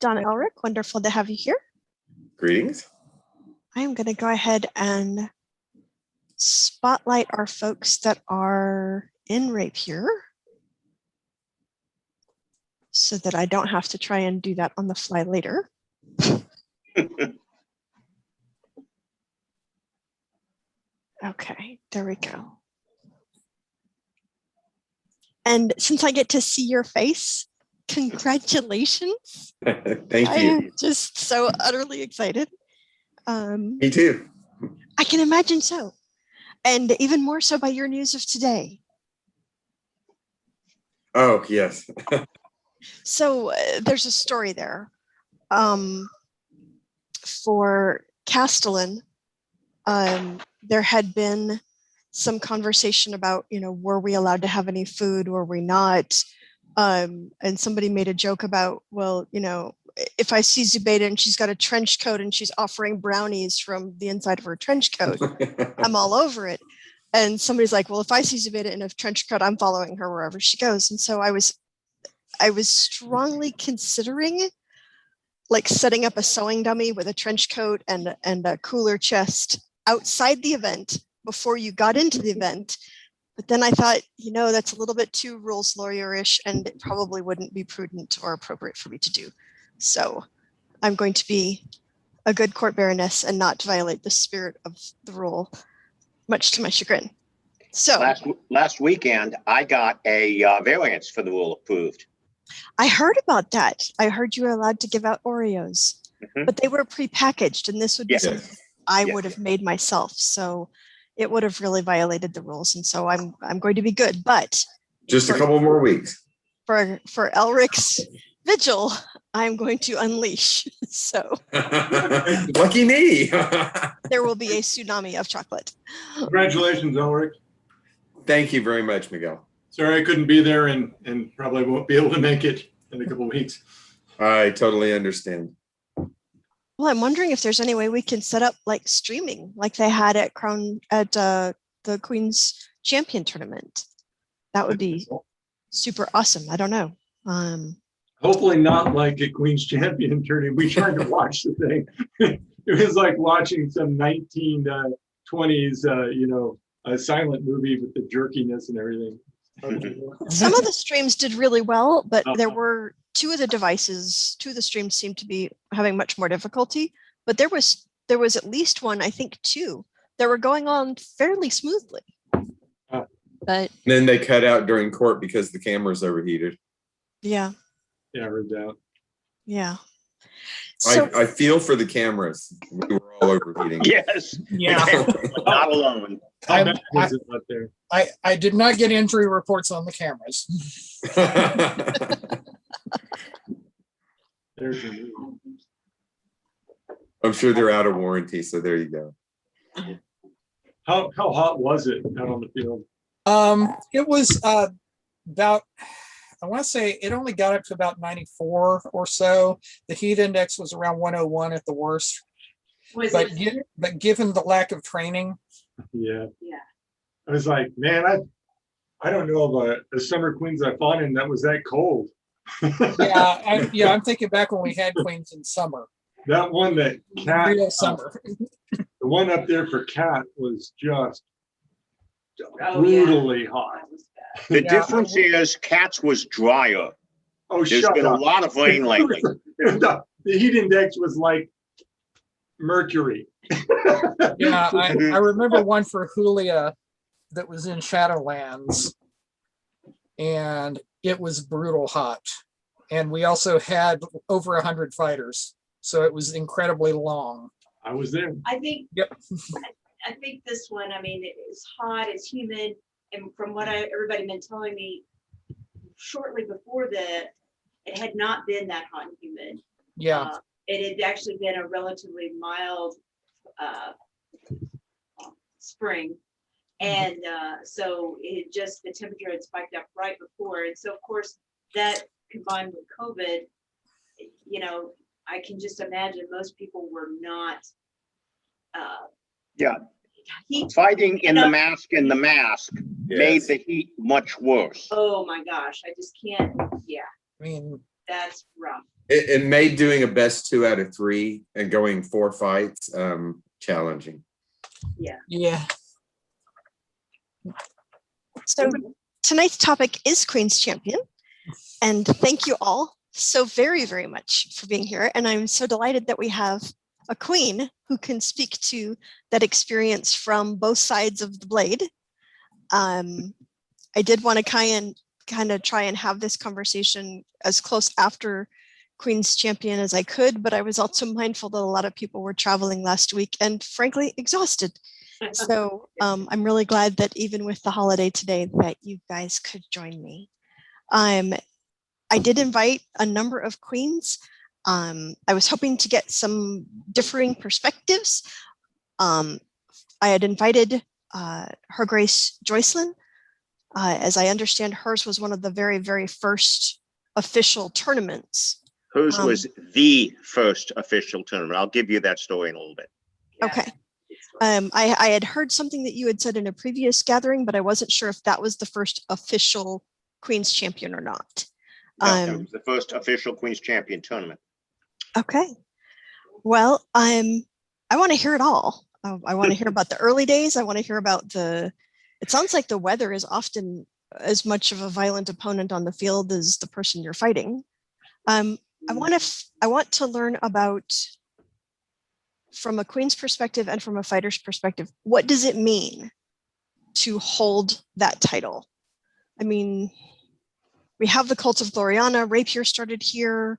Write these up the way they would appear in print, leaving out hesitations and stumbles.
Don Elric. Wonderful to have you here. Greetings. I am going to go ahead and spotlight our folks that are in Rapier so that I don't have to try and do that on the fly later. Okay, there we go. And since I get to see your face, congratulations. Thank I you. am just so utterly excited. Me too. I can imagine so. And even more so by your news of today. Oh, yes. So there's a story there. For Castellan, there had been some conversation about, were we allowed to have any food, were we not? And somebody made a joke about, well, if I see Zubaida and she's got a trench coat and she's offering brownies from the inside of her trench coat, I'm all over it. And somebody's like, well, if I see Zubaida in a trench coat, I'm following her wherever she goes. And so I was strongly considering like setting up a sewing dummy with a trench coat and a cooler chest outside the event before you got into the event. But then I thought, that's a little bit too rules lawyer-ish, and it probably wouldn't be prudent or appropriate for me to do. So I'm going to be a good court baroness and not violate the spirit of the rule, much to my chagrin. So last weekend, I got a variance for the rule approved. I heard about that. I heard you were allowed to give out Oreos, but they were prepackaged, and this would be something I would have made myself. So it would have really violated the rules, and so I'm going to be good. But just a couple more weeks for Elric's vigil, I'm going to unleash. So lucky me. There will be a tsunami of chocolate. Congratulations, Elric. Thank you very much, Miguel. Sorry I couldn't be there and probably won't be able to make it in a couple of weeks. I totally understand. Well, I'm wondering if there's any way we can set up like streaming, like they had at the Queen's Champion tournament. That would be super awesome. I don't know. Hopefully not like a Queen's Champion tournament. We tried to watch the thing. It was like watching some 1920s, a silent movie with the jerkiness and everything. Some of the streams did really well, but there were two of the streams seemed to be having much more difficulty, but there was at least one, I think two, that were going on fairly smoothly. But then they cut out during court because the cameras overheated. Yeah, I heard that. Yeah. So, I feel for the cameras. We were all overheating. Yes. Yeah. Not alone. How bad was it out there? I did not get injury reports on the cameras. There's I'm sure they're out of warranty, so there you go. How hot was it out on the field? It was about, I want to say it only got up to about 94 or so. The heat index was around 101 at the worst. But given the lack of training. Yeah. I was like, man, I don't know of a summer Queens I fought in that was that cold. I'm thinking back when we had Queens in summer. That one that Cat, real summer. The one up there for Cat was just brutally hot. The difference is Cat's was drier. Oh, There's been a lot of rain lately. The heat index was like mercury. Yeah, I remember one for Julia that was in Shadowlands, and it was brutal hot. And we also had over 100 fighters, so it was incredibly long. I was there. I think. Yep. I think this one. I mean, it's hot, it's humid, and from what everybody been telling me, shortly before that, it had not been that hot and humid. Yeah. It had actually been a relatively mild spring. And so it just, the temperature had spiked up right before. And so of course that combined with COVID, I can just imagine most people were not Fighting in the mask made the heat much worse. Oh my gosh, I just can't. Yeah. I mean, That's rough. It made doing a best 2 out of 3 and going 4 fights challenging. Yeah. Yeah. So tonight's topic is Queen's Champion. And thank you all so very, very much for being here. And I'm so delighted that we have a queen who can speak to that experience from both sides of the blade. I did want to kind of try and have this conversation as close after Queen's Champion as I could, but I was also mindful that a lot of people were traveling last week and frankly exhausted. So I'm really glad that even with the holiday today that you guys could join me. I did invite a number of queens. I was hoping to get some differing perspectives. I had invited Her Grace Joycelyn. As I understand, hers was one of the very, very first official tournaments. Hers was the first official tournament. I'll give you that story in a little bit. Yeah. Okay. I had heard something that you had said in a previous gathering, but I wasn't sure if that was the first official Queen's Champion or not. No, it was the first official Queen's Champion tournament. Okay. Well, I want to hear it all. I want to hear about the early days. I want to hear about it sounds like the weather is often as much of a violent opponent on the field as the person you're fighting. I want to learn about, from a queen's perspective and from a fighter's perspective, what does it mean to hold that title? I mean, we have the Cult of Gloriana, Rapier started here,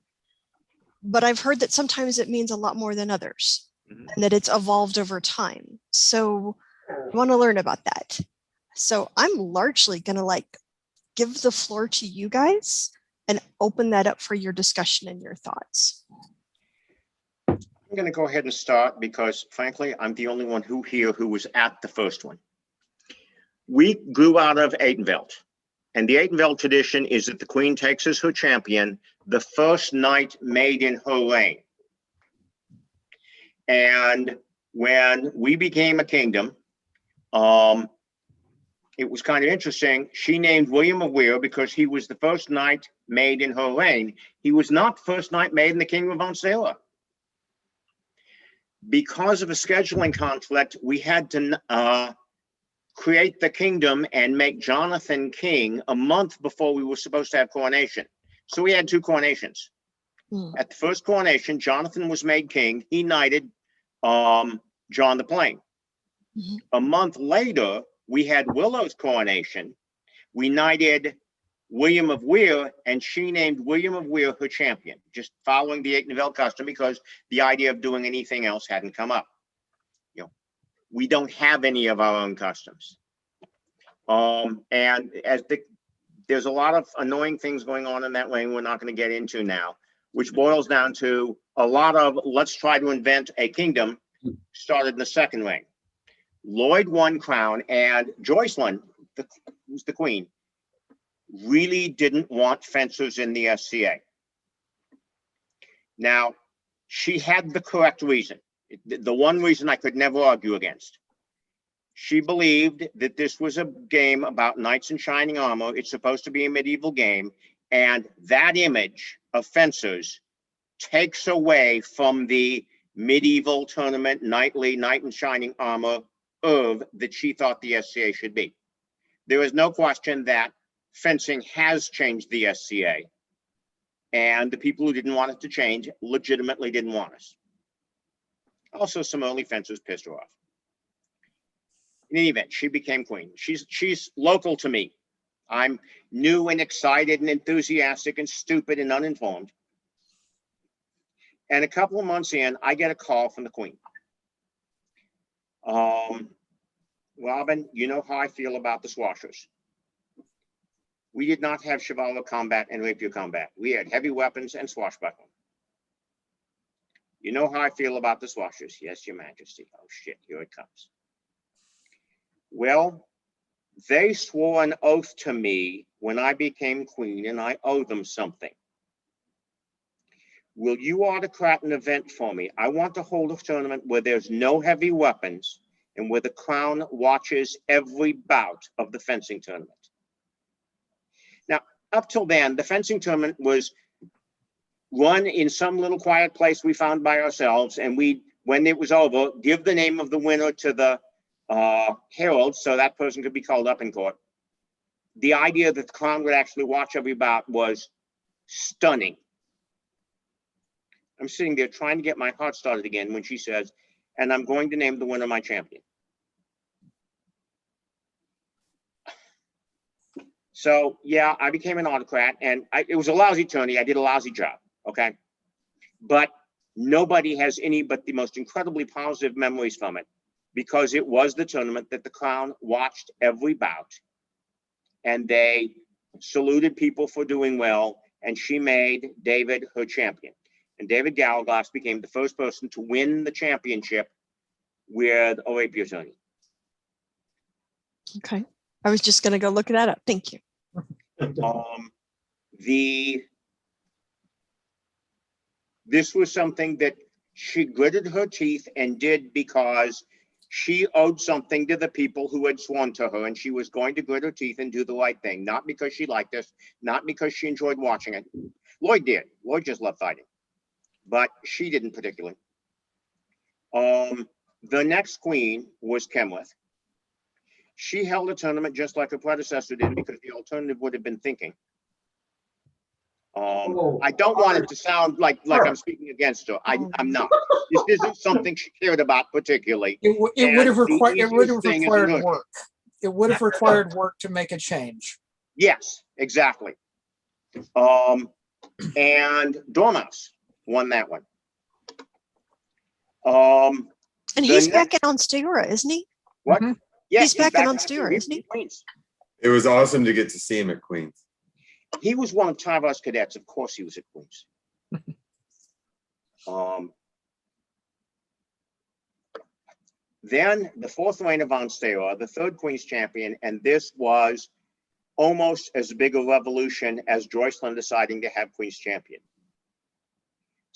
but I've heard that sometimes it means a lot more than others, and that it's evolved over time. So I want to learn about that. So I'm largely going to give the floor to you guys and open that up for your discussion and your thoughts. I'm going to go ahead and start because, frankly, I'm the only one who was at the first one. We grew out of Atenveld, and the Atenveld tradition is that the queen takes as her champion the first knight made in her reign. And when we became a kingdom, it was kind of interesting. She named William of Weir because he was the first knight made in her reign. He was not the first knight made in the Kingdom of Ansteorra. Because of a scheduling conflict, we had to create the kingdom and make Jonathan king a month before we were supposed to have coronation. So we had 2 coronations. At the first coronation, Jonathan was made king. He knighted John the Plain. A month later, we had Willow's coronation. We knighted William of Weir, and she named William of Weir her champion, just following the Atenveld custom because the idea of doing anything else hadn't come up. You know, we don't have any of our own customs. And there's a lot of annoying things going on in that lane we're not going to get into now, which boils down to a lot of let's try to invent a kingdom started in the second reign. Lloyd won crown, and Joycelyn, who's the queen, really didn't want fencers in the SCA. Now, she had the correct reason, the one reason I could never argue against. She believed that this was a game about knights in shining armor. It's supposed to be a medieval game, and that image of fencers takes away from the medieval tournament, knightly, knight in shining armor that she thought the SCA should be. There is no question that fencing has changed the SCA, and the people who didn't want it to change legitimately didn't want us. Also, some early fencers pissed her off. In any event, she became queen. She's local to me. I'm new and excited and enthusiastic and stupid and uninformed. And a couple of months in, I get a call from the queen. Robin, you know how I feel about the swashers. We did not have chivalry combat and rapier combat. We had heavy weapons and swashbuckling. You know how I feel about the swashers? Yes, your majesty. Oh shit, here it comes. Well, they swore an oath to me when I became queen, and I owe them something. Will you autocrat an event for me? I want to hold a tournament where there's no heavy weapons and where the crown watches every bout of the fencing tournament. Now, up till then, the fencing tournament was run in some little quiet place we found by ourselves, and we, when it was over, give the name of the winner to the herald so that person could be called up in court. The idea that the clown would actually watch every bout was stunning. I'm sitting there trying to get my heart started again when she says, and I'm going to name the winner my champion. So yeah, I became an autocrat, and it was a lousy tourney. I did a lousy job, okay? But nobody has any but the most incredibly positive memories from it, because it was the tournament that the clown watched every bout, and they saluted people for doing well, and she made David her champion. And David Gallagher became the first person to win the championship with a rapier tourney. Okay. I was just going to go look that up. Thank you. This was something that she gritted her teeth and did because she owed something to the people who had sworn to her, and she was going to grit her teeth and do the right thing, not because she liked us, not because she enjoyed watching it. Lloyd did. Lloyd just loved fighting, but she didn't particularly. The next queen was Kenworth. She held a tournament just like her predecessor did, because the alternative would have been thinking. I don't want it to sound like I'm speaking against her. I'm not. This isn't something she cared about particularly. It would have required required work. It would have required work to make a change. Yes, exactly. And Dormouse won that one. And he's back in Ansteorra, isn't he? What? Mhm. Yeah, He's back in Ansteorra, isn't he? Queens. It was awesome to get to see him at Queens. He was one of Tyvar's cadets. Of course, he was at Queens. Then the fourth reign of Ansteorra, the third Queen's champion, and this was almost as big a revolution as Joycelyn deciding to have Queen's champion.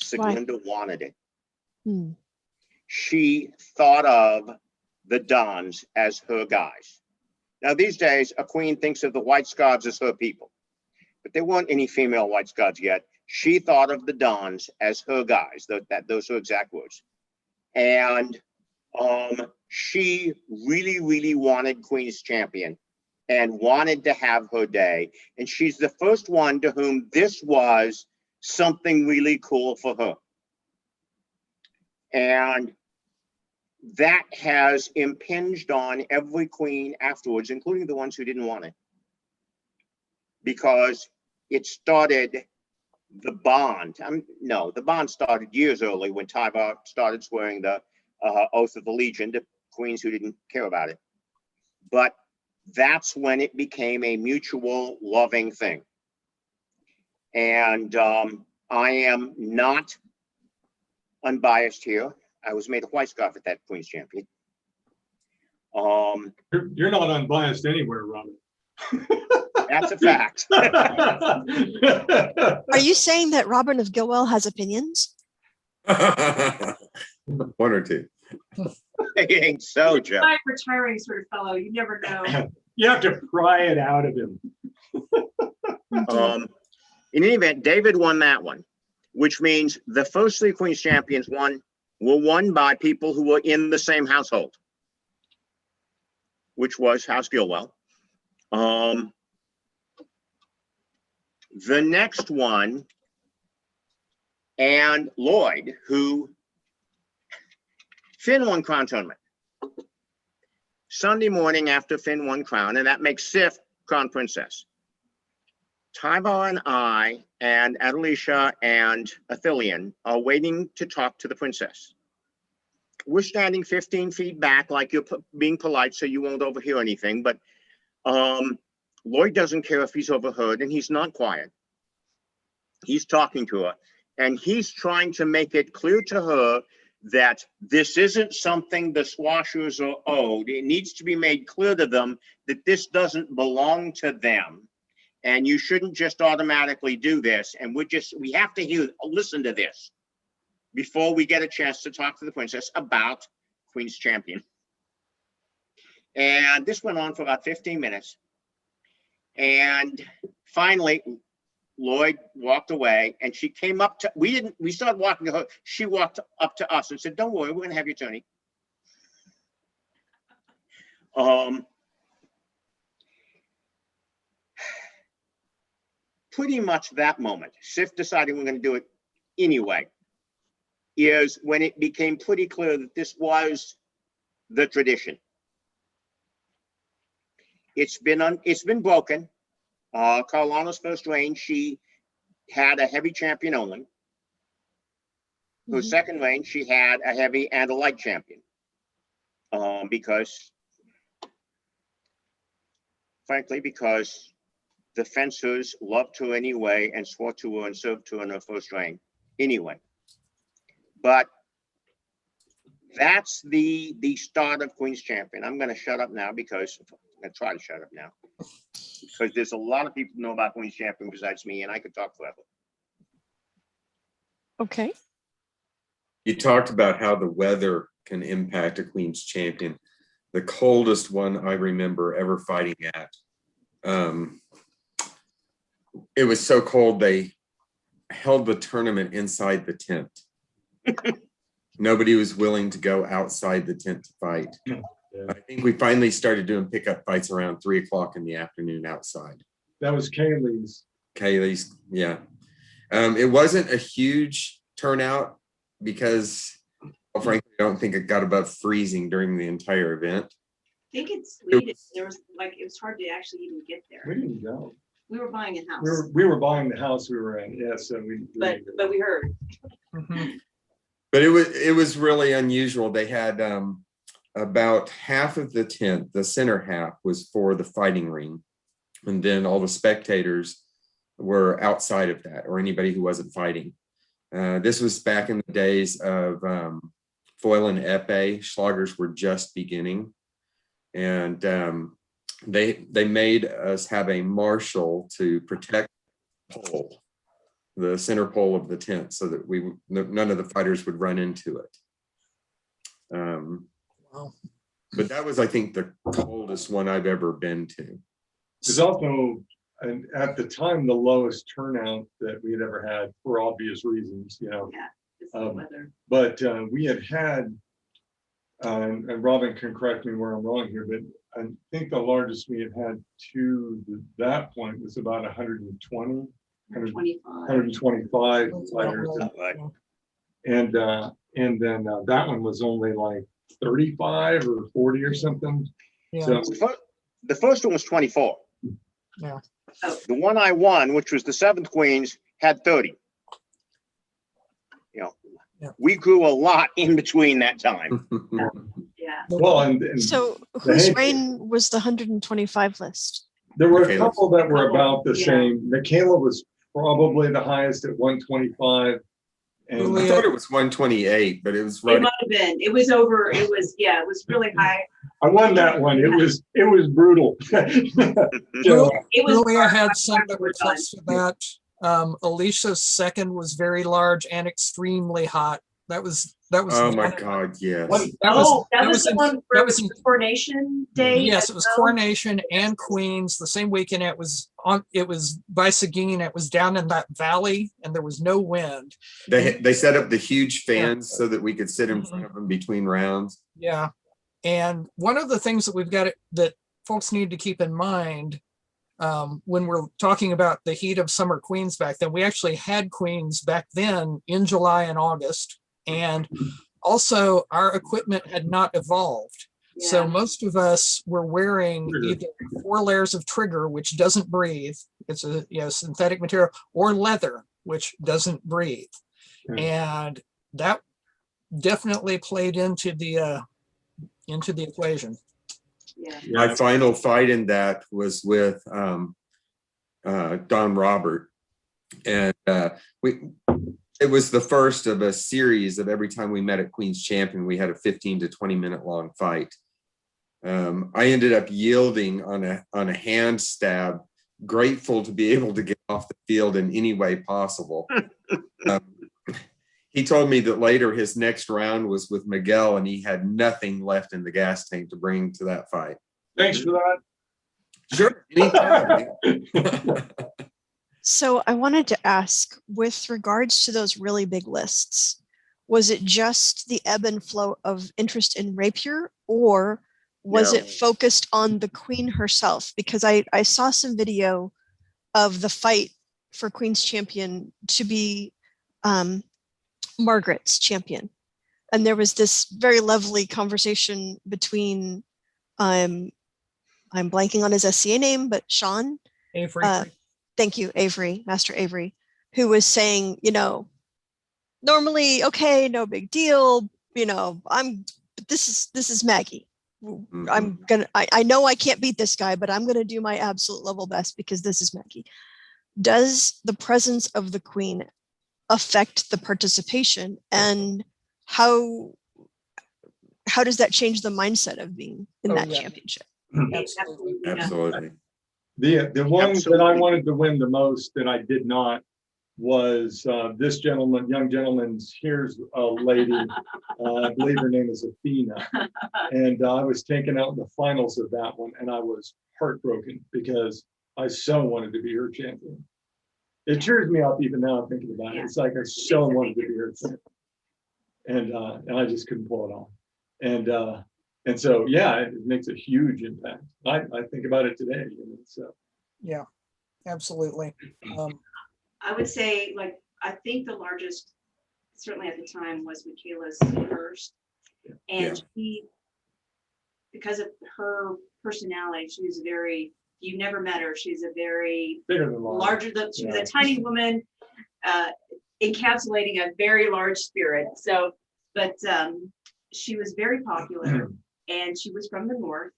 Siglinda wanted it. Hmm. She thought of the Dons as her guys. Now, these days, a queen thinks of the White Scarves as her people, but there weren't any female White Scarves yet. She thought of the Dons as her guys. Those are exact words. And she really, really wanted Queen's champion and wanted to have her day. And she's the first one to whom this was something really cool for her. And that has impinged on every queen afterwards, including the ones who didn't want it, because it started the bond. No, the bond started years early when Tyvar started swearing the oath of allegiance to queens who didn't care about it. But that's when it became a mutual loving thing. And I am not unbiased here. I was made a white scarf at that Queen's champion. You're not unbiased anywhere, Robert. That's a fact. Are you saying that Robin of Gilwell has opinions? One or two. It ain't so, Joe. I'm retiring sort of fellow. You never know. You have to pry it out of him. In any event, David won that one, which means the first three Queen's champions were won by people who were in the same household, which was House Gilwell. The next one, and Lloyd, who Finn won Crown Tournament. Sunday morning after Finn won Crown, and that makes Sif Crown Princess. Tyvar and I and Adelicia and Athelian are waiting to talk to the princess. We're standing 15 feet back like you're being polite so you won't overhear anything, but Lloyd doesn't care if he's overheard, and he's not quiet. He's talking to her, and he's trying to make it clear to her that this isn't something the Swashers are owed. It needs to be made clear to them that this doesn't belong to them, and you shouldn't just automatically do this. And we have to listen to this before we get a chance to talk to the princess about Queen's champion. And this went on for about 15 minutes. And finally, Lloyd walked away, and she came up to, we started walking to her. She walked up to us and said, "Don't worry, we're gonna have your attorney." Pretty much that moment, SIF deciding we're gonna do it anyway, is when it became pretty clear that this was the tradition. It's been broken. Carolina's first reign, she had a heavy champion only. Her Mhm. second reign, she had a heavy and a light champion. Because the fencers loved her anyway and swore to her and served her in her first reign anyway. But that's the start of Queen's Champion. I'm going to shut up now because I'm going to try to shut up now because there's a lot of people who know about Queen's Champion besides me, and I could talk forever. Okay. You talked about how the weather can impact a Queen's Champion. The coldest one I remember ever fighting at, it was so cold they held the tournament inside the tent. Nobody was willing to go outside the tent to fight. Yeah. I think we finally started doing pickup fights around 3 o'clock in the afternoon outside. That was Kaylee's. Kaylee's, yeah. It wasn't a huge turnout because, well, frankly, I don't think it got above freezing during the entire event. I think it's Sweden. There was like, it was hard to actually even get We there. didn't go. We were buying a house, We were buying the house we were in. Yeah, so we. but we heard. Mhm. But it was really unusual. They had about half of the tent, the center half was for the fighting ring. And then all the spectators were outside of that, or anybody who wasn't fighting. This was back in the days of foil and epee. Schlagers were just beginning. And they made us have a marshal to protect the pole, the center pole of the tent, so that none of the fighters would run into it. Wow. But that was, I think, the coldest one I've ever been to. It was also, and at the time, the lowest turnout that we had ever had for obvious reasons, you know. Yeah, it's the weather. But we had, and Robin can correct me where I'm wrong here, but I think the largest we had to that point was about 120, 25. 125 fighters. Right. And then that one was only like 35 or 40 or something. Yeah. So The first one was 24. Yeah. The one I won, which was the 7th Queens, had 30. You know, Yeah. we grew a lot in between that time. Yeah. well, and So The whose Hank- reign was the 125 list? there were a Michaela's. couple that were about the Yeah. same. Michaela was probably the highest at 125. And I thought it was 128, but it was It right. might have been. It was over. It was, yeah, it was really high. I won that one. It was brutal. So, It was. Julia hard had by some the that time were close to that. Alicia's second was very large and extremely hot. That was Oh my God, yes. That was, Oh, that that was was the in- one that for was in- Coronation Day. yes, as it was well? Coronation and Queens the same weekend. It was by Seguin. It was down in that valley and there was no wind. They set up the huge fans so that we could sit in front of them between rounds. Yeah. And one of the things that we've got that folks need to keep in mind when we're talking about the heat of summer Queens back then, we actually had Queens back then in July and August. And also our equipment had not evolved. So Yeah. most of us were wearing Trigger. either 4 layers of trigger, which doesn't breathe. It's a synthetic material, or leather, which doesn't breathe. And that definitely played into the equation. Yeah. My final fight in that was with Don Robert. And it was the first of a series of every time we met at Queen's Champion, we had a 15 to 20 minute long fight. I ended up yielding on a hand stab, grateful to be able to get off the field in any way possible. He told me that later his next round was with Miguel and he had nothing left in the gas tank to bring to that fight. thanks for that. Sure, anytime. So I wanted to ask, with regards to those really big lists, was it just the ebb and flow of interest in rapier, or was No. it focused on the queen herself? Because I saw some video of the fight for Queen's Champion to be Margaret's champion. And there was this very lovely conversation between, I'm blanking on his SCA name, but Sean. Avery. Thank you, Avery, Master Avery, who was saying, normally, okay, no big deal, but this is Maggie. I know I can't beat this guy, but I'm gonna do my absolute level best because this is Maggie. Does the presence of the queen affect the participation, and how does that change the mindset of being in that championship? Absolutely. Absolutely. The one that I Absolutely. wanted to win the most that I did not was this gentleman, young gentleman's, here's a lady, I believe her name is Athena. And I was taken out in the finals of that one, and I was heartbroken because I so wanted to be her champion. It cheers me up even now thinking about it. It's like I so wanted to be her champion. And I just couldn't pull it off. And so, yeah, it makes a huge impact. I think about it today. So. Yeah, absolutely. I would say, like, I think the largest, certainly at the time, was Michaela's first. And she, because of her personality, she was very, you never met her, she's a very Bigger than life. larger, she was a tiny woman, encapsulating a very large spirit. So, but she was very popular, and she was from the North.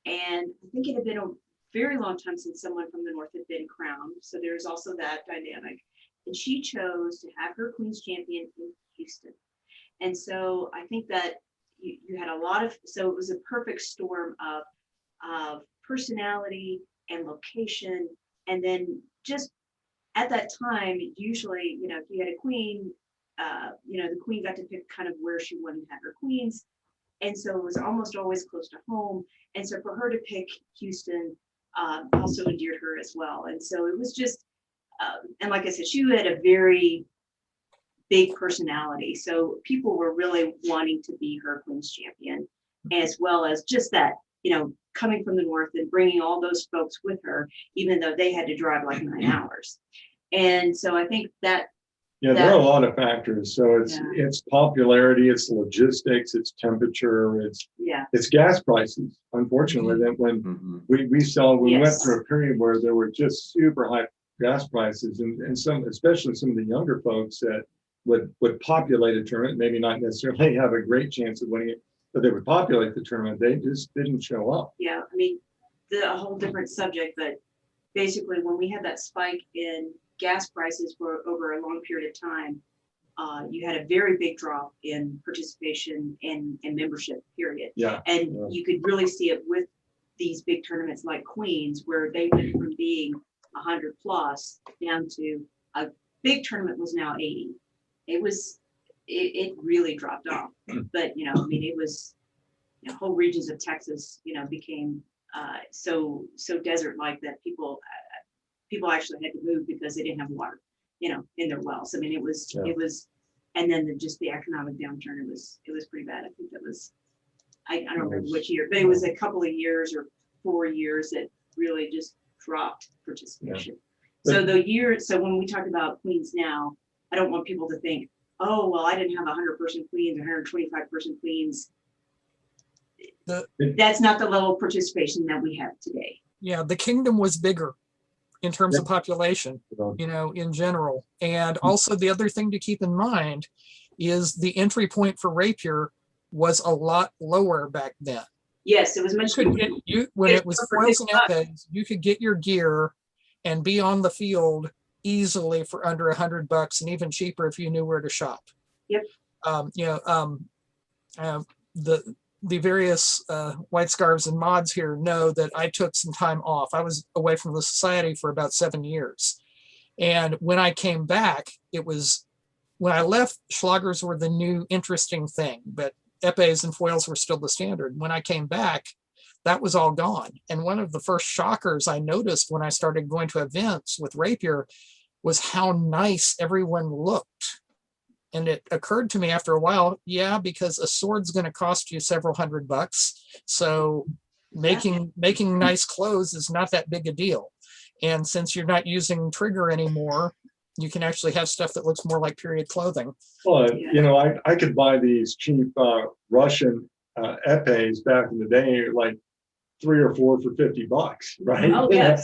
And I think it had been a very long time since someone from the North had been crowned. So there's also that dynamic. And she chose to have her Queen's Champion in Houston. And so I think that you had a lot of, so it was a perfect storm of personality and location. And then just at that time, usually, if you had a queen, the queen got to pick kind of where she wanted to have her queens. And so it was almost always close to home. And so for her to pick Houston also endeared her as well. And so it was just, and like I said, she had a very big personality. So people were really wanting to be her Queen's Champion, as well as just that, coming from the North and bringing all those folks with her, even though they had to drive like 9 hours. And so I think that, there are a lot of factors. So it's popularity, it's logistics, it's temperature, it's gas prices. Unfortunately, that when we went through a period where there were just super high gas prices, and some, especially some of the younger folks that would populate a tournament, maybe not necessarily have a great chance of winning it, but they would populate the tournament. They just didn't show up. Yeah, I mean, a whole different subject, but basically when we had that spike in gas prices for over a long period of time, you had a very big drop in participation and membership, period. Yeah. And you could really see it with these big tournaments like Queens, where they went from being 100 plus down to a big tournament was now 80. It really dropped off. But, it was, whole regions of Texas, became so desert-like that people actually had to move because they didn't have water, in their wells. I mean, it was, and then just the economic downturn, it was pretty bad. I think that was, I don't remember which year, but it was a couple of years or 4 years that really just dropped participation. So so when we talk about Queens now, I don't want people to think, oh, well, I didn't have 100-person Queens, 125-person Queens. That's not the level of participation that we have today. Yeah, the kingdom was bigger in terms of population, in general. And also the other thing to keep in mind is the entry point for rapier was a lot lower back then. Yes, it was much when it was foils and epes, you could get your gear and be on the field easily for under $100 and even cheaper if you knew where to shop. Yep. The various white scarves and mods here know that I took some time off. I was away from the society for about 7 years. And when I came back, when I left, Schlagers were the new interesting thing, but epes and foils were still the standard. When I came back, that was all gone. And one of the first shockers I noticed when I started going to events with rapier was how nice everyone looked. And it occurred to me after a while, yeah, because a sword's going to cost you several $100. So making nice clothes is not that big a deal. And since you're not using trigger anymore, you can actually have stuff that looks more like period clothing. Well, you know, I could buy these cheap Russian epes back in the day, like 3 or 4 for $50, right? Oh, yeah,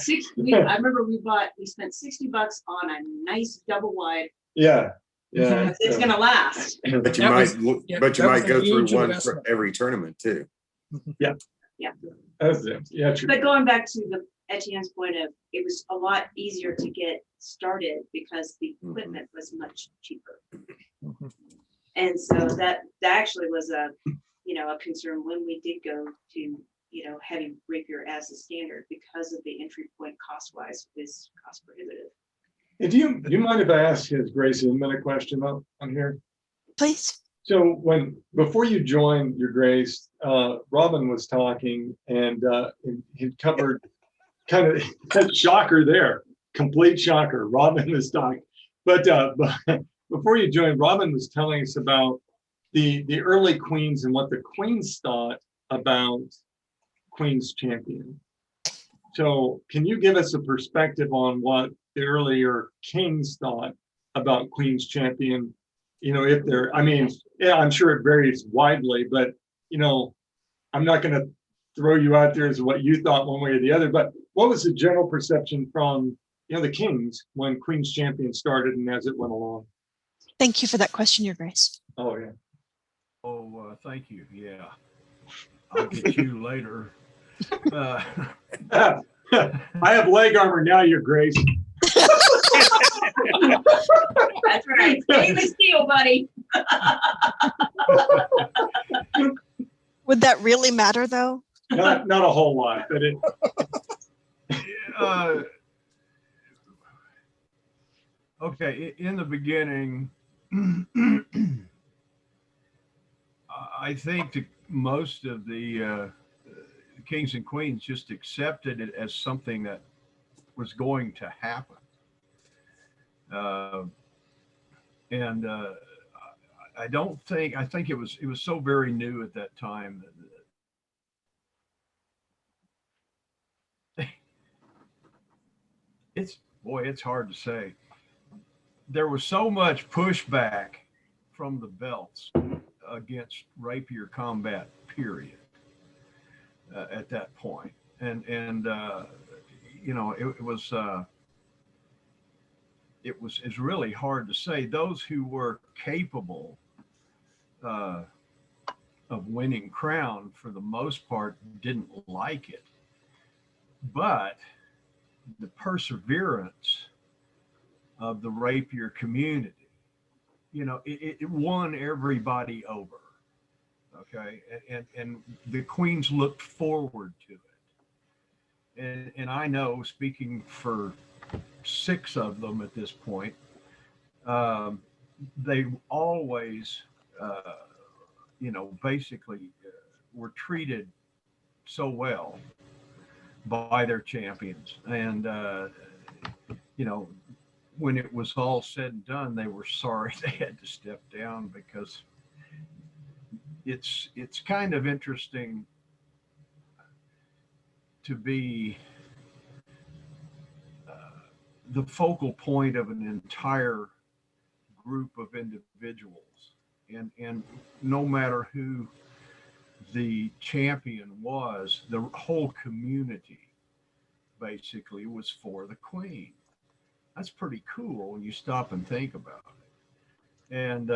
I remember we spent $60 on a nice double wide. Yeah, yeah. It's gonna last. But you That might, was- yeah, but you that might was a go through huge one investment. for every tournament too. That's it. Yeah, true. But going back to Etienne's point of, it was a lot easier to get started because the equipment was much cheaper. Mhm. And so that actually was a concern when we did go to, having rapier as a standard, because of the entry point cost wise is cost prohibitive. Hey, do you mind if I ask His Grace a minute question on here? Please. So before you joined, Your Grace, Robin was talking, and he covered kind of shocker there, complete shocker. Robin was talking, but before you joined, Robin was telling us about the early queens and what the queens thought about Queen's Champion. So can you give us a perspective on what the earlier kings thought about Queen's Champion? You know, if they're, I mean, yeah, I'm sure it varies widely, but, I'm not going to throw you out there as what you thought one way or the other, but what was the general perception from, the kings when Queen's Champion started and as it went along? Thank you for that question, Your Grace. Oh, yeah. Oh, thank you. Yeah, I'll get you later. I have leg armor now, Your Grace. That's right. Stainless steel, buddy. Would that really matter though? Not a whole lot, but it. Okay, in the beginning, I think most of the kings and queens just accepted it as something that was going to happen. I think it was so very new at that time that it's hard to say. There was so much pushback from the belts against rapier combat, period, at that point. And it's really hard to say. Those who were capable of winning crown, for the most part, didn't like it. But the perseverance of the rapier community, it won everybody over. Okay, and the queens looked forward to it. And I know, speaking for 6 of them at this point, they always, basically were treated so well by their champions. And, when it was all said and done, they were sorry they had to step down, because it's kind of interesting to be the focal point of an entire group of individuals, and no matter who the champion was, the whole community basically was for the queen. That's pretty cool when you stop and think about it. And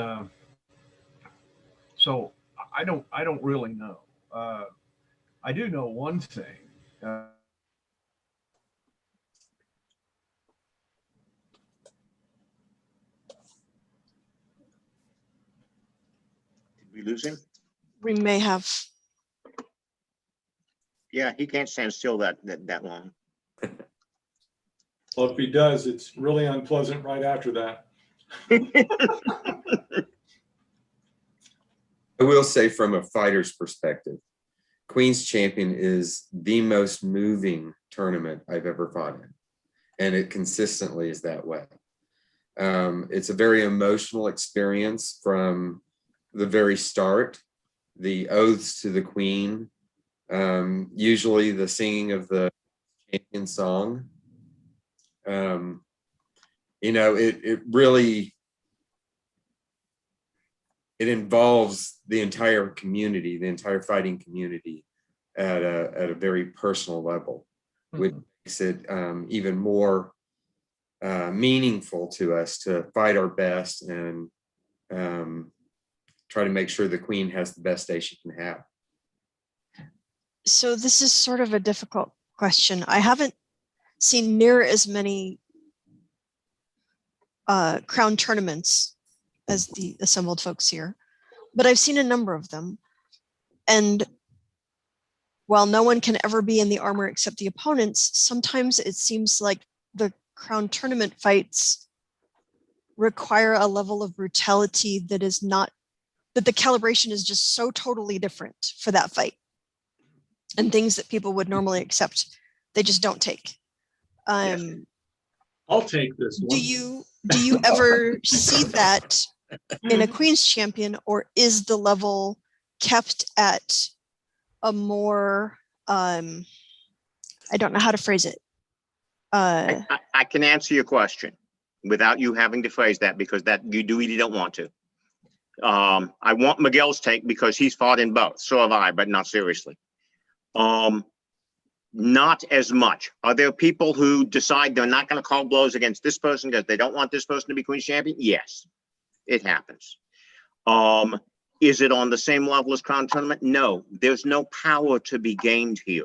so I don't really know. I do know one thing. Did we lose him? We may have. Yeah, he can't stand still that long. Well, if he does, it's really unpleasant right after that. I will say, from a fighter's perspective, Queen's Champion is the most moving tournament I've ever fought in. And it consistently is that way. It's a very emotional experience from the very start, the oaths to the Queen, usually the singing of the champion song. You know, it really, it involves the entire community, the entire fighting community at a very personal level, which makes it even more meaningful to us to fight our best and try to make sure the Queen has the best day she can have. So this is sort of a difficult question. I haven't seen near as many crown tournaments as the assembled folks here, but I've seen a number of them. And while no one can ever be in the armor except the opponents, sometimes it seems like the crown tournament fights require a level of brutality that is not, that the calibration is just so totally different for that fight. And things that people would normally accept, they just don't take. I'll take this one. Do you ever see that in a Queen's Champion, or is the level kept at a more, I don't know how to phrase it. I can answer your question without you having to phrase that, because that you really don't want to. I want Miguel's take because he's fought in both. So have I, but not seriously. Not as much. Are there people who decide they're not going to call blows against this person because they don't want this person to be Queen's Champion? Yes, it happens. Is it on the same level as Crown Tournament? No, there's no power to be gained here.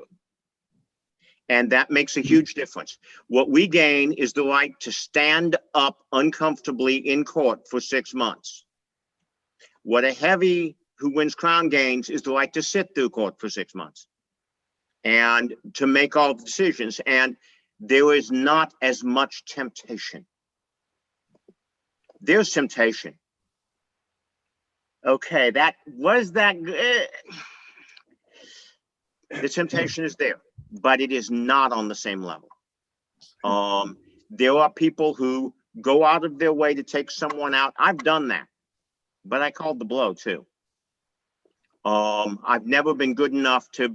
And that makes a huge difference. What we gain is the right to stand up uncomfortably in court for 6 months. What a heavy who wins crown gains is the right to sit through court for 6 months and to make all the decisions. And there is not as much temptation. There's temptation. Okay, that was that good. The temptation is there, but it is not on the same level. There are people who go out of their way to take someone out. I've done that, but I called the blow too. I've never been good enough to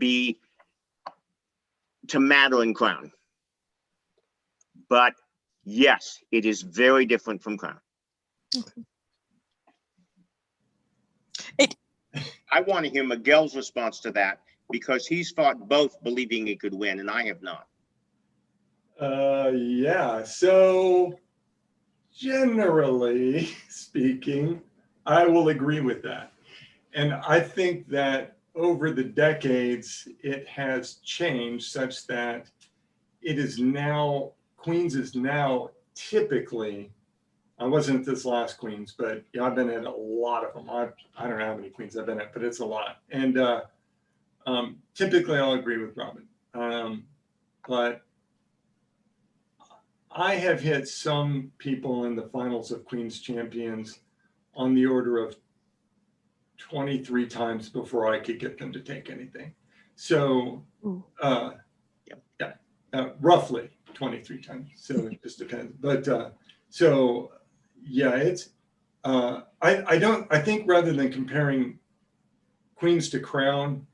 matter in crown. But yes, it is very different from crown. Okay. I want to hear Miguel's response to that, because he's fought both believing he could win, and I have not. Yeah, so generally speaking, I will agree with that. And I think that over the decades, it has changed such that it is now, Queens is now typically, I wasn't at this last Queens, but yeah, I've been at a lot of them. I don't know how many Queens I've been at, but it's a lot. And typically I'll agree with Robin. But I have hit some people in the finals of Queens Champions on the order of 23 times before I could get them to take anything. So roughly 23 times. So it just depends. But so yeah, it's I think rather than comparing Queens to Crown,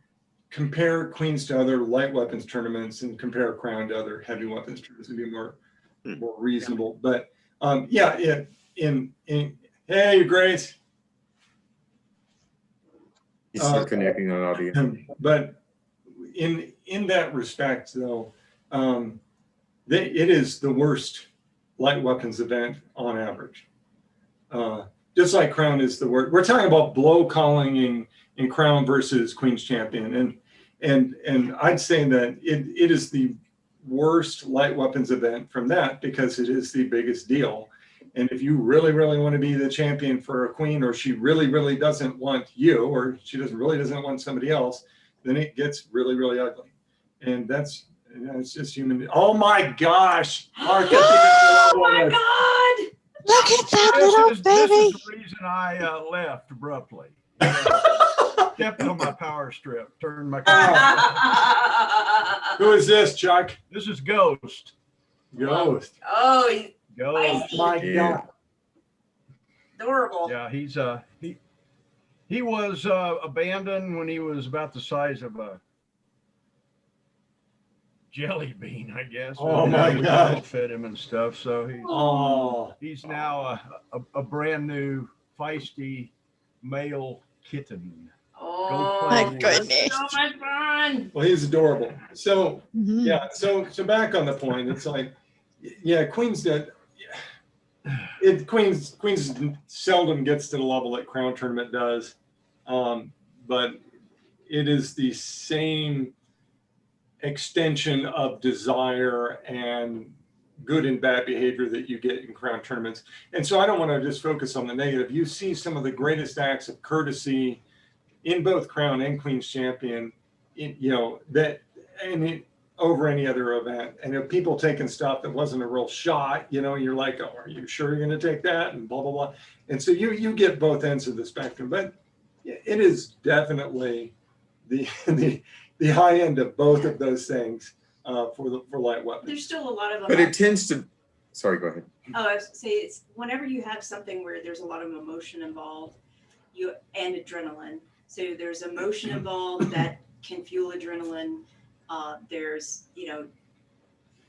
compare Queens to other light weapons tournaments and compare Crown to other heavy weapons tournaments would be more reasonable. But yeah, hey Grace. He's still connecting on audio. But in that respect, though, it is the worst light weapons event on average. Just like Crown is the worst. We're talking about blow calling in Crown versus Queen's Champion, and I'd say that it is the worst light weapons event from that, because it is the biggest deal. And if you really, really want to be the champion for a queen, or she really, really doesn't want you, or she really doesn't want somebody else, then it gets really, really ugly. And that's, it's just human. Oh my gosh. Mark, oh my God. Look at that little This baby. is the reason I left abruptly. Stepped on my power strip, turned my. Who is this, Chuck? This is Ghost. Ghost. Oh, he's Ghost. My Yeah. God. adorable. Yeah, he was abandoned when he was about the size of a jelly bean, I guess. Oh, And, my we God. fed him and stuff. So Oh, he's now a brand new feisty male kitten. Oh, My that's goodness. so much fun. well, he's adorable. So, Mhm. yeah, so back on the point, it's like, yeah, Queens did. Queens seldom gets to the level that Crown Tournament does, but it is the same extension of desire and good and bad behavior that you get in Crown Tournaments. And so I don't want to just focus on the negative. You see some of the greatest acts of courtesy in both Crown and Queen's Champion, over any other event. And if people taking stuff that wasn't a real shot, you're like, oh, are you sure you're going to take that? And blah, blah, blah. And so you get both ends of the spectrum, but it is definitely the high end of both of those things for light weapons. There's still a lot of But it tends to, sorry, go ahead. Oh, I was gonna say, it's whenever you have something where there's a lot of emotion involved, and adrenaline. So there's emotion involved that can fuel adrenaline. There's,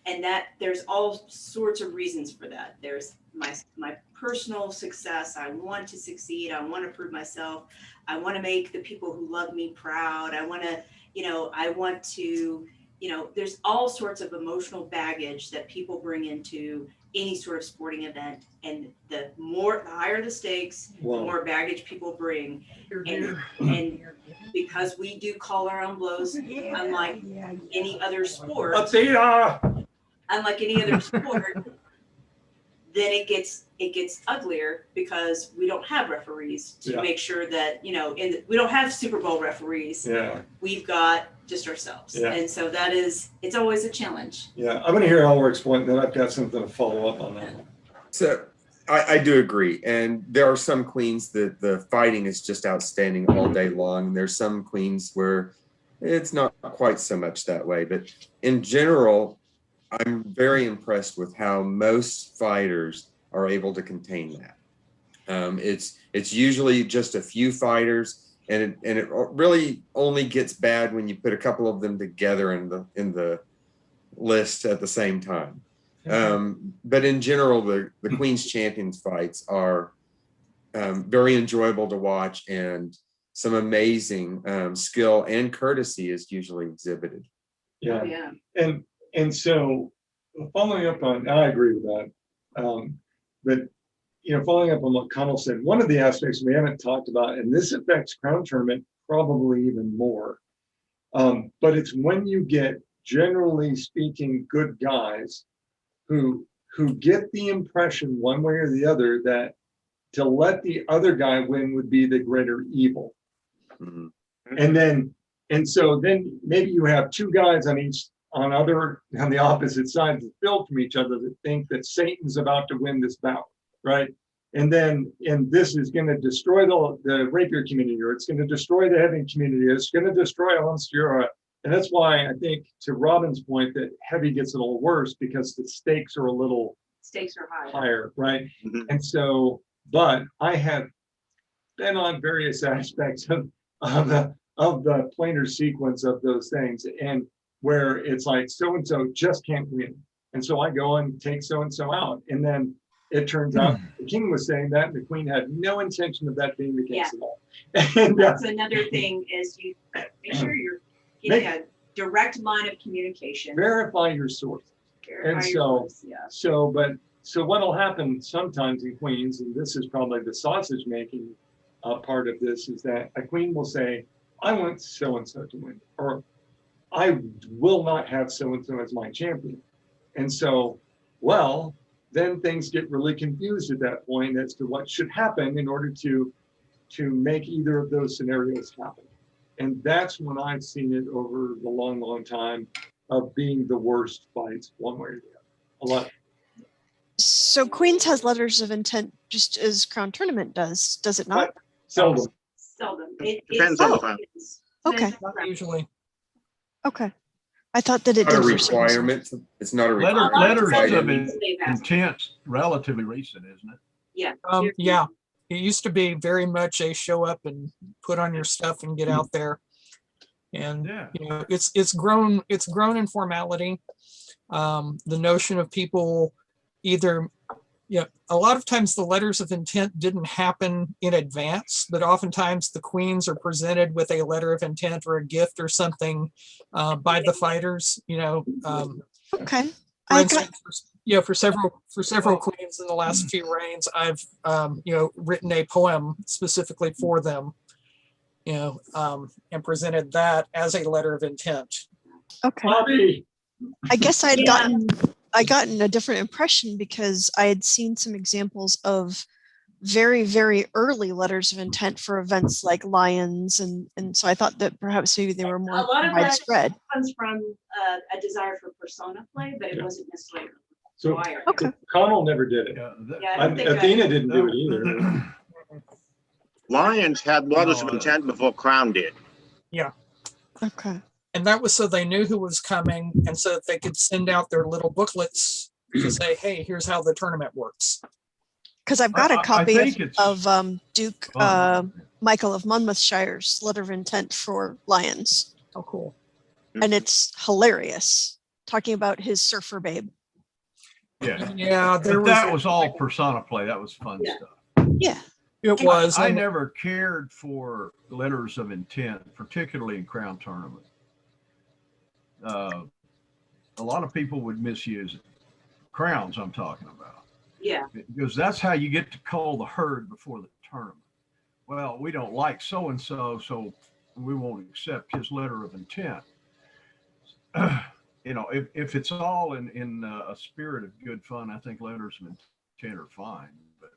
and that there's all sorts of reasons for that. There's my personal success. I want to succeed. I want to prove myself. I want to make the people who love me proud. I want to, there's all sorts of emotional baggage that people bring into any sort of sporting event. And the higher the stakes, the more baggage people bring. And because we do call our own blows, unlike any other sport, unlike any other sport, then it gets uglier because we don't have referees to make sure that, we don't have Super Bowl referees. Yeah. We've got just ourselves. Yeah. And so it's always a challenge. Yeah. I'm going to hear Elric explain, then I've got something to follow up on that. So I do agree. And there are some queens that the fighting is just outstanding all day long. And there's some queens where it's not quite so much that way. But in general, I'm very impressed with how most fighters are able to contain that. It's usually just a few fighters, and it really only gets bad when you put a couple of them together in the list at the same time. But in general, the Queen's Champions fights are very enjoyable to watch, and some amazing skill and courtesy is usually exhibited. Yeah. Oh, yeah. And so following up on, I agree with that. But following up on what Connell said, one of the aspects we haven't talked about, and this affects Crown Tournament probably even more, but it's when you get, generally speaking, good guys who get the impression one way or the other that to let the other guy win would be the greater evil. Mhm. And so then maybe you have two guys on the opposite sides of the field from each other that think that Satan's about to win this bout, right? And this is going to destroy the rapier community, or it's going to destroy the heavy community, it's going to destroy Ansteorra. And that's why I think, to Robin's point, that heavy gets a little worse because the stakes are a little higher, right? Mhm. And so, but I have been on various aspects of the planar sequence of those things, and where it's like so-and-so just can't win. And so I go and take so-and-so out. And then it turns out the king was saying that, and the queen had no intention of that being the case at all. And That's another thing, is you make sure you're getting a direct line of communication. verify your sources. Verify your source, yeah. So what'll happen sometimes in queens, and this is probably the sausage making part of this, is that a queen will say, I want so-and-so to win, or I will not have so-and-so as my champion. And so, well, then things get really confused at that point as to what should happen in order to make either of those scenarios happen. And that's when I've seen it over the long, long time of being the worst fights one way or the other. A lot. So Queens has letters of intent just as Crown Tournament does it not? Seldom. seldom. Depends on the Oh. time. Okay. Not usually. Okay. I thought that it Not a did for some reason. requirement. It's not a Letters requirement. of Item. intent, relatively recent, isn't it? Yeah. Yeah, it used to be very much a show up and put on your stuff and get out there. And Yeah. you know, it's grown in formality. The notion of people either, a lot of times the letters of intent didn't happen in advance, but oftentimes the queens are presented with a letter of intent or a gift or something by the fighters. Okay. For I got instance, for several queens in the last few reigns, I've written a poem specifically for them, and presented that as a letter of intent. okay. Bobby. I guess I Yeah. had gotten a different impression because I had seen some examples of very, very early letters of intent for events like Lions, and so I thought that perhaps maybe they were more A lot of that widespread. comes from a desire for persona play, but it Yeah. wasn't necessarily So required. Okay. Connell never did it. Yeah, Yeah, I don't think Athena didn't do it either. Lions had letters of No, intent before Crown did. Okay. And that was so they knew who was coming, and so that they could send out their little booklets to say, hey, here's how the tournament works. Because I've got I a copy think it's of Duke fun. Michael of Monmouthshire's letter of intent for Lions, Oh, cool. and it's hilarious, talking about his surfer babe. Yeah. Yeah, there But was that was all persona play. That was fun Yeah. stuff. Yeah. it was. I and never cared for letters of intent, particularly in Crown Tournament. A lot of people would misuse it. Crowns, I'm talking about. Yeah. Because that's how you get to call the herd before the tournament. Well, we don't like so-and-so, so we won't accept his letter of intent. If it's all in a spirit of good fun, I think letters of intent are fine. But,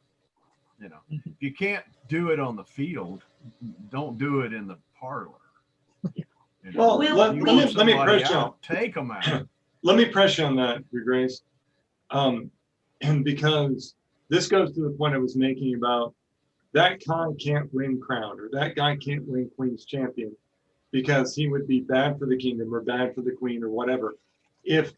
if you can't do it on the field, don't do it in the parlor. Well, You let want me somebody press you. out, take them out. Let me press you on that, Your Grace. And because this goes to the point I was making about that guy can't win crown, or that guy can't win Queen's Champion because he would be bad for the kingdom or bad for the queen or whatever. I'm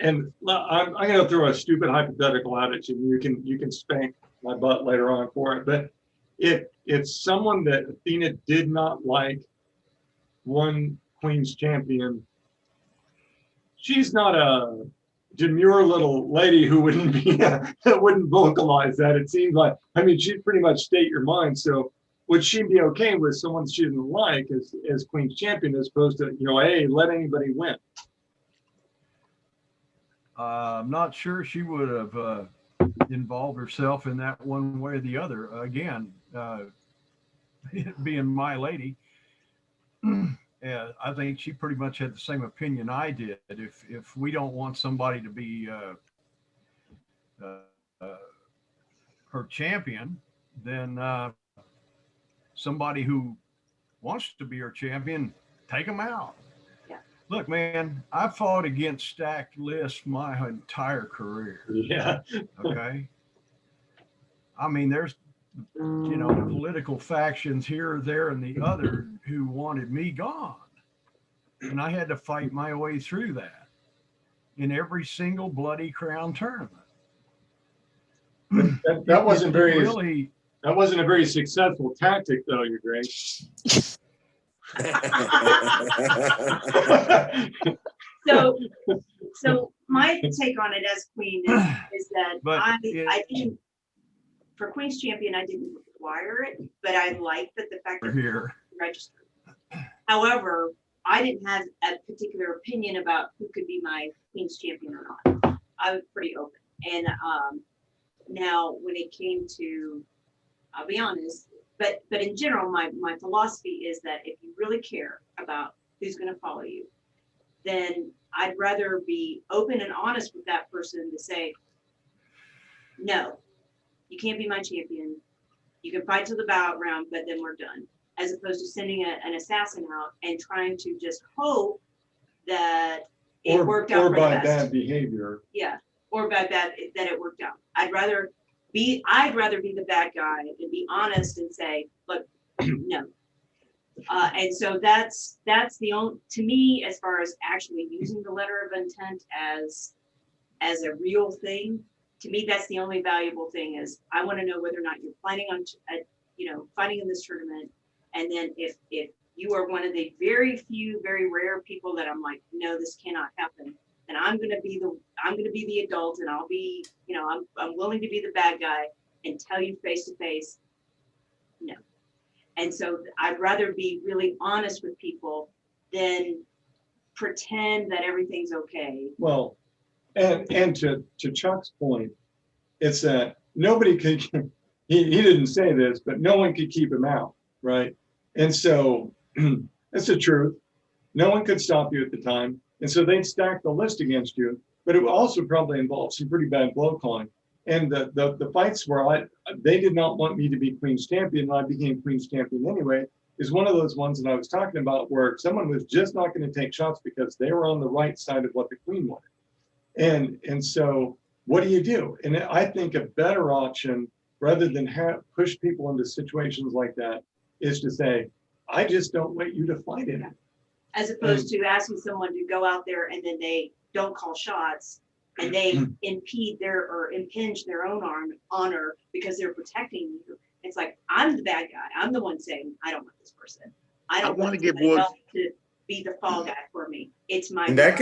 going to throw a stupid hypothetical at it, and you can spank my butt later on for it. But if it's someone that Athena did not like won Queen's Champion, she's not a demure little lady who wouldn't wouldn't vocalize that. It seems like, she'd pretty much state your mind. So would she be okay with someone she didn't like as Queen's Champion, as opposed to, hey, let anybody win? I'm not sure she would have involved herself in that one way or the other. Again, being my lady, I think she pretty much had the same opinion I did. If we don't want somebody to be her champion, then somebody who wants to be her champion, take them out. Yeah. Look, man, I fought against stacked lists my entire career. Yeah. Okay. There's political factions here, there, and the other who wanted me gone. And I had to fight my way through that in every single bloody crown tournament. That wasn't very really. That wasn't a very successful tactic, though, Your Grace. So my take on it as queen is that I didn't, for Queen's Champion, I didn't require it, but I like that the fact that Here. registered. However, I didn't have a particular opinion about who could be my Queen's Champion or not. I was pretty open. And now when it came to, I'll be honest, but in general, my philosophy is that if you really care about who's going to follow you, then I'd rather be open and honest with that person to say, no, you can't be my champion. You can fight till the bout round, but then we're done. As opposed to sending an assassin out and trying to just hope that it worked out or for the by best. bad behavior. Yeah, or by bad that it worked out. I'd rather be the bad guy and be honest and say, look, No. And so that's the only, to me, as far as actually using the letter of intent as a real thing, to me, that's the only valuable thing. Is I want to know whether or not you're planning on, fighting in this tournament. And then if you are one of the very few, very rare people that I'm like, no, this cannot happen, then I'm going to be the adult, and I'll be, I'm willing to be the bad guy and tell you face to face, no. And so I'd rather be really honest with people than pretend that everything's okay. Well, and to Chuck's point, it's that nobody could, he didn't say this, but no one could keep him out, right? And so that's the truth. No one could stop you at the time. And so they'd stack the list against you, but it would also probably involve some pretty bad blow calling. And the fights where they did not want me to be Queen's champion, and I became Queen's champion anyway, is one of those ones that I was talking about where someone was just not going to take shots because they were on the right side of what the Queen wanted. And so what do you do? And I think a better option, rather than push people into situations like that, is to say, I just don't want you to fight in it. As opposed to asking someone to go out there and then they don't call shots and they impinge their own honor because they're protecting you. It's like, I'm the bad guy. I'm the one saying, I don't want this person. I don't want to give Wood to be the fall guy for me. It's my and that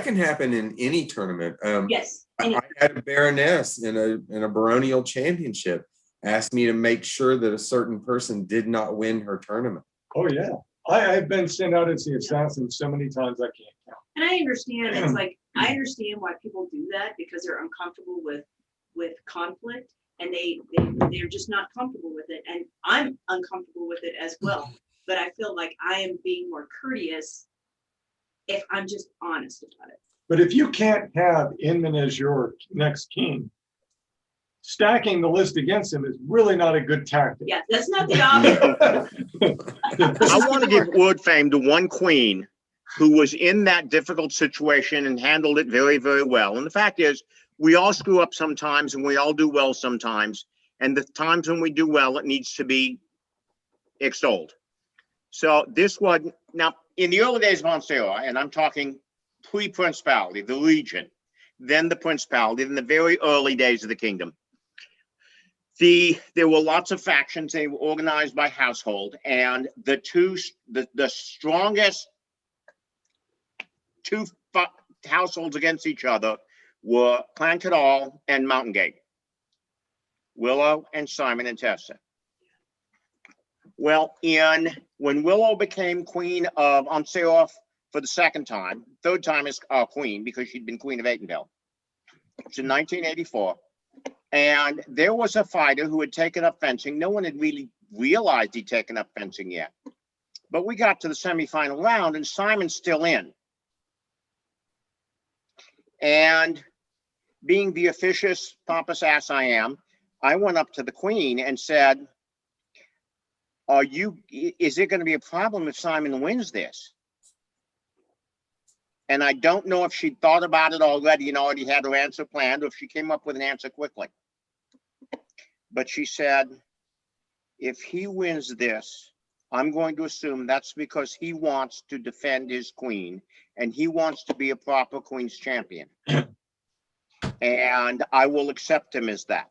can happen in any tournament. Yes. I had a baroness in a baronial championship ask me to make sure that a certain person did not win her tournament. Oh yeah. I've been sent out as the assassin so many times I can't count. And I understand, it's like, I understand why people do that because they're uncomfortable with conflict, and they're just not comfortable with it. And I'm uncomfortable with it as well. But I feel like I am being more courteous if I'm just honest about it. But if you can't have Inman as your next king, stacking the list against him is really not a good tactic. Yeah, that's not the option. I want to give Wood fame to one queen who was in that difficult situation and handled it very, very well. And the fact is, we all screw up sometimes and we all do well sometimes. And the times when we do well, it needs to be extolled. So this one, now in the early days of Ansteorra, and I'm talking pre-principality, the Legion, then the principality, in the very early days of the kingdom, there were lots of factions. They were organized by household, and the strongest two households against each other were Clan Cadal and Mountain Gate, Willow and Simon and Tessa. Well, when Willow became queen of Ansteorra for the second time, third time as queen because she'd been queen of Aitendale, it's in 1984. And there was a fighter who had taken up fencing. No one had really realized he'd taken up fencing yet. But we got to the semifinal round and Simon's still in. And being the officious, pompous ass I am, I went up to the queen and said, is it going to be a problem if Simon wins this? And I don't know if she'd thought about it already and already had her answer planned, or if she came up with an answer quickly. But she said, if he wins this, I'm going to assume that's because he wants to defend his queen and he wants to be a proper queen's champion. And I will accept him as that.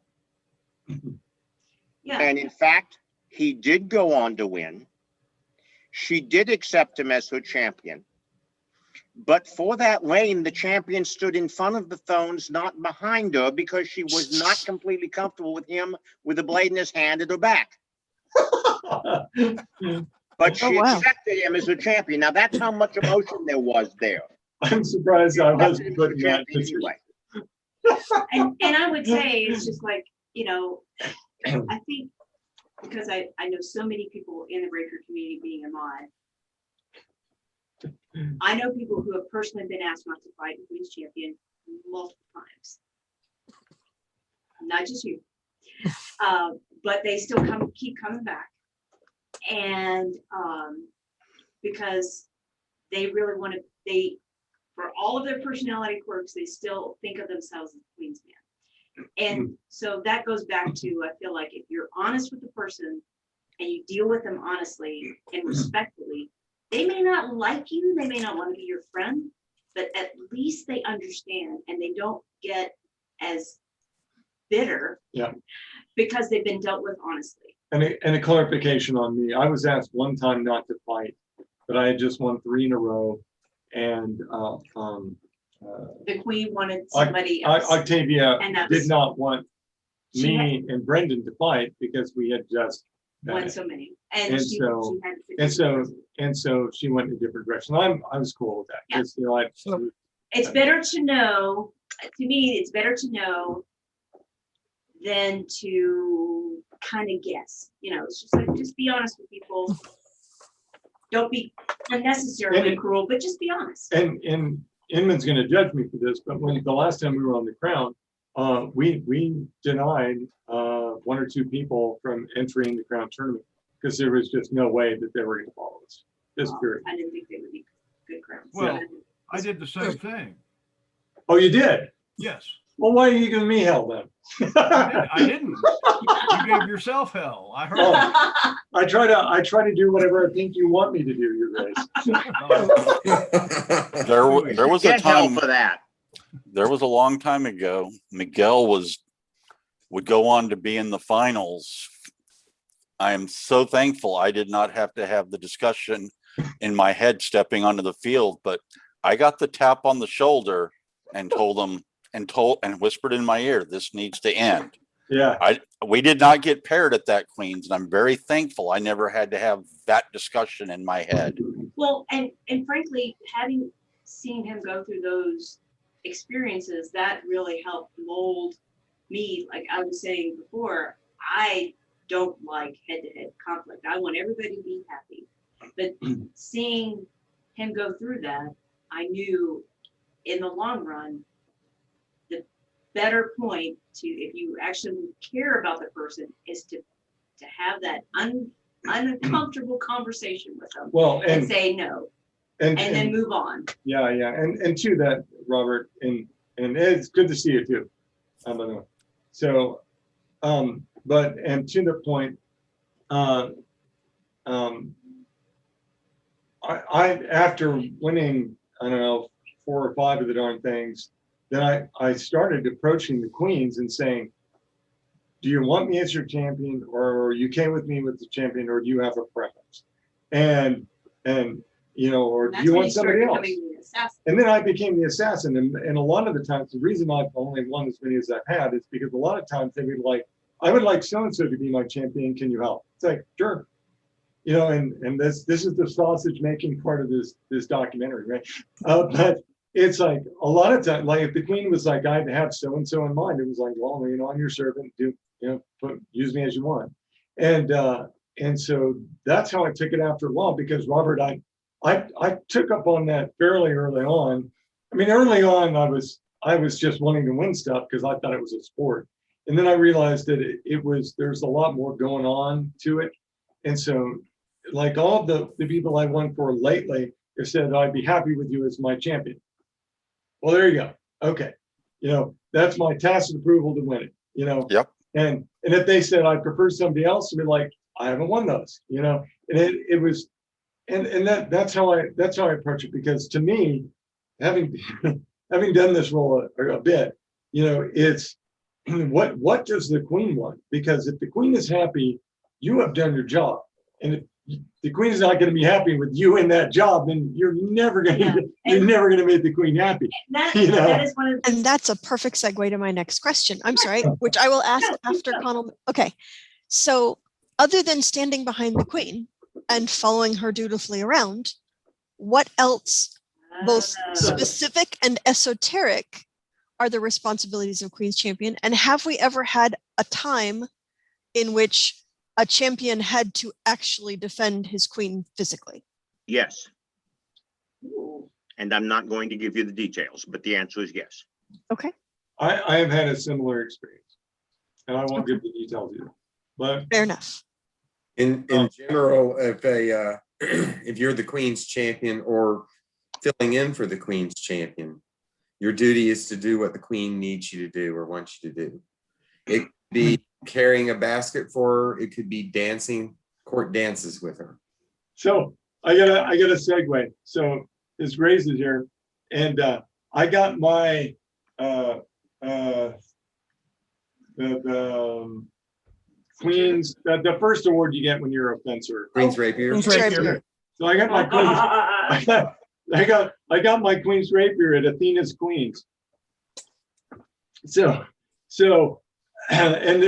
Yeah. And in fact, he did go on to win. She did accept him as her champion. But for that reign, the champion stood in front of the thrones, not behind her, because she was not completely comfortable with him with a blade in his hand at her back. But she accepted him as her champion. Now, that's how much emotion there was there. I'm surprised I wasn't putting that anyway. And I would say it's just like, I think because I know so many people in the breaker community being a mod, I know people who have personally been asked not to fight in Queen's Champion multiple times. Not just you. But they still keep coming back. And because they really want to, for all of their personality quirks, they still think of themselves as Queen's man. And so that goes back to, I feel like if you're honest with the person and you deal with them honestly and respectfully, they may not like you, they may not want to be your friend, but at least they understand and they don't get as bitter. Yeah. Because they've been dealt with honestly. And a clarification on me. I was asked one time not to fight, but I had just won 3 in a row. And The queen wanted somebody else. Octavia And that did was- not want She me and Brendan to fight because we had just won so many. And, And she so- had to pick and so one. and so she went in a different direction. I was cool with that. Yeah. Just, you know, So- It's better to know, to me, it's better to know than to kind of guess. You know, it's just like, just be honest with people. Don't be unnecessarily cruel, but just be honest. and Inman's going to judge me for this, but when the last time we were on the Crown, we denied 1 or 2 people from entering the Crown tournament because there was just no way that they were going to follow us. Just period. I didn't think they would be good crowns. Well, I did the same thing. Oh, you did? Yes. Well, why are you giving me hell then? I didn't. You gave yourself hell. I heard. Oh. I try to do whatever I think you want me to do, you guys. There was a Get hell time, for that. there was a long time ago, Miguel would go on to be in the finals. I am so thankful I did not have to have the discussion in my head stepping onto the field, but I got the tap on the shoulder and told him and whispered in my ear, this needs to end. Yeah. We did not get paired at that Queens, and I'm very thankful I never had to have that discussion in my head. Well, and frankly, having seen him go through those experiences, that really helped mold me. Like I was saying before, I don't like head-to-head conflict. I want everybody to be happy. But seeing him go through that, I knew in the long run, the better point to, if you actually care about the person, is to have that uncomfortable conversation with them Well, and say no, and then move on. Yeah, and to that, Robert, and it's good to see you too. By the way. So, but and to the point, I after winning, I don't know, 4 or 5 of the darn things, then I started approaching the queens and saying, do you want me as your champion, or are you okay with me with the champion, or do you have a preference? And you know, or do That's you when want you start somebody else? becoming the assassin. And then I became the assassin. And a lot of the times, the reason I've only won as many as I've had is because a lot of times they would like, I would like so-and-so to be my champion. Can you help? It's like, sure. You know, and this is the sausage making part of this documentary, right? But it's like a lot of times, like if the queen was like, I had to have so-and-so in mind, it was like, well, you know, I'm your servant, use me as you want. And so that's how I took it after a while, because Robert, I took up on that fairly early on. I mean, early on, I was just wanting to win stuff because I thought it was a sport. And then I realized that there's a lot more going on to it. And so like all the people I won for lately have said, I'd be happy with you as my champion. Well, there you go. Okay. You know, that's my tacit approval to win it, you know? Yep. And if they said, I prefer somebody else, to be like, I haven't won those, you know? And it was, and that's how I approach it, because to me, having done this role a bit, you know, it's what does the queen want? Because if the queen is happy, you have done your job. And if the queen is not going to be happy with you in that job, then you're never going to make the queen happy. That, You know? that is one of the And that's a perfect segue to my next question. I'm sorry, which I will ask after Connell. Okay. So other than standing behind the queen and following her dutifully around, what else, both specific and esoteric, are the responsibilities of Queen's Champion? And have we ever had a time in which a champion had to actually defend his queen physically? Yes. And I'm not going to give you the details, but the answer is yes. Okay, I have had a similar experience, and I won't give the details either. But fair enough. In general, if you're the queen's champion or filling in for the queen's champion, your duty is to do what the queen needs you to do or wants you to do. It could be carrying a basket for her. It could be dancing court dances with her. So I got a segue. So this Grace is here, and I got my the Queen's the first award you get when you're a fencer. Queen's Rapier. Queen's Rapier. So I got my Queen's, I got my Queen's Rapier at Athena's Queens. So and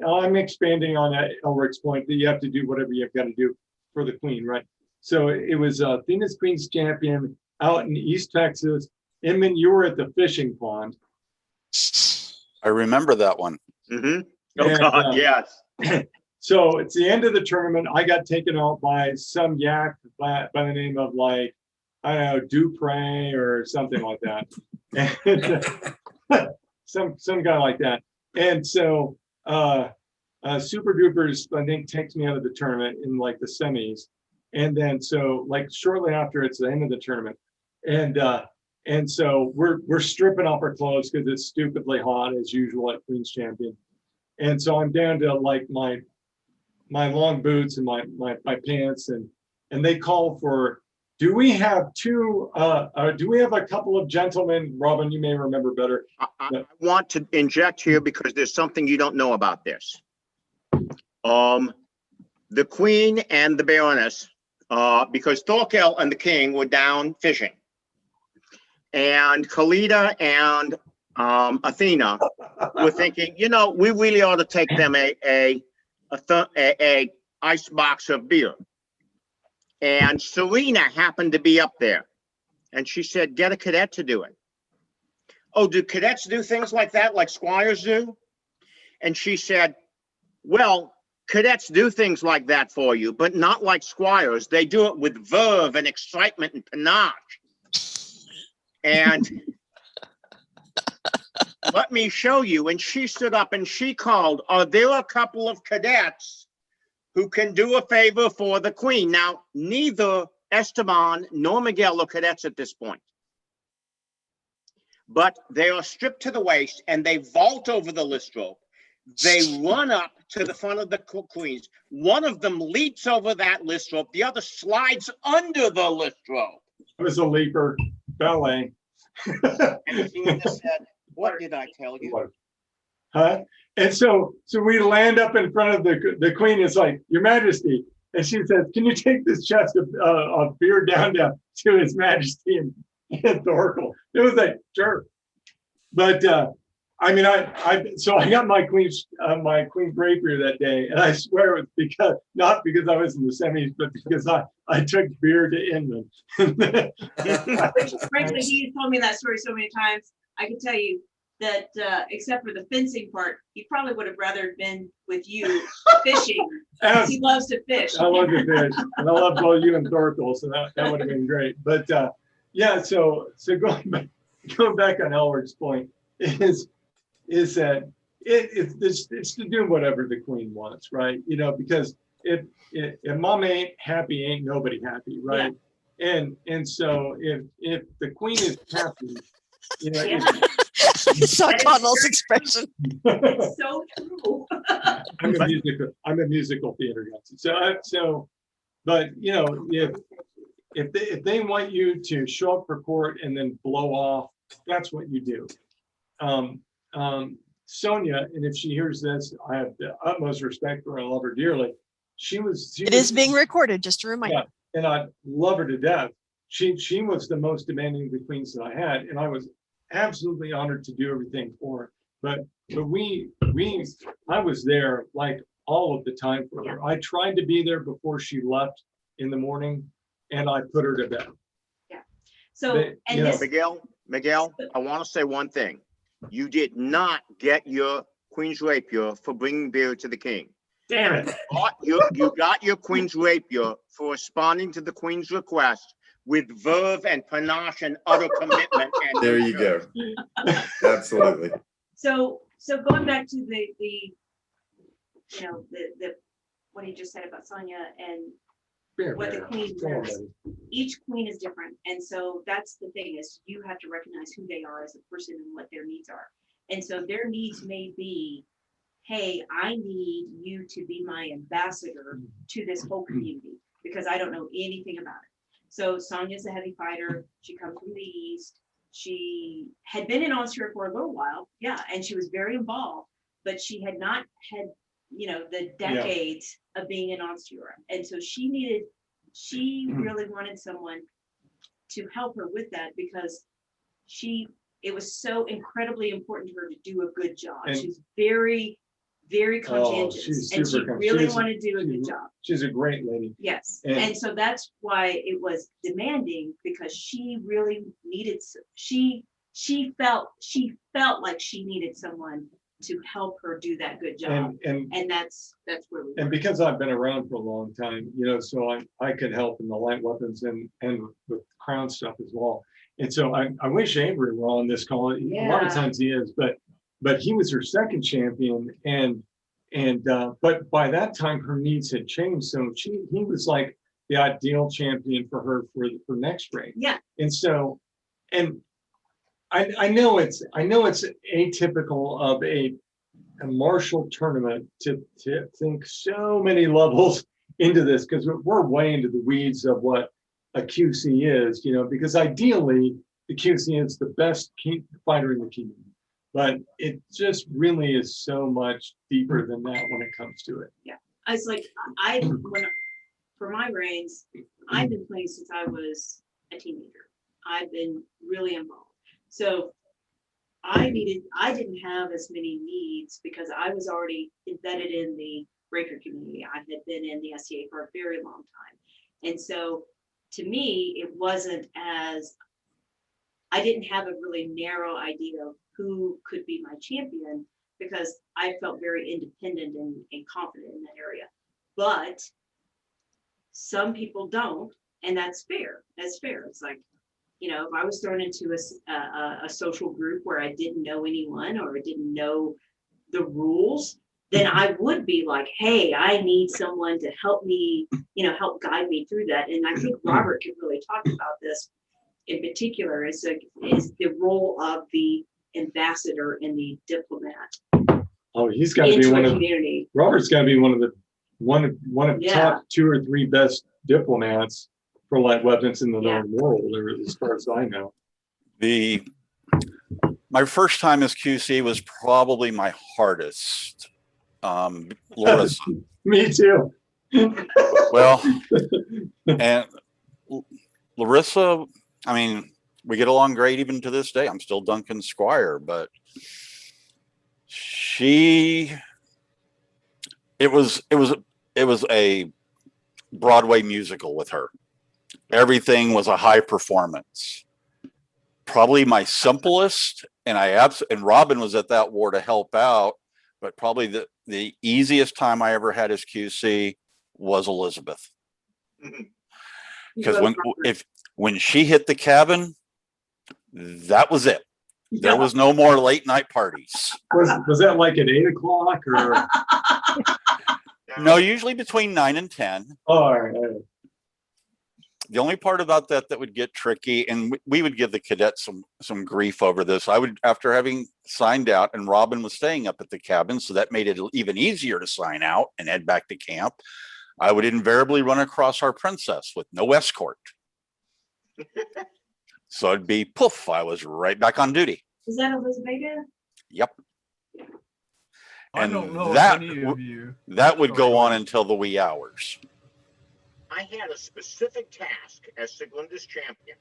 I'm expanding on Elric's point that you have to do whatever you've got to do for the Queen, right? So it was Athena's Queen's Champion out in East Texas. Inman, you were at the fishing pond. I remember that one. Mm-hmm. Oh, And, God, yes. So it's the end of the tournament. I got taken out by some yak by the name of, like, I don't know, Dupre or something like that. And, some guy like that. And so Super Dupers, I think, takes me out of the tournament in like the semis. And then so like shortly after, it's the end of the tournament. And so we're stripping off our clothes because it's stupidly hot as usual at Queen's Champion. And so I'm down to like my long boots and my pants, and they call for, do we have a couple of gentlemen? Robin, you may remember better. I want to inject here because there's something you don't know about this. The Queen and the Baroness, because Thorkel and the King were down fishing, and Kalida and Athena were thinking, you know, we really ought to take them a ice box of beer. And Serena happened to be up there, and she said, get a cadet to do it. Oh, do cadets do things like that, like squires do? And she said, well, cadets do things like that for you, but not like squires. They do it with verve and excitement and panache. And let me show you. And she stood up and she called, are there a couple of cadets who can do a favor for the Queen? Now, neither Esteban nor Miguel are cadets at this point, but they are stripped to the waist and they vault over the list rope. They run up to the front of the Queens. One of them leaps over that list rope. The other slides under the list rope. It was a leaper ballet. And Tina said, what did I tell you? Huh? And so we land up in front of the Queen. It's like, Your Majesty. And she says, can you take this chest of beer down to His Majesty and Thorkel? It was like, sure. But I mean, so I got my Queen's Rapier that day, and I swear it was not because I was in the semis, but because I took beer to Inman. Which, frankly, he told me that story so many times. I can tell you that except for the fencing part, he probably would have rather been with you fishing. He loves to fish. I love to fish, and I love both you and Thorkel, so that would have been great. But yeah, so going back on Elward's point is that it's to do whatever the Queen wants, right? You know, because if mom ain't happy, ain't nobody happy, right? Yeah. And so if the Queen is happy, you know. Yeah. I saw Connell's expression. It's so true. I'm a musical theater guy. So, but you know, if they want you to show up for court and then blow off, that's what you do. Sonia, and if she hears this, I have the utmost respect for her. I love her dearly. It is being recorded, just to remind you. And I love her to death. She was the most demanding of the queens that I had, and I was absolutely honored to do everything for her. But I was there like all of the time for her. I tried to be there before she left in the morning, and I put her to bed. Yeah. So Miguel, I want to say one thing. You did not get your Queen's Rapier for bringing beer to the King. Damn it. You got your Queen's Rapier for responding to the Queen's request with verve and panache and utter commitment. And there you go. Absolutely. So going back to the what he just said about Sonia and what the Queen does. Each Queen is different, and so that's the thing, is you have to recognize who they are as a person and what their needs are. And so their needs may be, hey, I need you to be my ambassador to this whole community because I don't know anything about it. So Sonia's a heavy fighter. She comes from the East. She had been in Ansteorra for a little while. Yeah. And she was very involved, but she had not had, the decades of being in Ansteorra. And so she really wanted someone to help her with that because it was so incredibly important to her to do a good job. And- She's very, very conscientious, she's and she super really wanted to do a good job. She's a great lady. Yes, And- and so that's why it was demanding because she really needed. She felt like she needed someone to help her do that good job, And that's where we. and were. because I've been around for a long time, so I could help in the light weapons and with crown stuff as well. And so I wish Avery were on this call. A lot of Yeah. times he is, but he was her second champion, but by that time her needs had changed. So he was like the ideal champion for her for next reign. Yeah. And so, and I know it's atypical of a martial tournament to think so many levels into this because we're way into the weeds of what a QC is, because ideally the QC is the best fighter in the kingdom, but it just really is so much deeper than that when it comes to it. I was like, for my reigns, I've been playing since I was a teenager. I've been really involved. So I didn't have as many needs because I was already embedded in the breaker community. I had been in the SCA for a very long time. And so to me, it wasn't I didn't have a really narrow idea of who could be my champion because I felt very independent and confident in that area. But some people don't, and that's fair. That's fair. It's like, if I was thrown into a social group where I didn't know anyone or didn't know the rules, then I would be like, hey, I need someone to help me, help guide me through that. And I think Robert can really talk about this in particular is the role of the ambassador and the diplomat. Oh, he's got to be one of community. Robert's got to be one of the top 2 or 3 best diplomats for light weapons in the known world, or as far as I know. My first time as QC was probably my hardest. Larissa. Me too. Well, and Larissa, I mean, we get along great even to this day. I'm still Duncan Squire, but it was a Broadway musical with her. Everything was a high performance. Probably my simplest, and Robin was at that war to help out, but probably the easiest time I ever had as QC was Elizabeth. Because when she hit the cabin, that was it. There was no more late night parties. Was that like at 8 o'clock or? No, usually between 9 and 10. Oh, all right. The only part about that would get tricky, and we would give the cadets some grief over this. I would, after having signed out, and Robin was staying up at the cabin, so that made it even easier to sign out and head back to camp. I would invariably run across our princess with no escort. So it'd be poof, I was right back on duty. Is that Elizabeth? Yep. I And don't know that, if any of you. that would go on Sorry. until the wee hours. I had a specific task as Siglinda's champion.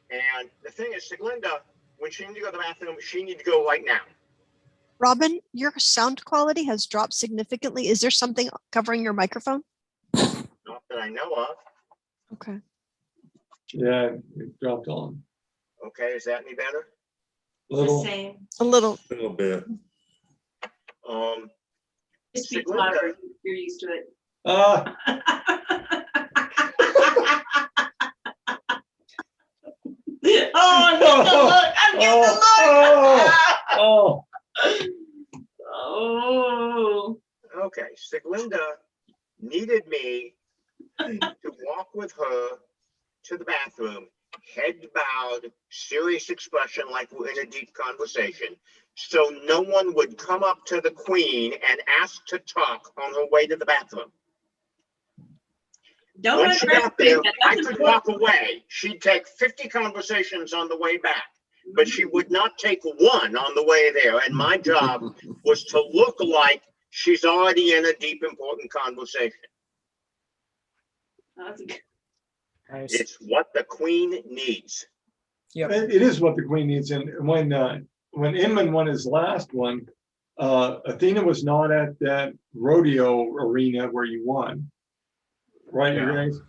And the thing is, Siglinda, when she needed to go to the bathroom, she needed to go right now. Robin, your sound quality has dropped significantly. Is there something covering your microphone? Not that I know of. Okay. Yeah, it dropped on. Okay, is that any better? Little. The same. A little. little bit. Just speak Siglinda. louder. You're used to it. I'm getting the look. Oh. Oh. Okay, Siglinda needed me to walk with her to the bathroom, head bowed, serious expression like we're in a deep conversation, so no one would come up to the queen and ask to talk on her way to the bathroom. Don't When she got there, underestimate that. I That's could important. walk away. She'd take 50 conversations on the way back, but she would not take one on the way there. And my job was to look like she's already in a deep, important conversation. That's good. Nice. It's what the queen needs. Yep. It is what the queen needs. And when Inman won his last one, Athena was not at that rodeo arena where you won. Right, you Yeah. guys?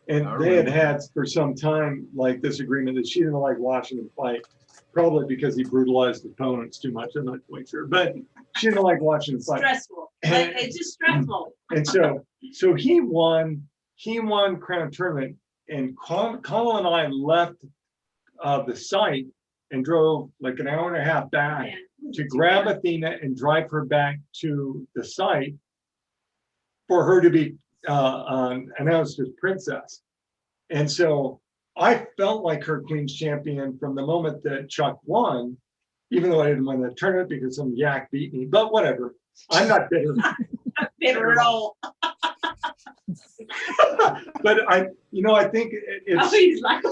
And I they had remember. for some time like this agreement that she didn't like watching him fight, probably because he brutalized opponents too much. I'm not quite sure, but she didn't like watching him fight. Stressful. Like, it's just stressful. And so he won Crown Tournament, and Colin and I left the site and drove like an hour and a half back Man. to grab Athena and drive her back to the site for her to be announced as princess. And so I felt like her Queen's champion from the moment that Chuck won, even though I didn't win the tournament because some yak beat me, but whatever. I'm not bitter. Not bitter at all. But I think Oh, it's he's like,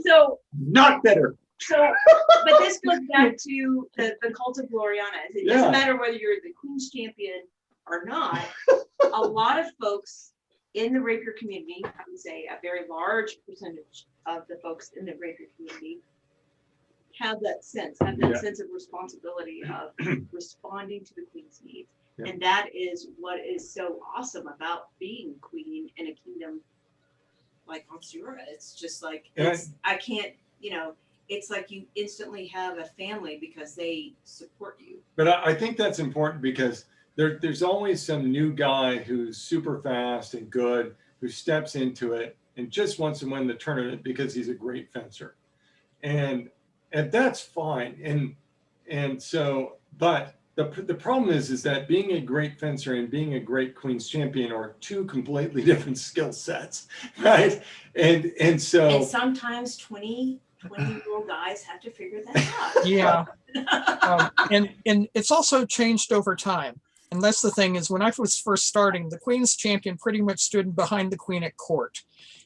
so, not bitter. but this goes back to the cult of Gloriana. It Yeah. doesn't matter whether you're the Queen's champion or not. A lot of folks in the rapier community, I would say a very large percentage of the folks in the rapier community have that sense of responsibility of responding to the Queen's needs. Yeah. And that is what is so awesome about being queen in a kingdom like Ansteorra. It's just like, I can't, it's like you instantly have a family because they support you. But I think that's important because there's always some new guy who's super fast and good who steps into it and just wants to win the tournament because he's a great fencer, and that's fine. And so, but the problem is that being a great fencer and being a great Queen's champion are two completely different skill sets, right? And so And sometimes 20-year-old guys have to figure that out. Yeah. And it's also changed over time. And that's the thing is when I was first starting, the Queen's champion pretty much stood behind the Queen at court.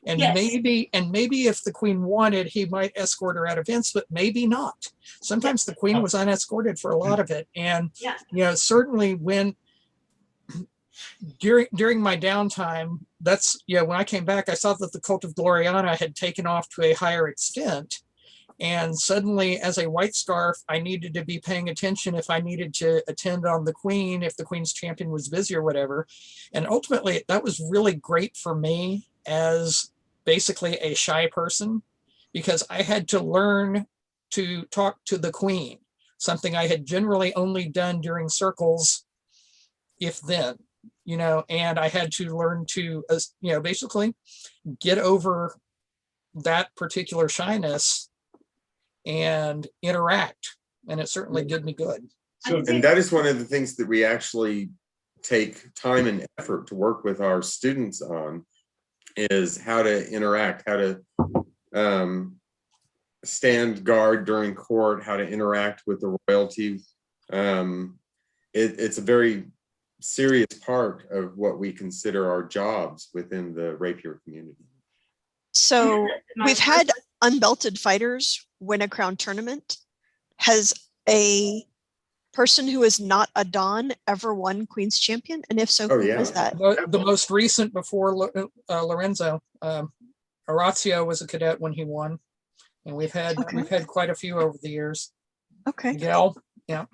And Yes. maybe if the Queen wanted, he might escort her out of events, but maybe not. Sometimes the Queen was unescorted for a lot of it. And certainly when during my downtime, when I came back, I saw that the cult of Gloriana had taken off to a higher extent. And suddenly, as a white scarf, I needed to be paying attention if I needed to attend on the Queen, if the Queen's champion was busy or whatever. And ultimately, that was really great for me as basically a shy person, because I had to learn to talk to the Queen, something I had generally only done during circles, if then, and I had to learn to, basically get over that particular shyness and interact, and it certainly did me good. And that is one of the things that we actually take time and effort to work with our students on, is how to interact, how to stand guard during court, how to interact with the royalty. It's a very serious part of what we consider our jobs within the rapier community. So we've had unbelted fighters win a crown tournament. Has a person who is not a Don ever won Queen's champion? And if so, who was that? The most recent before Lorenzo, Orazio was a cadet when he won, and we've had quite a few over the years. Okay. Miguel, yeah.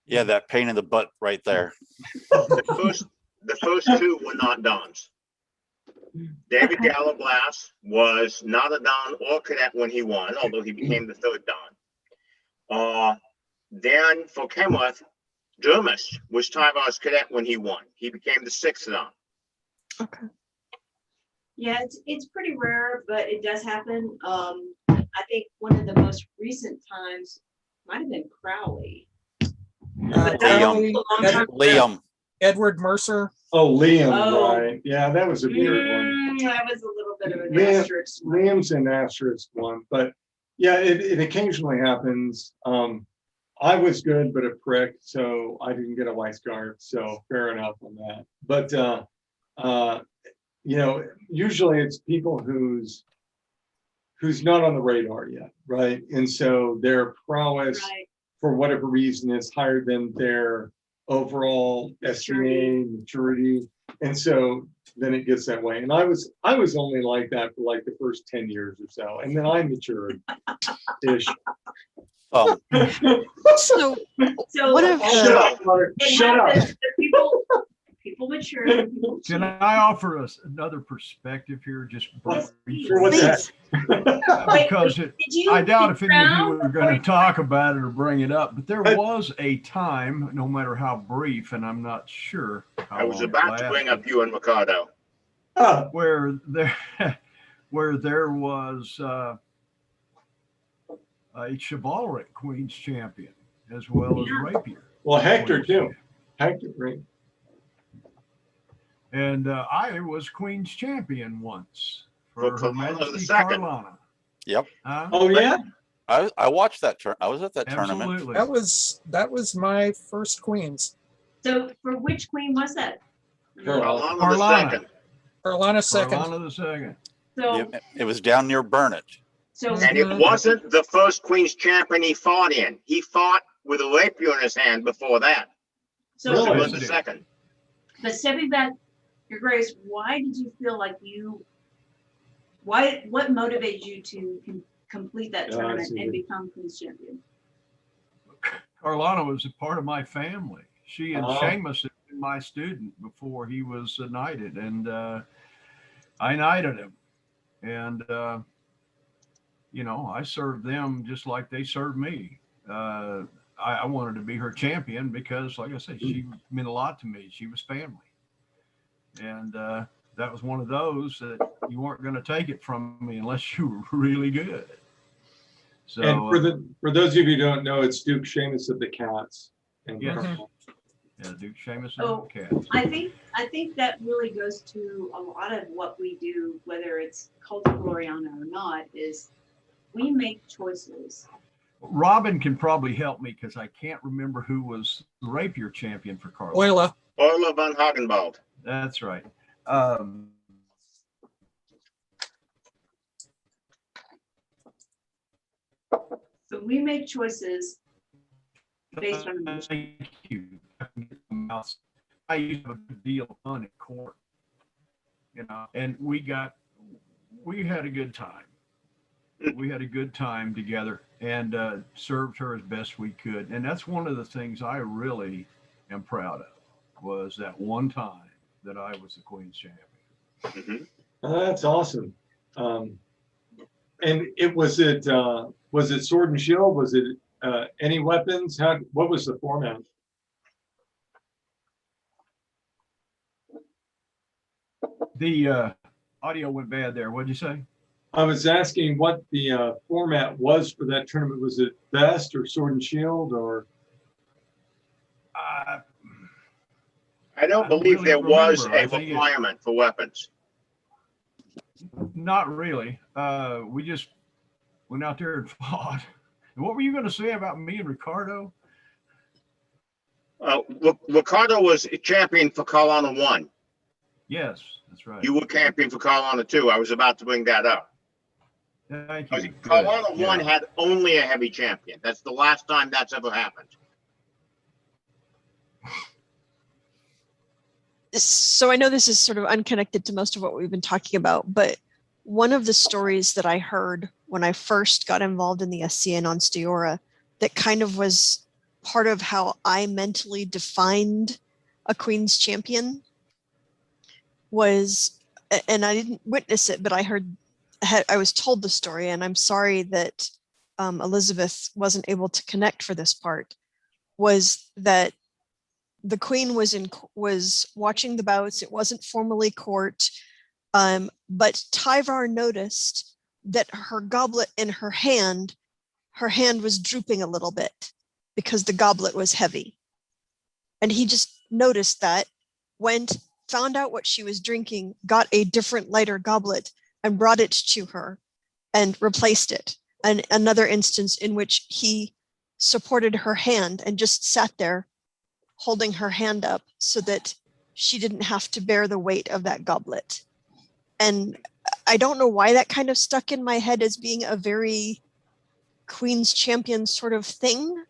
Yeah, that pain in the butt right there. The first two were not Dons. David Gallaglass was not a Don or cadet when he won, although he became the third Don. Then for Kenworth, Dermot was Tyvar's cadet when he won. He became the sixth Don. Okay. Yeah, it's pretty rare, but it does happen. I think one of the most recent times might have been Crowley. But that was a long time ago. Liam. Edward Mercer. Oh, Liam, Oh. right? Yeah, that was a weird one. That was a little bit of an asterisk. Liam's an asterisk one, but yeah, it occasionally happens. I was good, but a prick, so I didn't get a white scarf. So fair enough on that. But you know, usually it's people who's not on the radar yet, right? And so their prowess, Right. for whatever reason, is higher than their overall SGA maturity, and so then it gets that way. And I was only like that for like the first 10 years or so, and then I matured ish. Um, So So. one of Shut the, up, Mark. It Shut up. happens. The people mature. People Can change. I offer us another perspective here, just Yes, briefly? Sure, what's that? Because Did you? I doubt if any of you drown are going to before- talk about it or bring it up, but there was a time, no matter how brief, and I'm not sure how I was long it about to bring lasted, up you and Ricardo. where there was a chivalric Queen's champion as well as Yeah. rapier. Well, Hector Queen's too. champion. Hector, right? And I was Queen's champion once for For Her Carlana Majesty II. Carlana. Yep. Huh? Oh yeah. I watched that turn. I was at that tournament. Absolutely. That was my first Queens. So for which queen was that? Carlana. Carlana the Carlana. second. Carolina second. Carlana the second. So, It was down near Burnett. so And it Mhm. wasn't the first Queen's champion he fought in. He fought with a rapier in his hand before that. So, Really? It was the second. but stepping back, Your Grace, why did you feel like what motivated you to complete that Yeah, I tournament see. and become Queen's champion? Carlana was a part of my family. She and Oh. Seamus had been my student before he was knighted, and I knighted him. And you know, I served them just like they served me. I wanted to be her champion because, like I said, she meant a lot to me. She was family, and that was one of those that you weren't going to take it from me unless you were really good. So, And for those of you who don't know, it's Duke Seamus of the Cats. And Yes. Carlana. yeah, Duke Seamus Oh. and the Cat. I think that really goes to a lot of what we do, whether it's Cult of Gloriana or not, is we make choices. Robin can probably help me because I can't remember who was the rapier champion for Carlana. Oila. Orla von Hagenwald. That's right. So we make choices based on emotion. Thank you. I used to have a good deal on at court, you know, and we had a good time. We had a good time together and served her as best we could. And that's one of the things I really am proud of, was that one time that I was the Queen's champion. Mhm. That's awesome. And was it sword and shield? Was it any weapons? What was the format? The audio went bad there. What'd you say? I was asking what the format was for that tournament. Was it best or sword and shield or? I don't I believe really there was remember. I a think requirement for weapons. Not really. We just went out there and fought. And what were you going to say about me and Ricardo? Ricardo was champion for Carlana 1. Yes, that's right. You were champion for Carlana 2. I was about to bring that up. Thank you. Good. Carlana Yeah. 1 had only a heavy champion. That's the last time that's ever happened. so I know this is sort of unconnected to most of what we've been talking about, but one of the stories that I heard when I first got involved in the SCN Ansteorra that kind of was part of how I mentally defined a Queen's champion was, and I didn't witness it, but I was told the story, and I'm sorry that Elizabeth wasn't able to connect for this part, was that the Queen was watching the bouts. It wasn't formally court, but Tyvar noticed that her goblet in her hand was drooping a little bit because the goblet was heavy. And he just noticed that, found out what she was drinking, got a different lighter goblet and brought it to her and replaced it. And another instance in which he supported her hand and just sat there holding her hand up so that she didn't have to bear the weight of that goblet. And I don't know why that kind of stuck in my head as being a very Queen's Champion sort of thing,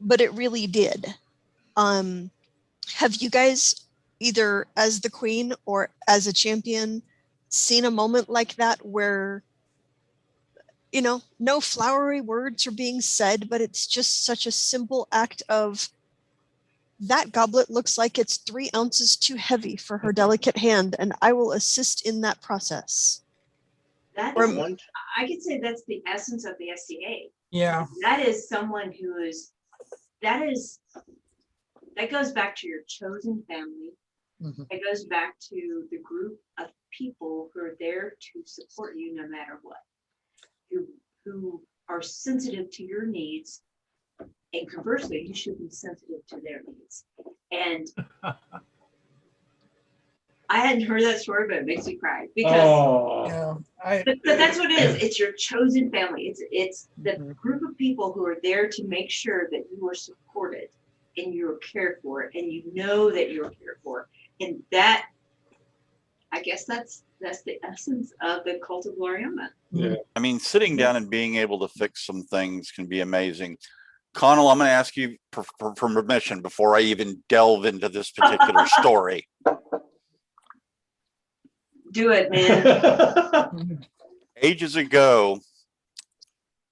but it really did. Have you guys, either as the Queen or as a champion, seen a moment like that where, you know, no flowery words are being said, but it's just such a simple act of, that goblet looks like it's 3 ounces too heavy for her delicate hand, and I will assist in that process. That Or- is, I could say that's the essence of the SCA. Yeah. That is someone who is, that goes back to your chosen family. Mhm. It goes back to the group of people who are there to support you no matter what. Who are sensitive to your needs, and conversely, you should be sensitive to their needs. And I hadn't heard that story, but it makes me cry because Yeah. but that's what it is. It's your chosen family. It's the Mhm. group of people who are there to make sure that you are supported and you're cared for, and you know that you're cared for. And that, I guess that's the essence of the cult of Gloriana. I mean, sitting down and being able to fix some things can be amazing. Connell, I'm going to ask you for permission before I even delve into this particular story. Do it, man. Ages ago,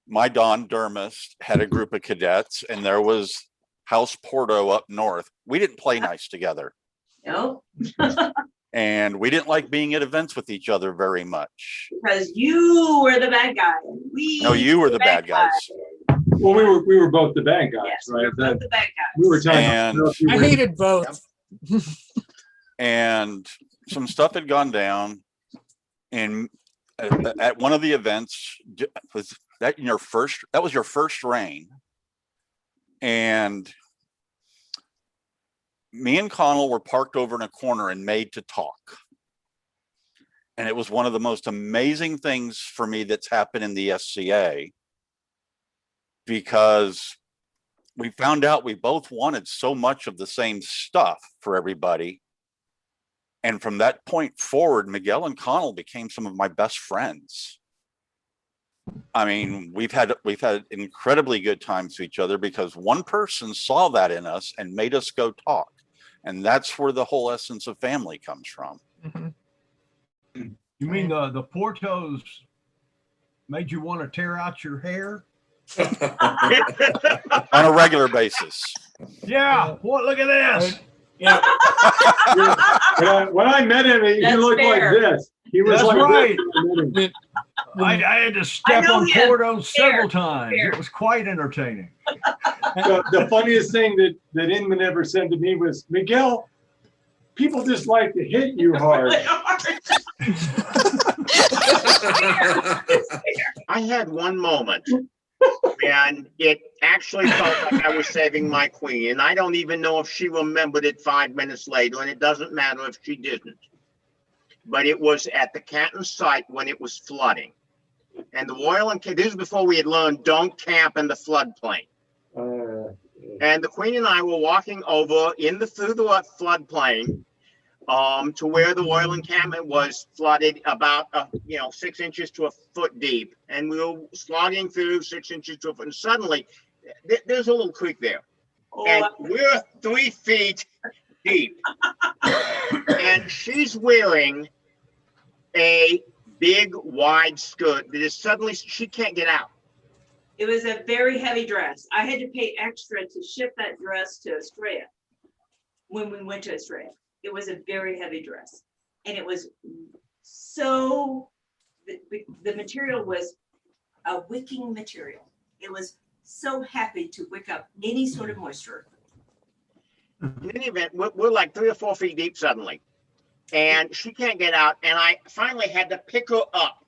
my Don Dermis had a group of cadets, and there was House Porto up north. We didn't play nice together, No, and we didn't like being at events with each other very much. because you were the bad guy. No, you were the bad guys. Well, we were both the bad guys, Yes, right? we were both the bad guys. We were talking And- about you I were- hated both. And some stuff had gone down, and at one of the events, was that your first reign, and me and Connell were parked over in a corner and made to talk. And it was one of the most amazing things for me that's happened in the SCA, because we found out we both wanted so much of the same stuff for everybody. And from that point forward, Miguel and Connell became some of my best friends. I mean, we've had incredibly good times with each other because one person saw that in us and made us go talk. And that's where the whole essence of family comes from. Mhm. You mean the Portos made you want to tear out your hair? On a regular basis. Yeah. What? Look at this. Yeah. When I met him, he That's looked fair. like this. He was That's like right. this. I had to step know on him. Porto several times. Fair. It was quite entertaining. The funniest thing that Inman ever said to me was, Miguel, people just like to hit you hard. I had one moment, and it actually felt like I was saving my queen. And I don't even know if she remembered it 5 minutes later, and it doesn't matter if she didn't. But it was at the Canton site when it was flooding. And the Royal and this is before we had learned don't camp in the floodplain. And the Queen and I were walking over through the floodplain to where the Royal encampment was flooded about 6 inches to a foot deep, and we were slogging through 6 inches to a foot, and suddenly there's a little creek there, and we're 3 feet deep, and she's wearing a big wide skirt that is suddenly she can't get out. It was a very heavy dress. I had to pay extra to ship that dress to Australia when we went to Australia. It was a very heavy dress. And it was so, the material was a wicking material. It was so happy to wick up any sort of moisture. In any event, we're like 3 or 4 feet deep suddenly, and she can't get out. And I finally had to pick her up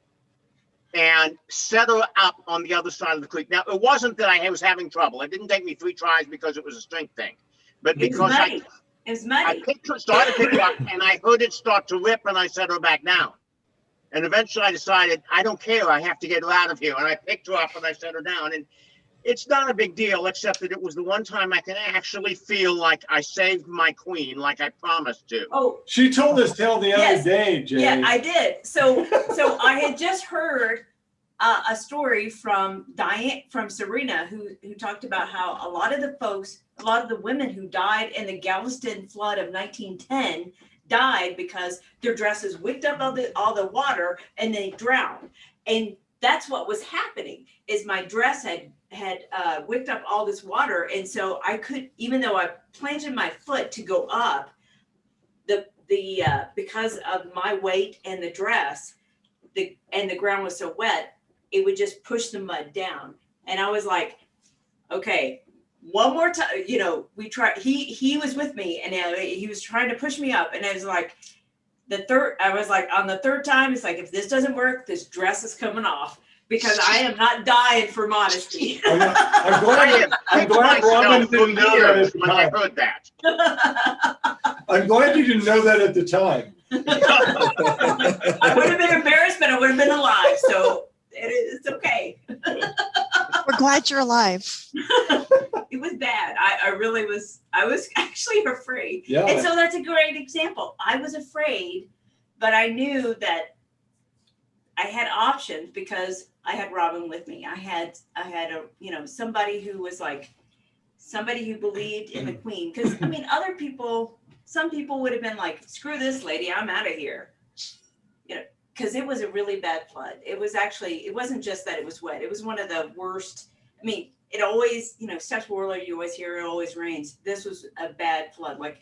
and set her up on the other side of the creek. Now, it wasn't that I was having trouble. It didn't take me 3 tries because it was a strength thing, but It was because muddy. It was muddy. started to pick her up, and I heard it start to rip, and I set her back down. And eventually I decided, I don't care, I have to get her out of here. And I picked her up and I set her down. And It's not a big deal, except that it was the one time I can actually feel like I saved my queen, like I promised to. Oh, She told this tale the other Yes. day, Jay. yeah, I did. So I had just heard a story from Diane, from Serena, who talked about how a lot of the women who died in the Galveston flood of 1910 died because their dresses wicked up all the water and they drowned. And that's what was happening, is my dress had wicked up all this water. And so I could, even though I planted my foot to go up, because of my weight and the dress, and the ground was so wet, it would just push the mud down. And I was like, okay, one more time, we tried, he was with me and he was trying to push me up. And I was like, on the third time, it's like, if this doesn't work, this dress is coming off, because I am not dying for modesty. I'm glad Robin didn't know that at the when I time. heard that. I'm glad you didn't know that at the time. I would have been embarrassed, but I would have been alive. So it's okay. We're glad you're alive. It was bad. I really was. I was actually afraid. Yeah. And so that's a great example. I was afraid, but I knew that I had options because I had Robin with me. I had a, somebody who was like, somebody who believed in the queen. Because I mean, some people would have been like, screw this lady, I'm out of here. Because it was a really bad flood. It wasn't just that it was wet. It was one of the worst. I mean, it always, Steps Warler, you always hear it always rains. This was a bad flood, like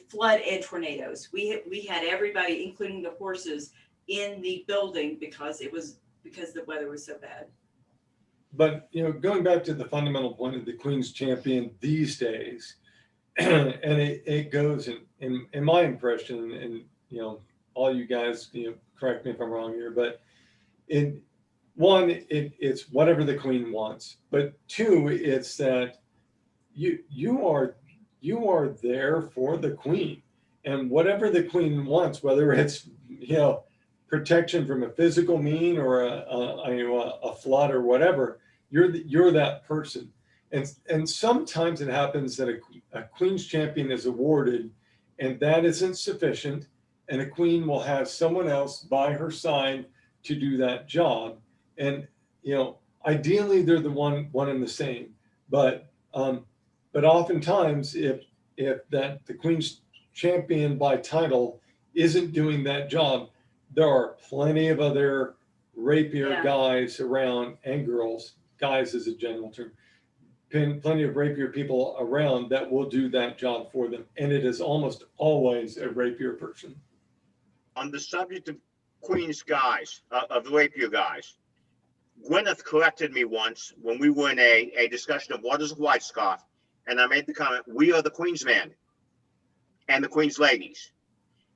flood and tornadoes. We had everybody, including the horses, in the building because the weather was so bad. But going back to the fundamental point of the Queen's Champion these days, and it goes in my impression, and all you guys, correct me if I'm wrong here, but it's whatever the Queen wants. But two, it's that you are there for the Queen, and whatever the Queen wants, whether it's protection from a physical mean or a flood or whatever, you're that person. And sometimes it happens that a Queen's Champion is awarded, and that isn't sufficient, and a queen will have someone else by her side to do that job. And ideally they're the one and the same. But oftentimes if the Queen's Champion by title isn't doing that job, there are plenty of other rapier guys around, and girls, guys is a general term, plenty of rapier people around that will do that job for them. And it is almost always a rapier person. On the subject of Queen's guys, of rapier guys, Gwyneth corrected me once when we were in a discussion of what is a white scarf, and I made the comment, we are the Queen's men and the Queen's ladies.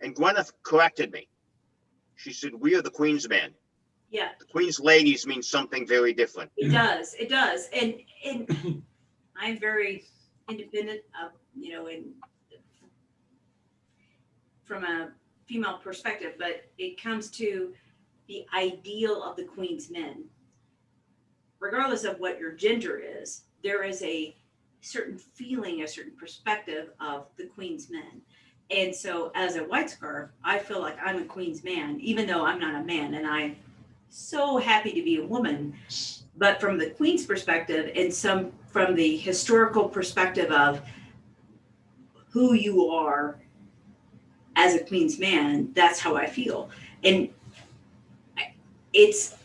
And Gwyneth corrected me. She said, we are the Queen's men. Yeah. The Queen's ladies means something very different. It does. And I'm very independent of, from a female perspective, but it comes to the ideal of the Queen's men. Regardless of what your gender is, there is a certain feeling, a certain perspective of the Queen's men. And so as a white scarf, I feel like I'm a Queen's man, even though I'm not a man, and I'm so happy to be a woman. But from the Queen's perspective, and from the historical perspective of who you are as a Queen's man, that's how I feel. And it's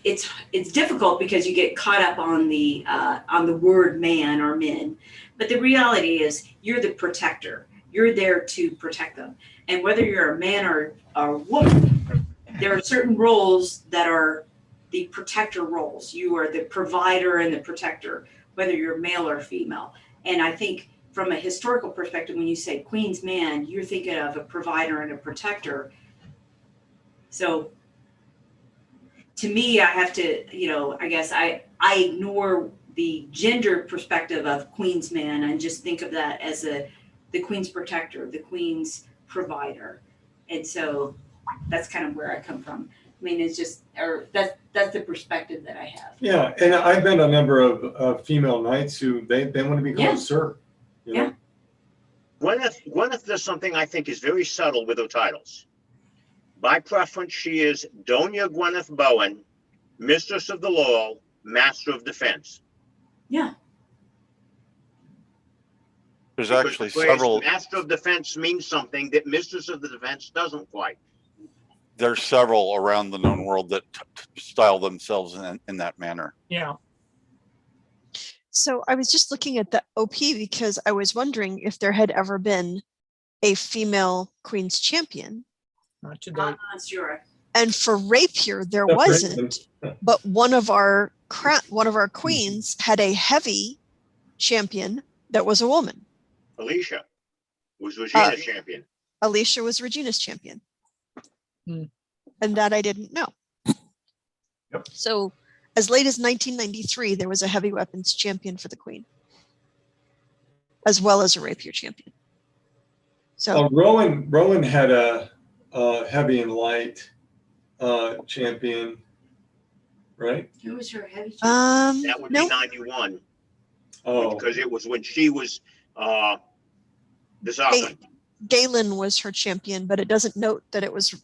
difficult because you get caught up on the word man or men. But the reality is you're the protector. You're there to protect them. And whether you're a man or a woman, there are certain roles that are the protector roles. You are the provider and the protector, whether you're male or female. And I think from a historical perspective, when you say Queen's man, you're thinking of a provider and a protector. So to me, I have to, I guess I ignore the gender perspective of Queen's man and just think of that as the Queen's protector, the Queen's provider. And so that's kind of where I come from. mean, it's just, or that's the perspective that I have. Yeah, and I've been a number of female knights who they want to be called Yeah. sir. You know? Gwyneth does something I think is very subtle with her titles. By preference, she is Doña Gwyneth Bowen, Mistress of the Law, Master of Defense. Yeah. There's Because actually the phrase several, Master of Defense means something that Mistress of the Defense doesn't quite. there's several around the known world that style themselves in that manner. Yeah. So I was just looking at the OP because I was wondering if there had ever been a female Queen's Champion. Not today. Not Ansteorra. And for Rapier, there No, wasn't. But one of our queens had a heavy champion that was a woman. Alicia was Regina's champion. Alicia was Regina's champion. Hmm. And that I didn't know. Yep. So as late as 1993, there was a heavy weapons champion for the Queen, as well as a rapier champion. So Rowan had a heavy and light champion, right? Who was her heavy? That would no, be 91. Oh, Because it was when she was the sovereign. Galen was her champion, but it doesn't note that it was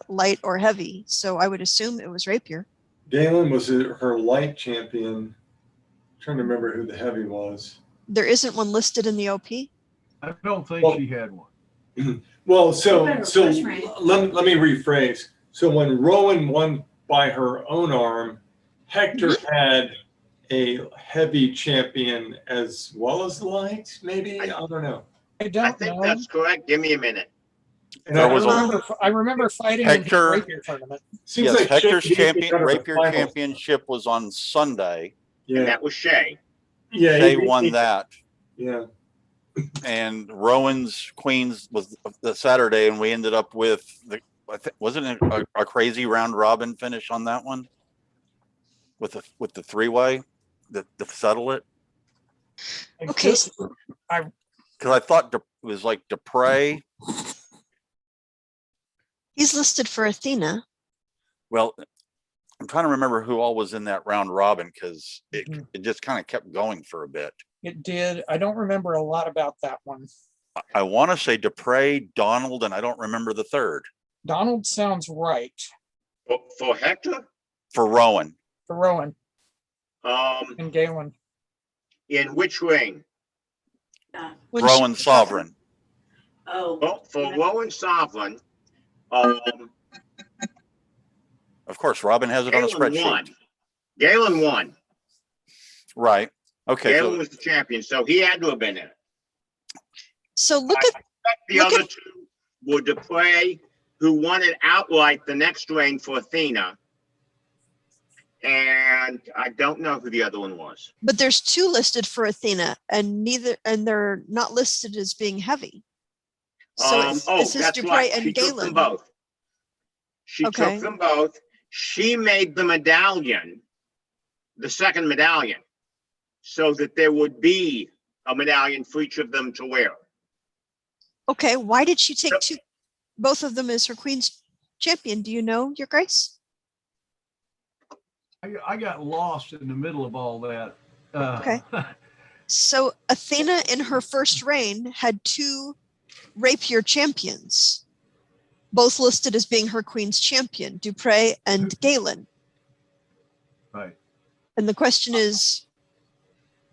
light or heavy. So I would assume it was rapier. Galen was her light champion. I'm trying to remember who the heavy was. There isn't one listed in the OP. I don't think Well- she had one. Well, What so about her so first rank? let me rephrase. So when Rowan won by her own arm, Hector had a heavy champion as well as the light, maybe? I don't know. I I don't think know. that's correct. Give me a minute. And There was a- I remember fighting Hector- in the rapier tournament. seems Yes, like Hector's Shane beat me out of the rapier finals. championship was on Sunday. And Yeah, that was Shay. yeah, They he beat won me. that. Yeah, And Rowan's Queens was the Saturday, and we ended up with wasn't it a crazy round robin finish on that one with the three-way to settle it? Okay. This- Because I thought it was like Dupre. He's listed for Athena. Well, I'm trying to remember who all was in that round robin because Mhm. it just kind of kept going for a bit. It did. I don't remember a lot about that one. I want to say Dupre, Donald, and I don't remember the third Donald sounds right For Hector, for Rowan. for Rowan um, and Galen. in which ring? When Rowan she- Sovereign. Oh. Well, for yeah. Rowan Sovereign, Of course, Robin has it on a Galen spreadsheet. won. Galen won. Right. Okay. Galen So was the champion, so he had to have been in it. So look at The Look other at- two were Dupre, who won it outright the next reign for Athena. And I don't know who the other one was. but there's two listed for Athena, and they're not listed as being heavy. So it says that's Dupre right. and She took them Galen. both. She Okay. took them both. She made the medallion, the second medallion, so that there would be a medallion for each of them to wear. Okay, why did she take So- both of them as her Queen's champion? Do you know, Your Grace? I got lost in the middle of all that. Okay. So Athena in her first reign had two rapier champions, both listed as being her Queen's champion, Dupre and Galen. Right. And the question is,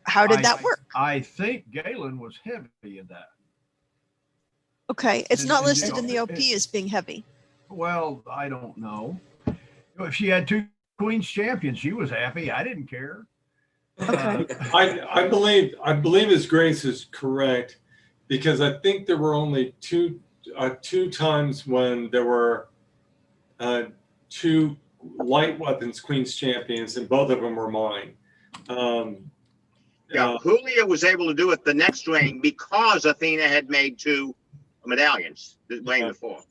how did that work? I think Galen was heavy in that. Okay, it's not and, listed in the OP it- as being heavy. Well, I don't know. If she had two Queen's champions, she was happy. I didn't care. Okay. I believe His Grace is correct, because I think there were only two times when there were two light weapons Queen's champions, and both of them were mine. Yeah, Julia was able to do it the next reign because Athena had made two medallions the reign before.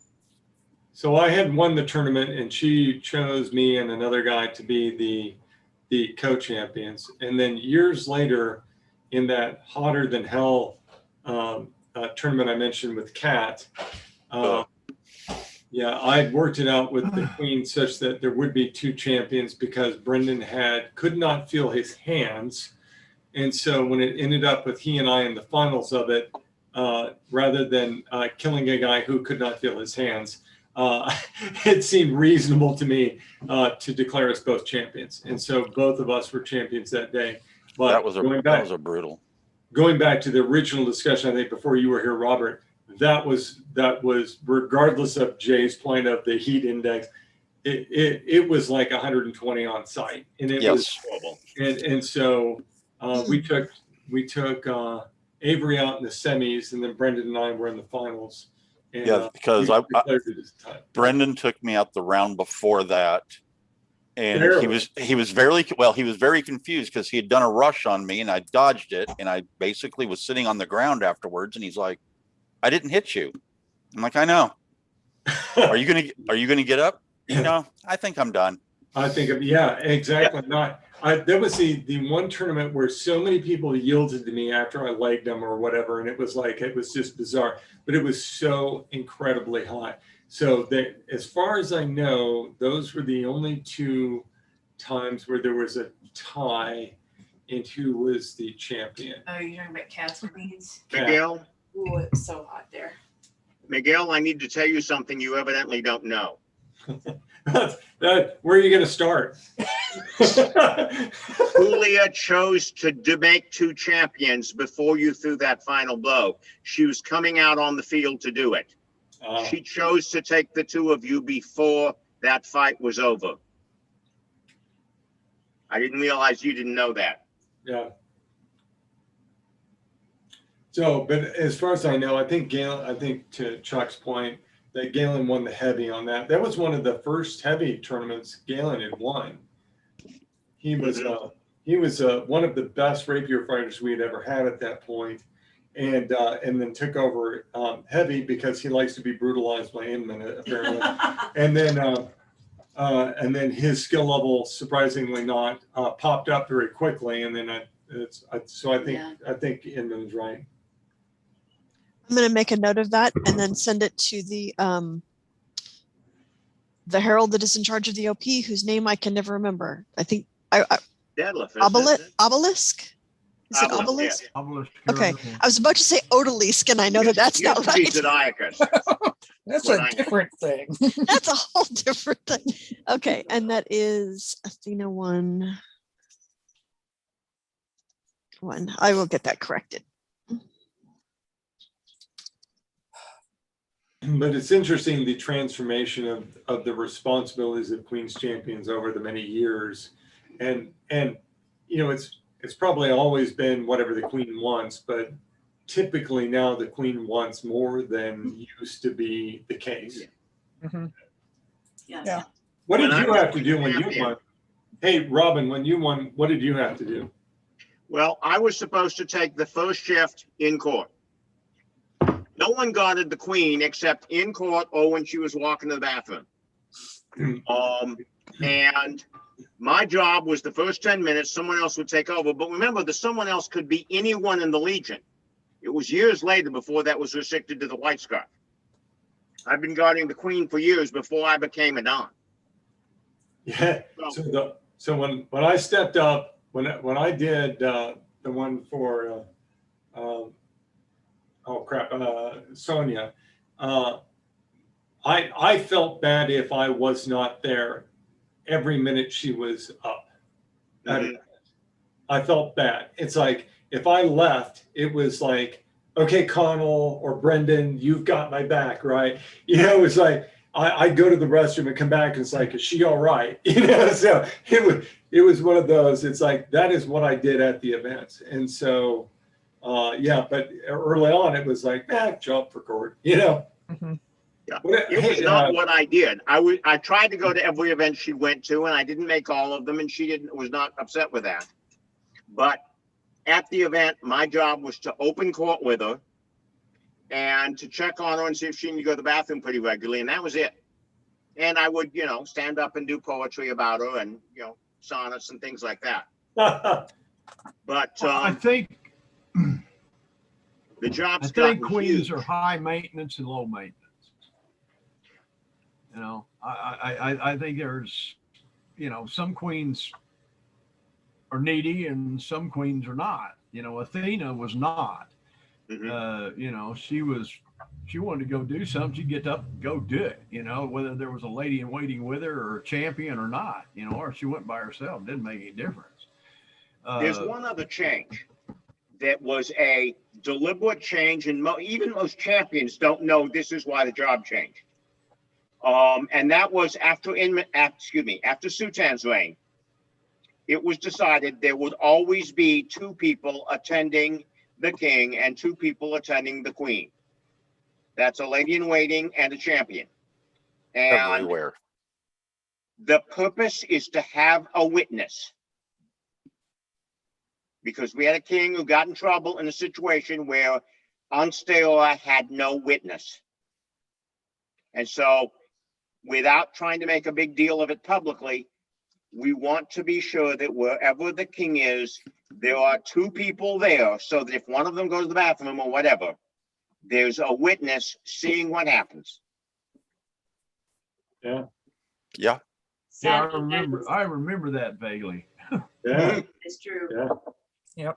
So I had won the tournament, and she chose me and another guy to be the co-champions. And then years later, in that hotter than hell tournament I mentioned with Kat, Yeah, I worked it out with the Queen such that there would be 2 champions because Brendan could not feel his hands. And so when it ended up with he and I in the finals of it, rather than killing a guy who could not feel his hands, it seemed reasonable to me to declare us both champions. And so both of us were champions that day. But That was a brutal. Going back to the original discussion, I think before you were here, Robert, that was regardless of Jay's point of the heat index, it was like 120 on site, and it was horrible. And so we took Avery out in the semis, and then Brendan and I were in the finals. And, yeah, because Brendan took me out the round before that, and he was very confused because he had done a rush on me, and I dodged it, and I basically was sitting on the ground afterwards, and he's like, "I didn't hit you." I'm like, "I know." Are you gonna get up? No, I think I'm done. I think yeah, exactly. There was the one tournament where so many people yielded to me after I legged them or whatever, and it was just bizarre. But it was so incredibly hot. So as far as I know, those were the only 2 times where there was a tie in who was the champion. Oh, you're talking about cats or beans? Miguel, Ooh, it was so hot there. Miguel, I need to tell you something you evidently don't know. Where are you going to start? Julia chose to make 2 champions before you threw that final blow. She was coming out on the field to do it. She chose to take the 2 of you before that fight was over. I didn't realize you didn't know that. Yeah. So, but as far as I know, I think to Chuck's point, that Galen won the heavy on that. That was one of the first heavy tournaments Galen had won. He was one of the best rapier fighters we had ever had at that point, and then took over heavy because he likes to be brutalized by Inman apparently, and then his skill level surprisingly not popped up very quickly, and then I think Inman's right. I'm going to make a note of that and then send it to the herald that is in charge of the OP, whose name I can never remember. I think Obelisk. Is it Obelisk? Obelisk. Okay, I was about to say Odalisque, and I know that's not right. That's a different thing. That's a whole different thing. Okay, and that is Athena 1. I will get that corrected. But it's interesting, the transformation of the responsibilities of Queen's Champions over the many years. And it's probably always been whatever the Queen wants, but typically now the Queen wants more than used to be the case. Mm-hmm. Yeah. What did you have to do when you won? Hey, Robin, when you won, what did you have to do? Well, I was supposed to take the first shift in court. No one guarded the Queen except in court or when she was walking to the bathroom. And my job was the first 10 minutes, someone else would take over. But remember, the someone else could be anyone in the Legion. It was years later before that was restricted to the White Scarf. I've been guarding the Queen for years before I became a Don. Yeah. So when I stepped up, when I did the one for Sonia, I felt bad if I was not there every minute she was up. I felt bad. It's like if I left, it was like, okay, Connell or Brendan, you've got my back, right? It was like I'd go to the restroom and come back and it's like, is she all right? So it was one of those. It's like that is what I did at the events, and so but early on it was like, jump for court, Mm-hmm. Yeah. It was not what I did. I tried to go to every event she went to, and I didn't make all of them, and she was not upset with that. But at the event, my job was to open court with her and to check on her and see if she needed to go to the bathroom pretty regularly, and that was it. And I would, stand up and do poetry about her and, sonnets and things like that. But I think the job's queens are high maintenance and low maintenance. You know, I think there's, you know, some queens are needy and some queens are not. You know, Athena was not. You know, she wanted to go do something, she'd get up and go do it, you know, whether there was a lady in waiting with her or a champion or not, you know, or she went by herself, didn't make any difference. There's one other change that was a deliberate change, and even most champions don't know this is why the job changed. And that was after Sultan's reign. It was decided there would always be 2 people attending the king and 2 people attending the queen. That's a lady in waiting and a champion. And Everywhere. the purpose is to have a witness. Because we had a king who got in trouble in a situation where Ansteorra had no witness. And so, without trying to make a big deal of it publicly, we want to be sure that wherever the king is, there are 2 people there, so that if one of them goes to the bathroom or whatever, there's a witness seeing what happens. Yeah. Yeah. Yeah, Sadly, I remember that vaguely. Yeah. it's true. Yeah.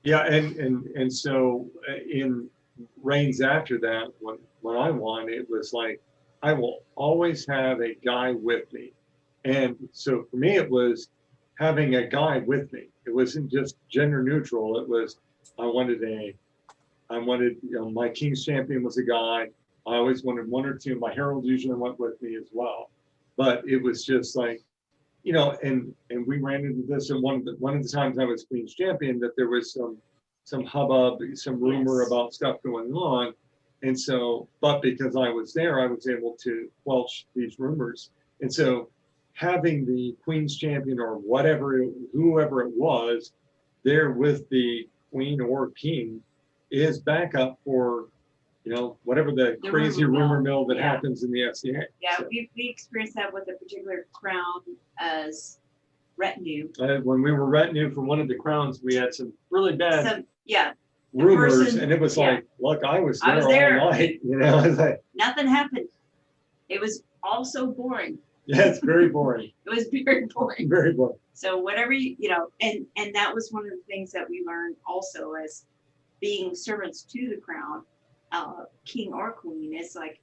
Yeah, and so in reigns after that, when I won, it was like I will always have a guy with me, and so for me it was having a guy with me. It wasn't just gender neutral. It was I wanted you know, my King's Champion was a guy. I always wanted 1 or 2. My herald usually went with me as well, but it was just like, you know, and we ran into this in one of the times I was Queen's Champion, that there was some hubbub, some rumor about stuff going on. And so, but because I was there, I was able to quelch these rumors. And so having the Queen's Champion or whoever it was there with the Queen or King is backup for, you know, whatever the crazy rumor mill that happens in the FCA. Yeah, so we experienced that with a particular crown as retinue. When we were retinue for one of the crowns, we had some really bad rumors, and it was like, look, I was there all night, you know. It's like, nothing happened. It was all so boring. Yeah, it's very boring. It was very boring. Very boring. So whatever you know, and that was one of the things that we learned also as being servants to the crown, king or queen. It's like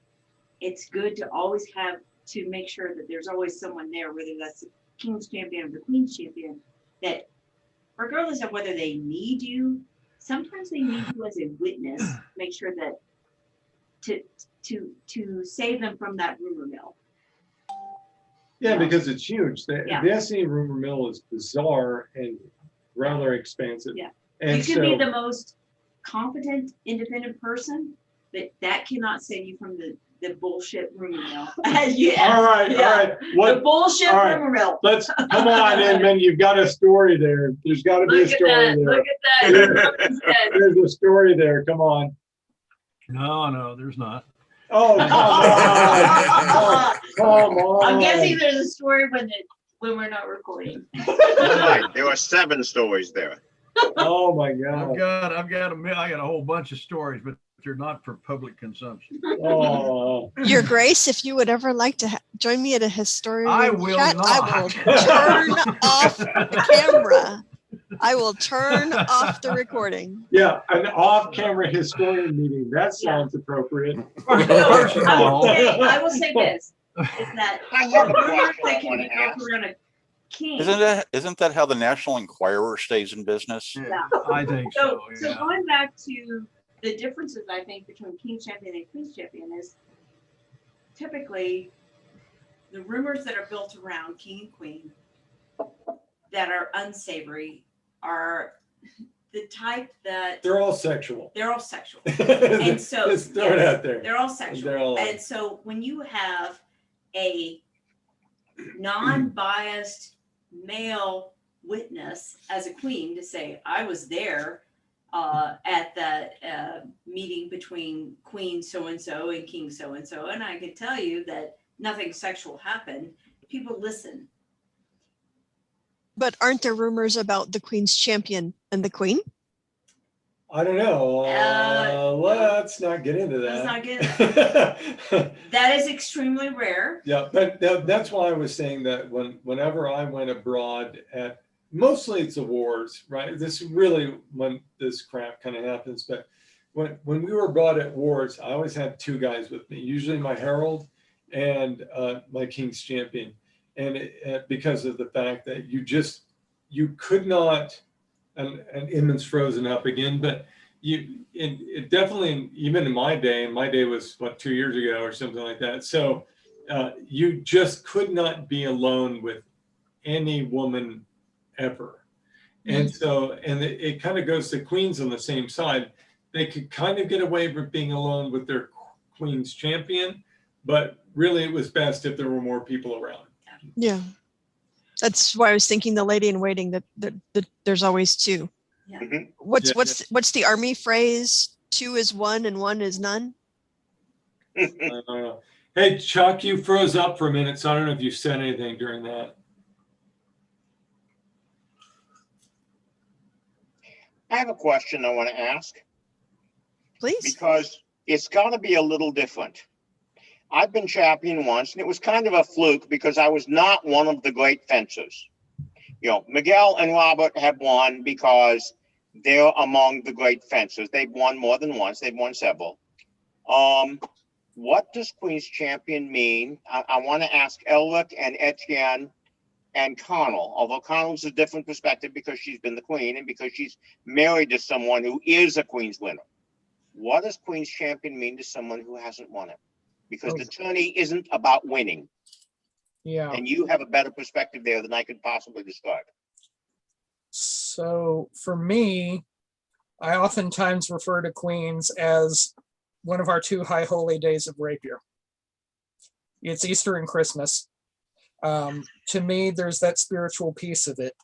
it's good to always have to make sure that there's always someone there, whether that's the King's Champion or the Queen's Champion, that regardless of whether they need you, sometimes they need you as a witness to make sure that to save them from that rumor mill. Yeah, because it's huge. The SE rumor mill is bizarre and rather expansive. Yeah, and you can be the most competent, independent person, but that cannot save you from the bullshit rumor mill. All right. The bullshit rumor mill. Let's come on, Edmund. You've got a story there. There's got to be a story there. Look at that. There's a story there. Come on. No, there's not. Oh, come on. I'm guessing there's a story when we're not recording. Right. There are 7 stories there. Oh my God. I got a whole bunch of stories, but they're not for public consumption. Oh. Your Grace, if you would ever like to join me at a historian I will chat, not. I will turn off the camera. I will turn off the recording. Yeah, an off-camera historian meeting. That sounds appropriate. I will say this: is that rumors that can be built around a king. Isn't that how the National Enquirer stays in business? Yeah. I think so. So going back to the differences, I think, between King Champion and Queen's Champion is typically the rumors that are built around King and Queen that are unsavory are the type that They're all sexual. they're all sexual. And so let's throw it out there. They're all sexual. And so when you have a non-biased male witness as a queen to say, I was there at that meeting between Queen so-and-so and King so-and-so, and I could tell you that nothing sexual happened, people listen. But aren't there rumors about the Queen's Champion and the Queen? I don't know. let's not get into that. Let's not get that is extremely rare. Yeah, but that's why I was saying that whenever I went abroad at, mostly it's awards, right? This is really when this crap kind of happens. But when we were abroad at wars, I always had two guys with me, usually my herald and my King's Champion. And because of the fact that you could not, and Inman's frozen up again, but it definitely, even in my day was what, 2 years ago or something like that. So you just could not be alone with any woman ever. And so, and it kind of goes to queens on the same side. They could kind of get away with being alone with their Queen's Champion, but really it was best if there were more people around. Yeah. That's why I was thinking the lady in waiting, that there's always two. Yeah. Mhm. What's the army phrase? Two is one and one is none. Hey, Chuck, you froze up for a minute, so I don't know if you said anything during that. I have a question I want to ask, Please. because it's got to be a little different. I've been champion once, and it was kind of a fluke because I was not one of the great fencers. You know, Miguel and Robert have won because they're among the great fencers. They've won more than once. They've won several. What does Queen's Champion mean? I want to ask Elric and Etienne and Connell, although Connell's a different perspective because she's been the queen and because she's married to someone who is a Queen's winner. What does Queen's Champion mean to someone who hasn't won it? Because the tourney isn't about winning. Yeah. And you have a better perspective there than I could possibly describe. So for me, I oftentimes refer to queens as one of our two high holy days of rapier. It's Easter and Christmas. To me, there's that spiritual piece of it.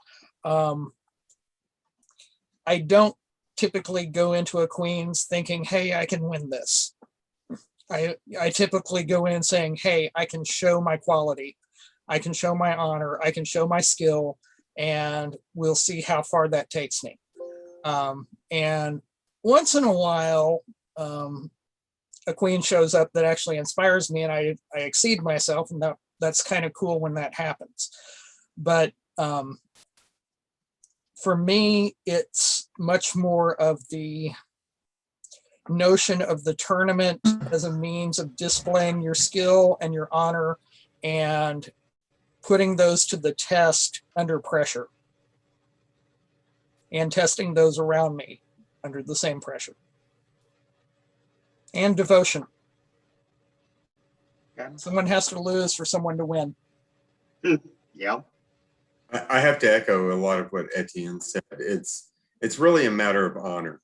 I don't typically go into a queen's thinking, hey, I can win this. I typically go in saying, hey, I can show my quality. I can show my honor. I can show my skill, and we'll see how far that takes me. And once in a while, a queen shows up that actually inspires me, and I exceed myself, and that's kind of cool when that happens. But for me, it's much more of the notion of the tournament as a means of displaying your skill and your honor and putting those to the test under pressure and testing those around me under the same pressure. And devotion. Okay. Someone has to lose for someone to win. Yeah. I have to echo a lot of what Etienne said. It's really a matter of honor.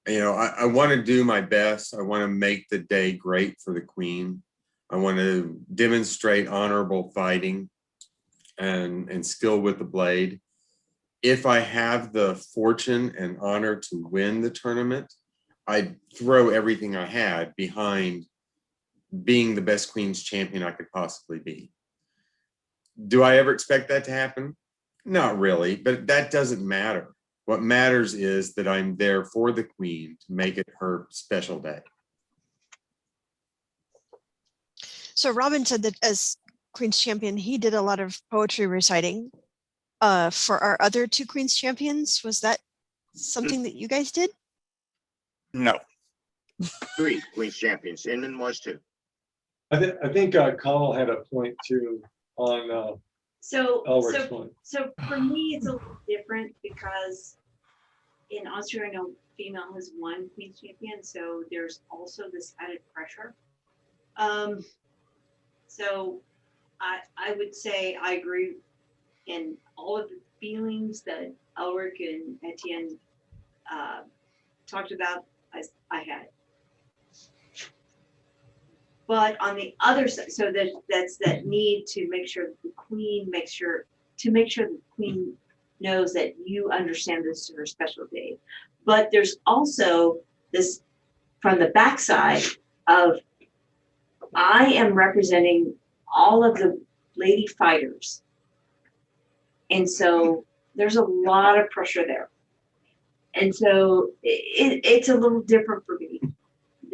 You know, I want to do my best. I want to make the day great for the queen. I want to demonstrate honorable fighting and skill with the blade. If I have the fortune and honor to win the tournament, I'd throw everything I had behind being the best Queen's Champion I could possibly be. Do I ever expect that to happen? Not really, but that doesn't matter. What matters is that I'm there for the queen to make it her special day. So Robin said that as Queen's Champion, he did a lot of poetry reciting. For our other two Queen's Champions, was that something that you guys did? No. 3 Queen's Champions. Inman was 2. I think Connell had a point too on Elric's point. So for me, it's a little different because in Austria, I know female has one Queen's Champion, so there's also this added pressure. So I would say I agree in all of the feelings that Elric and Etienne talked about. I had. But on the other side, so that's that need to make sure that the queen the queen knows that you understand this is her special day. But there's also this from the backside of I am representing all of the lady fighters. And so there's a lot of pressure there. And so it's a little different for me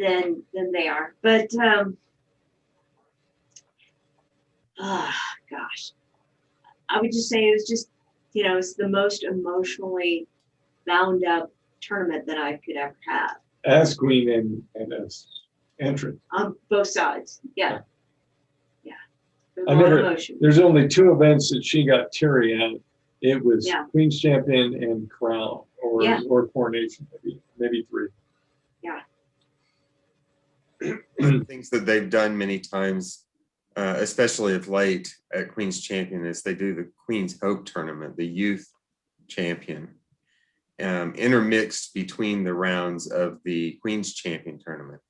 than they are. But gosh, I would just say it was just, you know, it's the most emotionally bound up tournament that I could ever have. As queen and as entrant. On both sides. Yeah. Yeah. There's a I lot of never, emotion. there's only 2 events that she got Terry at. It was Yeah. Queen's Champion and Crown, or Yeah. or Coronation, maybe 3. One of the things that they've done many times, especially of late at Queen's Champion, is they do the Queen's Hope tournament, the youth champion, intermixed between the rounds of the Queen's Champion tournament.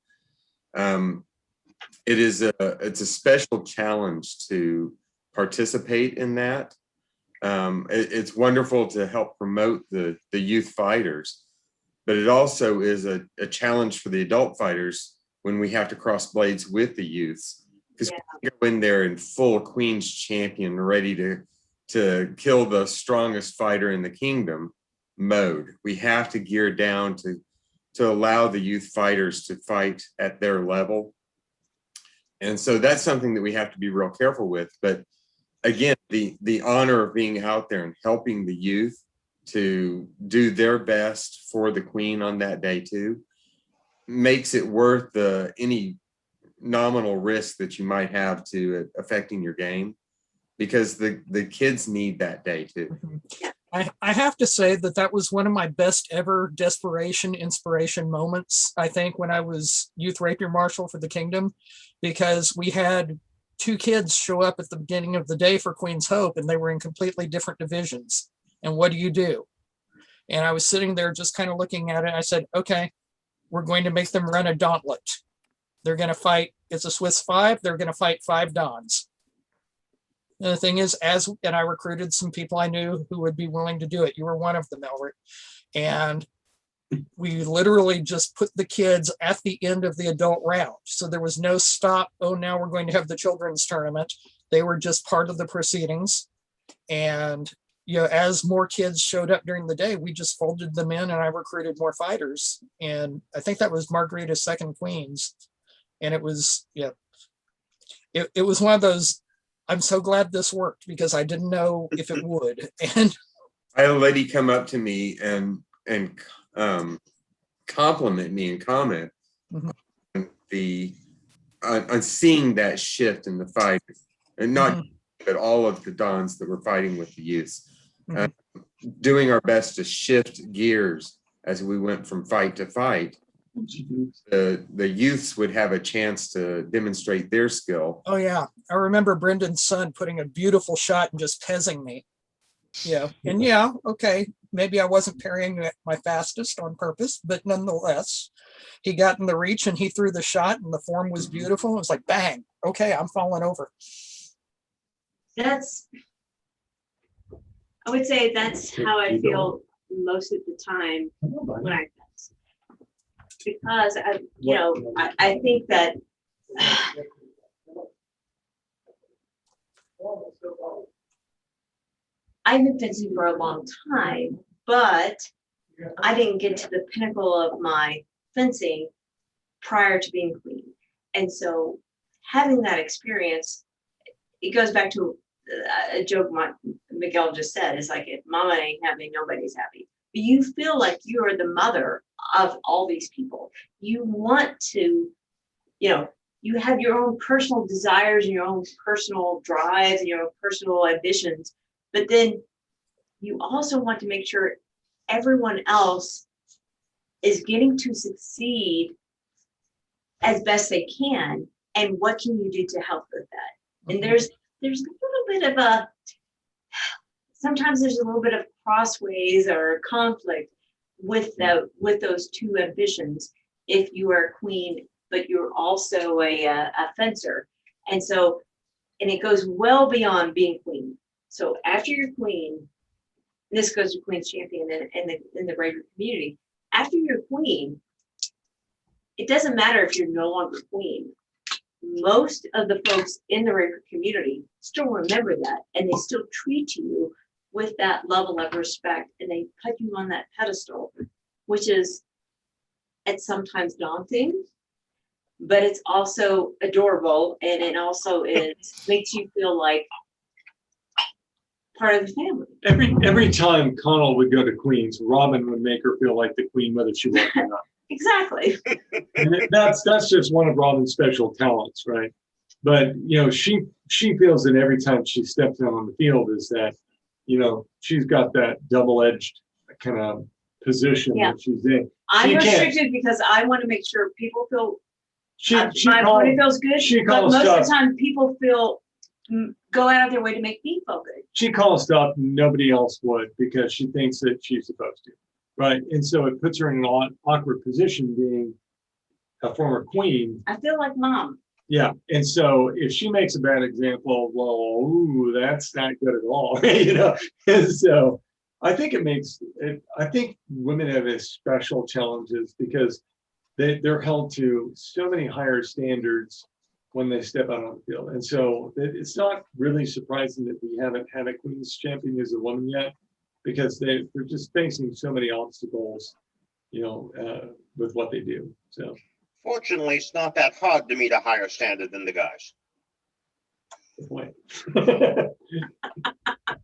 It's a special challenge to participate in that. It's wonderful to help promote the youth fighters, but it also is a challenge for the adult fighters when we have to cross blades with the youths, because we go in there in full Queen's Champion, ready to kill the strongest fighter in the kingdom mode. We have to gear down to allow the youth fighters to fight at their level. And so that's something that we have to be real careful with. But again, the honor of being out there and helping the youth to do their best for the Queen on that day too, makes it worth any nominal risk that you might have to affecting your game, because the kids need that day too. I have to say that was one of my best ever desperation inspiration moments, I think, when I was youth rapier marshal for the kingdom, because we had 2 kids show up at the beginning of the day for Queen's Hope, and they were in completely different divisions. And what do? And I was sitting there just kind of looking at it. I said, okay, we're going to make them run a gauntlet. They're going to fight. It's a Swiss 5. They're going to fight 5 Dons. And the thing is, and I recruited some people I knew who would be willing to do it. You were one of them, Elric. And we literally just put the kids at the end of the adult round. So there was no stop. Oh, now we're going to have the children's tournament. They were just part of the proceedings. And you know, as more kids showed up during the day, we just folded them in, and I recruited more fighters. And I think that was Margarita's second Queens. And it was, it was one of those, I'm so glad this worked, because I didn't know if it would. And I had a lady come up to me and compliment me and comment on on seeing that shift in the fight, and not but all of the Dons that were fighting with the youths, doing our best to shift gears as we went from fight to fight. The youths would have a chance to demonstrate their skill. oh yeah, I remember Brendan's son putting a beautiful shot and just pezzing me. Yeah, and okay, maybe I wasn't parrying it my fastest on purpose, but nonetheless, he got in the reach and he threw the shot, and the form was beautiful. It was like, bang, okay, I'm falling over. I would say that's how I feel most of the time when I fence, because I think that I've been fencing for a long time, but I didn't get to the pinnacle of my fencing prior to being queen. And so having that experience, it goes back to a joke Miguel just said, is like, if mama ain't happy, nobody's happy. But you feel like you are the mother of all these people. You want to, you have your own personal desires and your own personal drives and your own personal ambitions, but then you also want to make sure everyone else is getting to succeed as best they can. And what can you do to help with that? And there's a little bit of sometimes there's a little bit of crossways or conflict with those 2 ambitions. If you are a queen, but you're also a fencer. And it goes well beyond being queen. So after you're queen, this goes to Queen's Champion in the Rapier community. After you're queen, it doesn't matter if you're no longer queen. Most of the folks in the Rapier community still remember that, and they still treat you with that level of respect, and they put you on that pedestal, which is at sometimes daunting, but it's also adorable, and it also makes you feel like part of the family. Every time Connell would go to Queens, Robin would make her feel like the queen, whether she was or not. Exactly. And that's just one of Robin's special talents, right? But she feels that every time she steps out on the field is that, she's got that double-edged kind of position that she's in. I'm restricted because I want to make sure people feel my called- opponent feels good, she but calls most of the stuff- time people go out of their way to make me feel good. She calls stuff nobody else would because she thinks that she's supposed to, right? And so it puts her in an awkward position being a former queen. I feel like mom. Yeah, and so if she makes a bad example, well, ooh, that's not good at all, And so I think I think women have special challenges because they're held to so many higher standards when they step out on the field. And so it's not really surprising that we haven't had a Queen's champion as a woman yet, because they're just facing so many obstacles, with what they do. So Fortunately, it's not that hard to meet a higher standard than the guys. good point.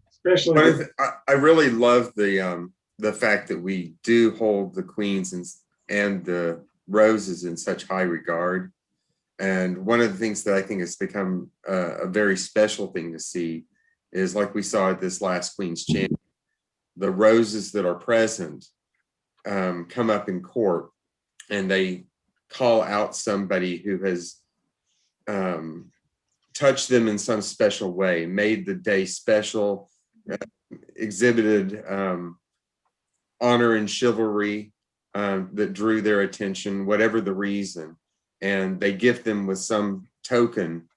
Especially But I really love the fact that we do hold the queens and the roses in such high regard. And one of the things that I think has become a very special thing to see is, like we saw at this last Queen's Champion, the roses that are present come up in court and they call out somebody who has touched them in some special way, made the day special, exhibited honor and chivalry that drew their attention, whatever the reason. And they gift them with some token,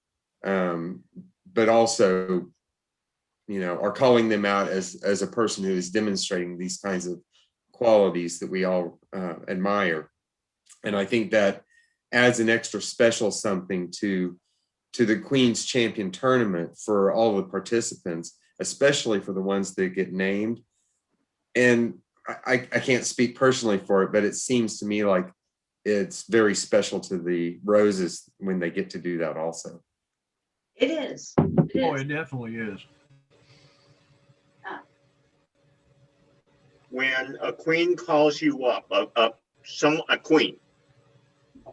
but also, are calling them out as a person who is demonstrating these kinds of qualities that we all admire. And I think that adds an extra special something to the Queen's Champion tournament for all the participants, especially for the ones that get named. And I can't speak personally for it, but it seems to me like it's very special to the roses when they get to do that also. It is. Oh, it definitely is. When a queen calls you up, a queen,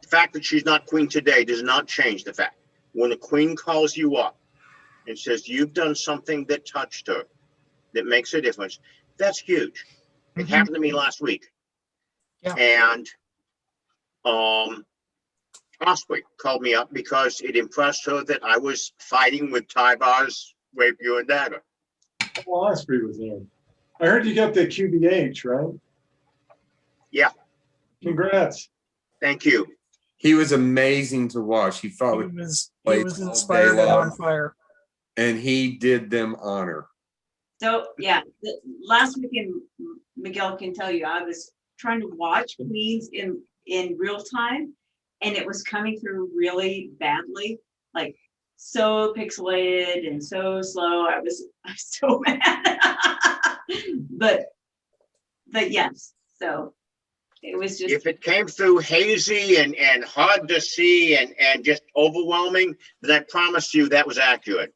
the fact that she's not queen today does not change the fact. When a queen calls you up and says you've done something that touched her, that makes a difference, that's huge. It happened to me last week. Yeah. And Osprey called me up because it impressed her that I was fighting with Tybar's rapier and dagger. well, Osprey was there. I heard you got the QBH, right? Yeah. Congrats. Thank you. He was amazing to watch. He fought He with was blades all day inspired and long, on fire. and he did them honor. So yeah, last weekend, Miguel can tell you, I was trying to watch Queens in real time, and it was coming through really badly, like so pixelated and so slow. I was so mad. but yes, so it was just. If it came through hazy and hard to see and just overwhelming, then I promise you that was accurate.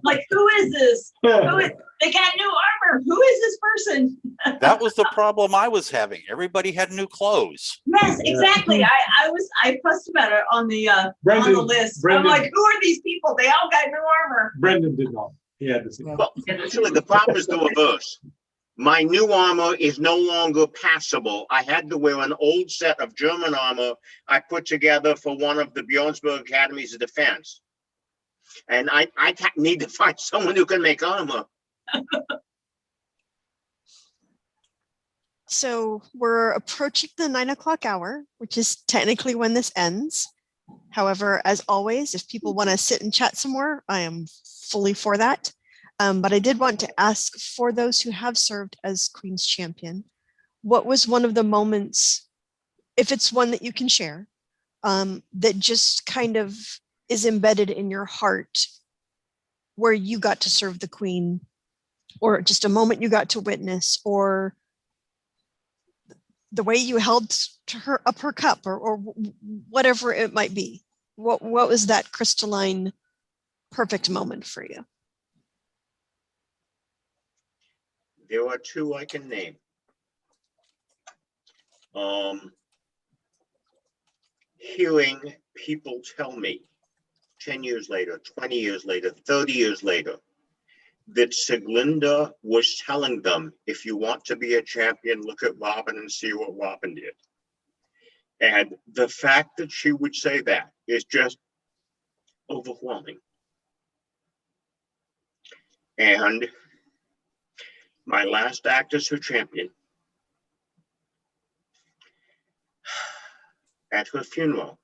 Like, who is this? They got new armor. Who is this person? That was the problem I was having. Everybody had new clothes. Yes, exactly. I fussed about it on the list. Brendan, I'm like, who are these people? They all got new armor. Brendan did not. He had to see. Well, actually, the problem is the reverse. My new armor is no longer passable. I had to wear an old set of German armor I put together for one of the Bjornsburg Academies of Defense. And I need to find someone who can make armor. So we're approaching the 9 o'clock hour, which is technically when this ends. However, as always, if people want to sit and chat some more, I am fully for that. But I did want to ask, for those who have served as Queen's Champion, what was one of the moments, if it's one that you can share, that just kind of is embedded in your heart, where you got to serve the Queen, or just a moment you got to witness, or the way you held to her up her cup, or whatever it might be? What was that crystalline, perfect moment for you? There are two I can name. Hearing people tell me 10 years later, 20 years later, 30 years later, that Siglinda was telling them, if you want to be a champion, look at Robin and see what Robin did. And the fact that she would say that is just overwhelming. And my last act as her champion, at her funeral,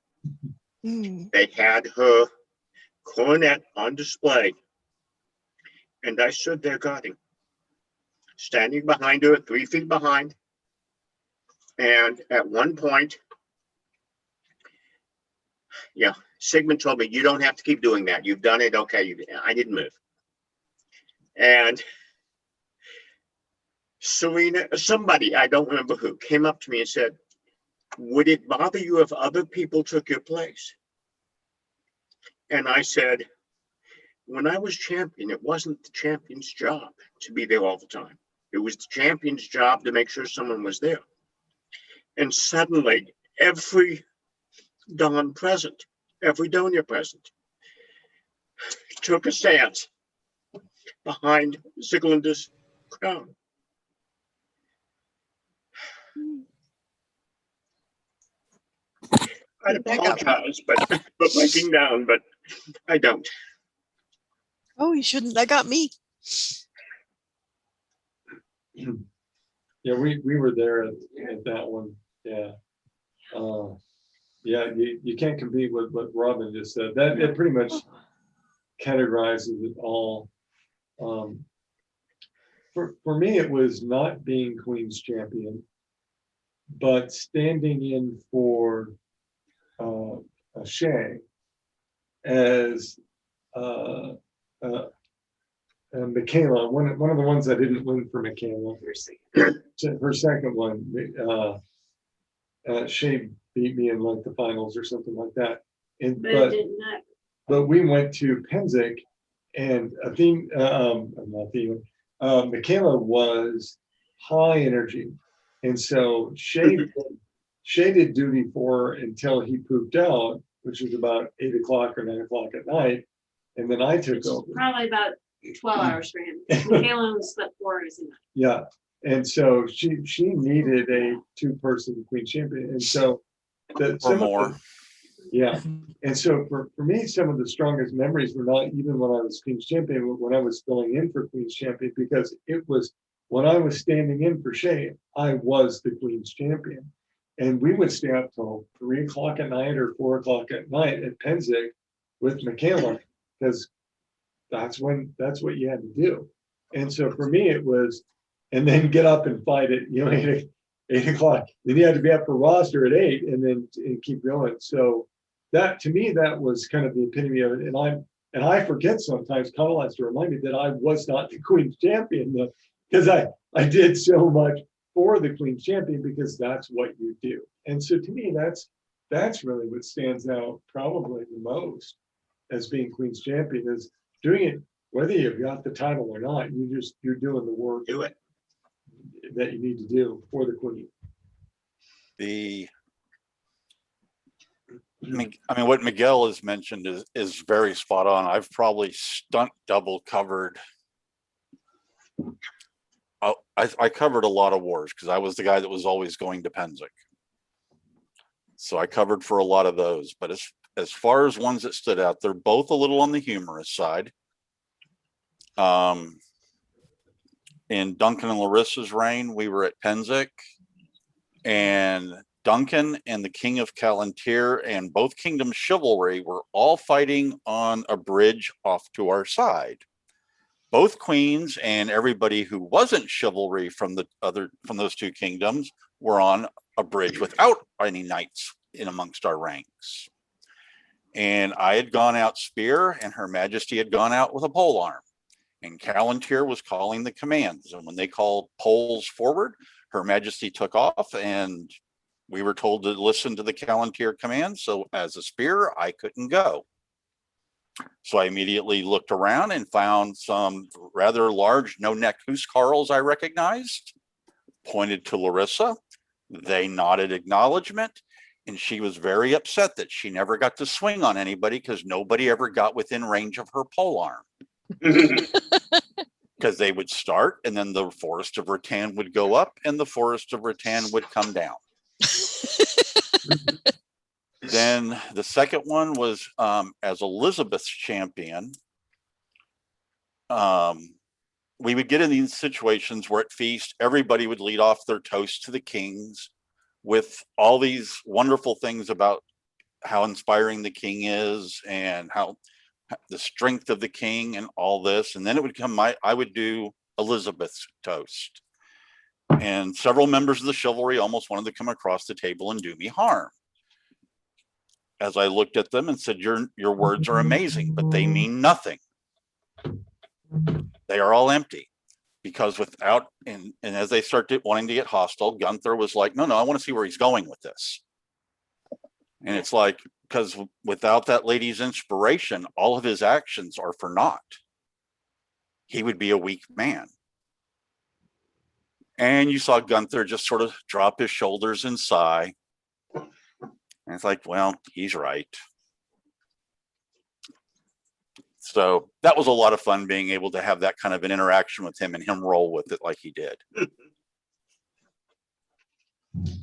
they had her coronet on display, and I stood there guarding, standing behind her, 3 feet behind. And at one point, yeah, Sigmund told me, you don't have to keep doing that. You've done it. Okay. I didn't move. And Serena, somebody, I don't remember who, came up to me and said, would it bother you if other people took your place? And I said, when I was champion, it wasn't the champion's job to be there all the time. It was the champion's job to make sure someone was there. And suddenly, every Don present, every Donia present, took a stance behind Siglinda's crown. I'd apologize, but breaking down, but I don't. Oh, you shouldn't. That got me. Yeah, we were there at that one. Yeah. Yeah, you can't compete with what Robin just said. That it pretty much categorizes it all. For me, it was not being Queen's champion, but standing in for Shay as Michaela, one of the ones I didn't win for Michaela. Her second one, Shay beat me in like the finals or something like that. And but we went to Penzic, and Michaela was high energy, and so Shay did duty for her until he pooped out, which was about 8 o'clock or 9 o'clock at night, and then I took over. Probably about 12 hours for him. Michaela only slept 4 hours a night. Yeah, and so she needed a 2-person queen champion, and so or more. Yeah, and so for me, some of the strongest memories were not even when I was Queen's champion, but when I was filling in for Queen's champion, because it was when I was standing in for Shay, I was the Queen's champion. And we would stay up till 3 o'clock at night or 4 o'clock at night at Penzic with Michaela, because that's what you had to do. And so for me, it was, and then get up and fight at 8 o'clock. Then you had to be up for roster at 8 and keep going. So that, to me, that was kind of the epitome of it. And I forget sometimes, Connell has to remind me that I was not the Queen's champion, because I did so much for the Queen's champion, because that's what you do. And so to me, that's really what stands out probably the most as being Queen's champion, is doing it, whether you've got the title or not, you're doing the work that you need to do for the Queen. I mean, what Miguel has mentioned is very spot on. I've probably stunt double covered. I covered a lot of wars because I was the guy that was always going to Penzic. So I covered for a lot of those. But as far as ones that stood out, they're both a little on the humorous side. In Duncan and Larissa's reign, we were at Penzic, and Duncan and the King of Callantir and both kingdoms' chivalry were all fighting on a bridge off to our side. Both queens and everybody who wasn't chivalry from those two kingdoms were on a bridge without any knights in amongst our ranks. And I had gone out spear, and Her Majesty had gone out with a pole arm. And Callantir was calling the commands. And when they called poles forward, Her Majesty took off, and we were told to listen to the Callantyr command. So as a spear, I couldn't go. So I immediately looked around and found some rather large no-neck huskarls I recognized, pointed to Larissa. They nodded acknowledgement, and she was very upset that she never got to swing on anybody because nobody ever got within range of her pole arm. Because they would start, and then the Forest of Rattan would go up, and the Forest of Rattan would come down. Then the second one was as Elizabeth's champion. We would get in these situations where at feast, everybody would lead off their toast to the kings with all these wonderful things about how inspiring the king is and how the strength of the king and all this. And then it would come, I would do Elizabeth's toast. And several members of the chivalry almost wanted to come across the table and do me harm. As I looked at them and said, your words are amazing, but they mean nothing. They are all empty. Because without, and as they started wanting to get hostile, Gunther was like, no, I want to see where he's going with this. And it's like, because without that lady's inspiration, all of his actions are for naught. He would be a weak man. And you saw Gunther just sort of drop his shoulders and sigh. And it's like, well, he's right. So that was a lot of fun being able to have that kind of an interaction with him and him roll with it like he did.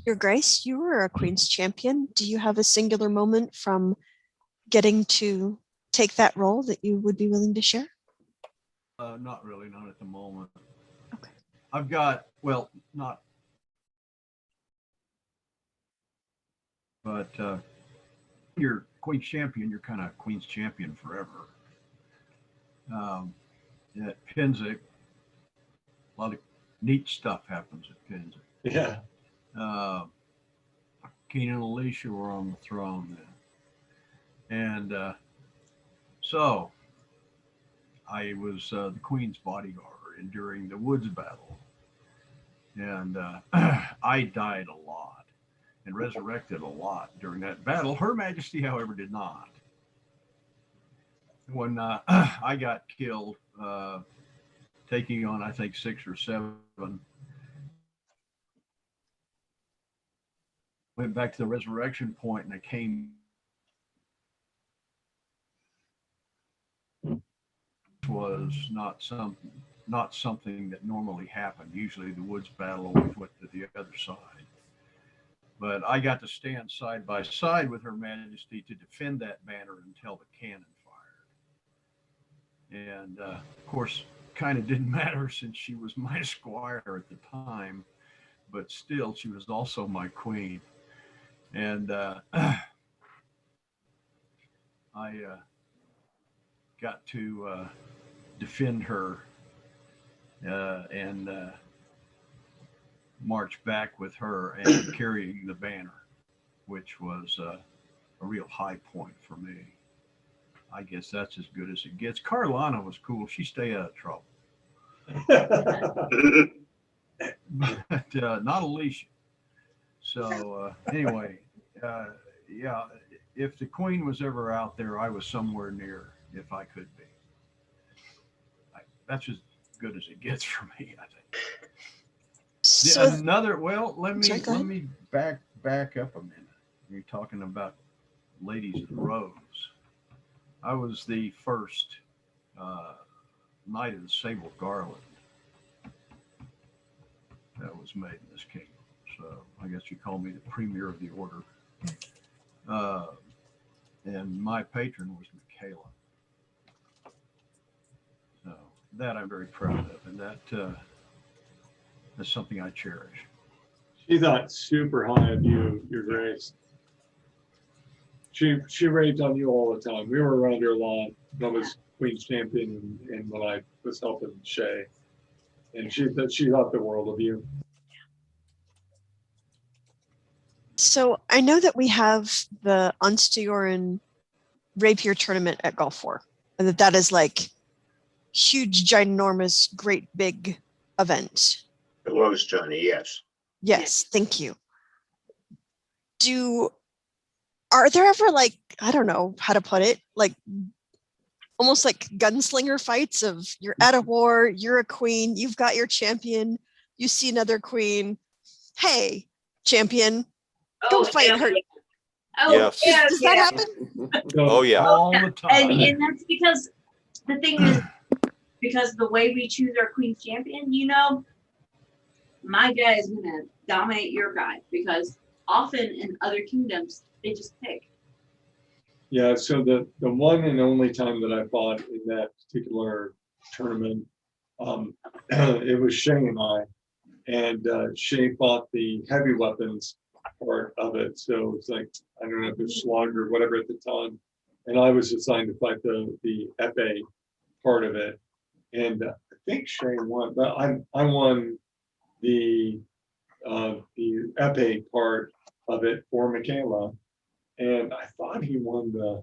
Your Grace, you were a Queen's champion. Do you have a singular moment from getting to take that role that you would be willing to share? Not really, not at the moment. Okay. I've got, well, not, but you're Queen's champion, you're kind of Queen's champion forever. At Pennsic, a lot of neat stuff happens at Pennsic. Yeah. Keenan and Alicia were on the throne then. And so I was the Queen's bodyguard during the Woods battle. And I died a lot and resurrected a lot during that battle. Her Majesty, however, did not. When I got killed, taking on, I think, 6 or 7, went back to the resurrection point, and I came. Was not something that normally happened. Usually, the Woods battle always went to the other side. But I got to stand side by side with Her Majesty to defend that banner until the cannon fired. And of course, kind of didn't matter since she was my squire at the time, but still, she was also my queen. And I got to defend her and march back with her and carrying the banner, which was a real high point for me. I guess that's as good as it gets. Carolina was cool. She stayed out of trouble. But not Alicia. So anyway, yeah, if the Queen was ever out there, I was somewhere near if I could be. That's as good as it gets for me, I think. So, Another, well, let Sorry, me back up a minute. You're talking about Ladies of the Rose. I was the first Knight of the Sable Garland that was made in this kingdom. So I guess you call me the premier of the order. And my patron was Michaela. So that I'm very proud of, and that's something I cherish. She thought super high of you, Your Grace. She raved on you all the time. We were around her a lot. I was Queen's champion, and when I was helping Shay, and she thought the world of you. So I know that we have the Ansteorran rapier tournament at Gulf and that is like huge, ginormous, great big event. The Rose Tourney, yes. Yes, thank you. Are there ever like, I don't know how to put it, like almost like gunslinger fights of you're at a war, you're a queen, you've got your champion, you see another queen, hey, champion, go fight her. Oh, Yes. yeah, Does that happen? Oh, yeah. All the time. And that's because the thing is, because the way we choose our queen champion, you know, my guy is gonna dominate your guy, because often in other kingdoms they just pick. Yeah, so the one and only time that I fought in that particular tournament, it was Shay and I, and Shay fought the heavy weapons part of it. So it's like, I don't know if it's slaughter or whatever at the time, and I was assigned to fight the epee part of it, and I think Shay won, but I won the epee part of it for Michaela, and I thought he won the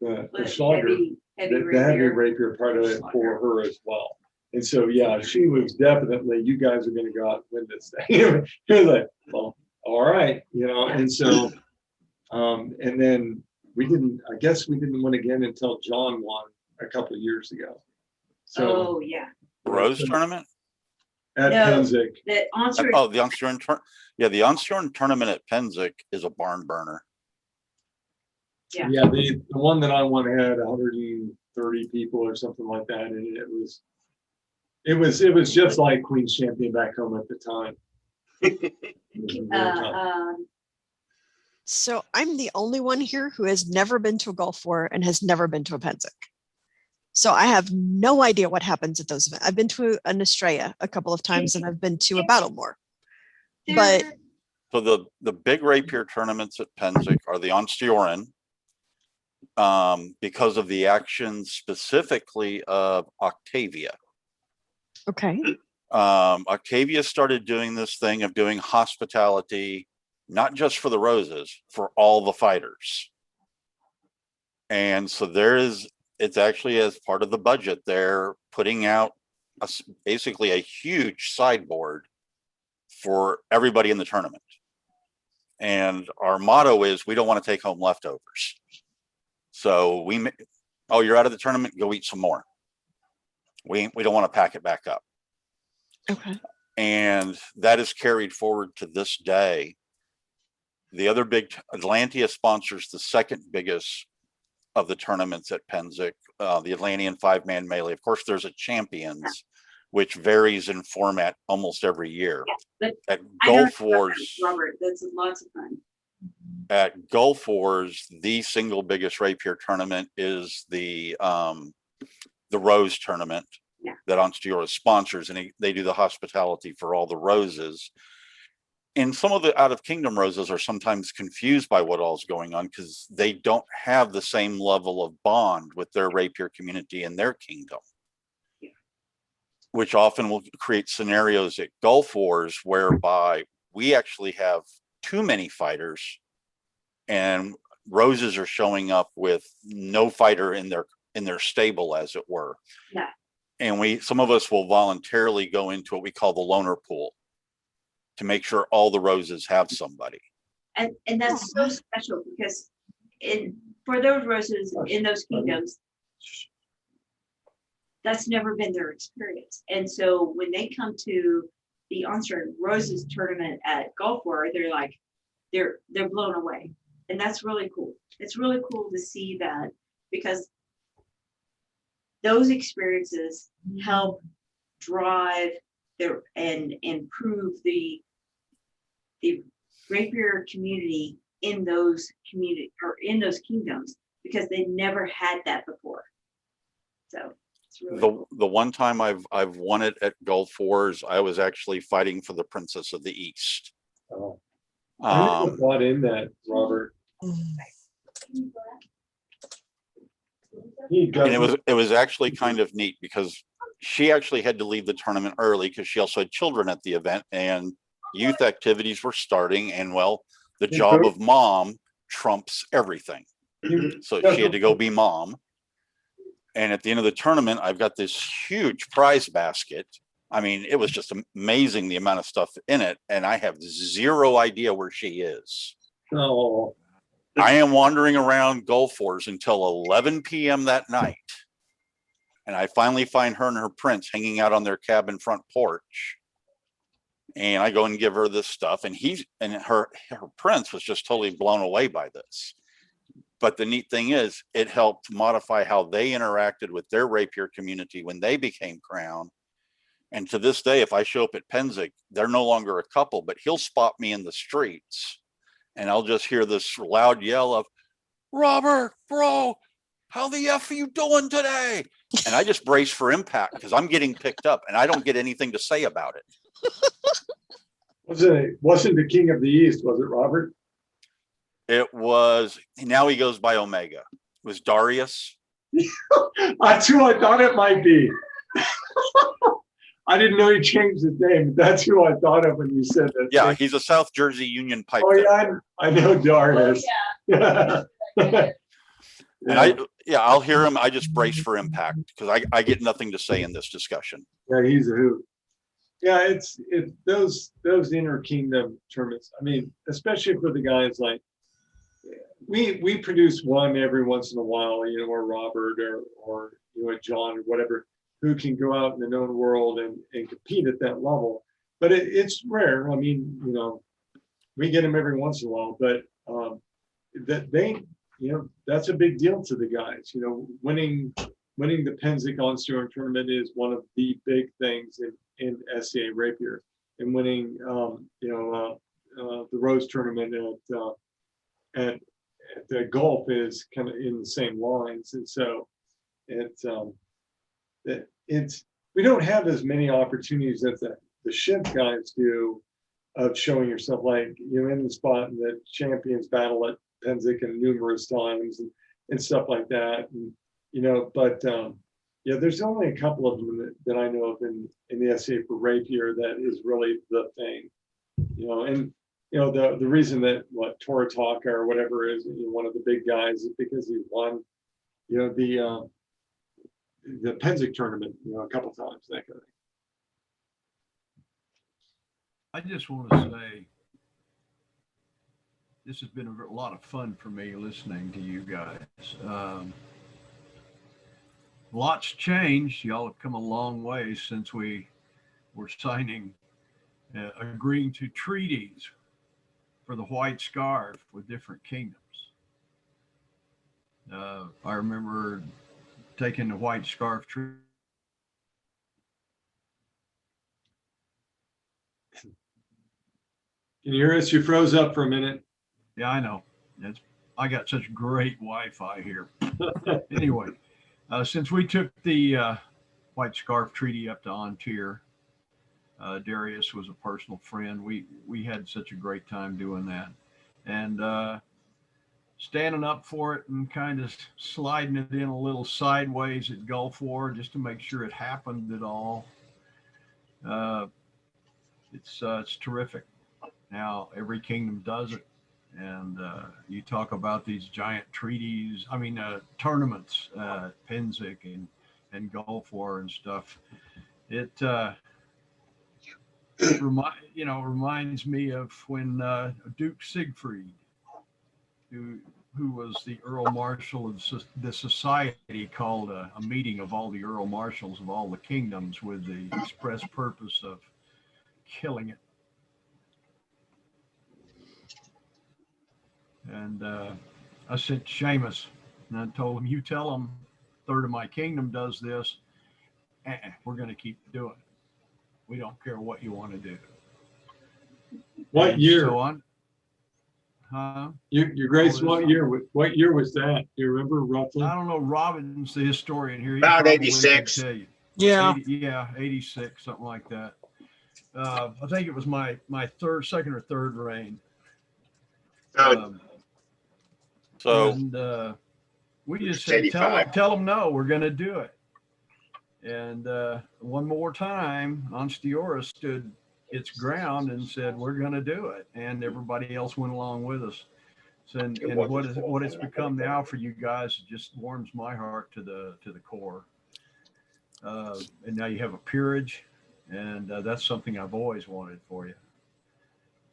But slaughter, heavy the heavy rapier part of it for her as well. And so, yeah, she was definitely, you guys are going to go out and win this thing. He was like, well, all right, you know. And so, and then I guess we didn't win again until John won a couple of years ago. So Oh yeah. Rose tournament? at No. Pennsic, The answer. Oh, the Ansteorra yeah, the Ansteorra tournament at Pennsic is a barn burner. Yeah. yeah, the one that I won had 130 people or something like that, and it was just like Queen's Champion back home at the time. It was very tough. So I'm the only one here who has never been to a Gulf War and has never been to a Pennsic. So I have no idea what happens at those events. I've been to an Estrella a couple of times and I've been to a Battlemore. But So the big rapier tournaments at Pennsic are the Ansteorran, because of the actions specifically of Octavia. okay. Octavia started doing this thing of doing hospitality, not just for the roses, for all the fighters. And so it's actually as part of the budget, they're putting out basically a huge sideboard for everybody in the tournament. And our motto is, we don't want to take home leftovers. So you're out of the tournament, go eat some more. We don't want to pack it back up. Okay. And that is carried forward to this day. The other big, Atlantia sponsors the second biggest of the tournaments at Pennsic, the Atlantean 5-man melee. Of course, there's a champions, which varies in format almost every year. But at I know Gulf Wars, Robert, that's lots of fun. at Gulf Wars, the single biggest rapier tournament is the Rose tournament that Ansteorra sponsors, and they do the hospitality for all the roses. And some of the out of kingdom roses are sometimes confused by what all's going on because they don't have the same level of bond with their rapier community in their kingdom, which often will create scenarios at Gulf Wars whereby we actually have too many fighters and roses are showing up with no fighter in their stable, as it were. Yeah. And some of us will voluntarily go into what we call the loner pool to make sure all the roses have somebody. And that's so special because for those roses in those kingdoms, that's never been their experience. And so when they come to the Ansteorra Roses tournament at Gulf War, they're like, they're blown away. And that's really cool. It's really cool to see that because those experiences help drive and improve the rapier community in those kingdoms because they never had that before. So it's really cool. The one time I've won it at Gulf Wars, I was actually fighting for the Princess of the East. Oh. I never thought in that, Robert. And it was actually kind of neat because she actually had to leave the tournament early because she also had children at the event and youth activities were starting, and well, the job of mom trumps everything. So she had to go be mom. And at the end of the tournament, I've got this huge prize basket I mean, it was just amazing the amount of stuff in it, and I have zero idea where she is. Oh, I am wandering around Gulf Wars until 11 p.m. that night. And I finally find her and her prince hanging out on their cabin front porch. And I go and give her this stuff. And her prince was just totally blown away by this. But the neat thing is, it helped modify how they interacted with their rapier community when they became crown. And to this day, if I show up at Penzic, they're no longer a couple, but he'll spot me in the streets. And I'll just hear this loud yell of, Robert, bro, how the F are you doing today? And I just brace for impact because I'm getting picked up and I don't get anything to say about it. Wasn't the King of the East, was it Robert? It was, now he goes by Omega. It was Darius. That's who I thought it might be. I didn't know he changed his name. That's who I thought of when you said that. Yeah, he's a South Jersey Union pipe. Oh, yeah, I know Darius. Oh, yeah. And I'll hear him. I just brace for impact because I get nothing to say in this discussion. Yeah, he's a hoot. Yeah, it's those inner kingdom tournaments. I mean, especially for the guys like we produce one every once in a while, you know, or Robert or you know, John or whatever, who can go out in the known world and compete at that level. But it's rare. I mean, you know, we get them every once in a while, but that they, you know, that's a big deal to the guys. You know, winning the Penzic Ansteorra tournament is one of the big things in SCA Rapier, and winning, the Rose tournament at the Gulf is kind of in the same lines, and so it's we don't have as many opportunities that the ship guys do of showing yourself, like, you know, in the spot in the champions battle at Penzic and numerous times and stuff like that, and you know, but yeah, there's only a couple of them that I know of in the SCA for Rapier that is really the thing, you know. And you know, the reason that Tora Taka or whatever is, you know, one of the big guys is because he won, you know, the Penzic tournament, you know, a couple times, that kind of thing. I just want to say this has been a lot of fun for me listening to you guys. Lots changed. Y'all have come a long way since we were signing, agreeing to treaties for the white scarf with different kingdoms. I remember taking the white scarf treaty. Can you hear us? You froze up for a minute. Yeah, I know. I got such great Wi-Fi here. Anyway, since we took the White Scarf Treaty up to Ansteorra, Darius was a personal friend. We had such a great time doing that, and standing up for it and kind of sliding it in a little sideways at Gulf War just to make sure it happened at all. It's terrific. Now every kingdom does it. And you talk about these giant treaties, tournaments, Penzic and Gulf War and stuff. It reminds me of when Duke Siegfried, who was the Earl Marshal of the society, called a meeting of all the Earl Marshals of all the kingdoms with the express purpose of killing it. And I sent Seamus and I told him, you tell him a third of my kingdom does this. We're going to keep doing it. We don't care what you want to do. What year? So on. Your Grace, what year was that? Do you remember roughly? I don't know. Robin's the historian here. About 86. Yeah. 86, something like that. I think it was my second or third reign. And we just said, tell them no, we're going to do it. And one more time, Ansteorra stood its ground and said, we're going to do it. And everybody else went along with us. So, and what it's become now for you guys just warms my heart to the core. And now you have a peerage, And that's something I've always wanted for you.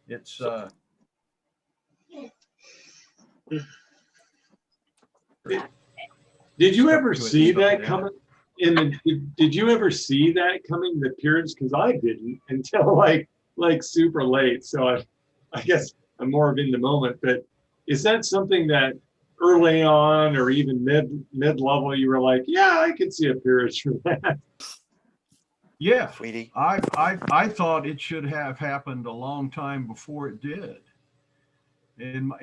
It's Did you ever Stuck to it, see stuck that it coming? Did you ever see that coming, the appearance? Because I didn't until like super late. So I guess I'm more in the moment. But is that something that early on or even mid level you were like, yeah, I could see a peerage for that? yeah. Sweetie. I thought it should have happened a long time before it did. In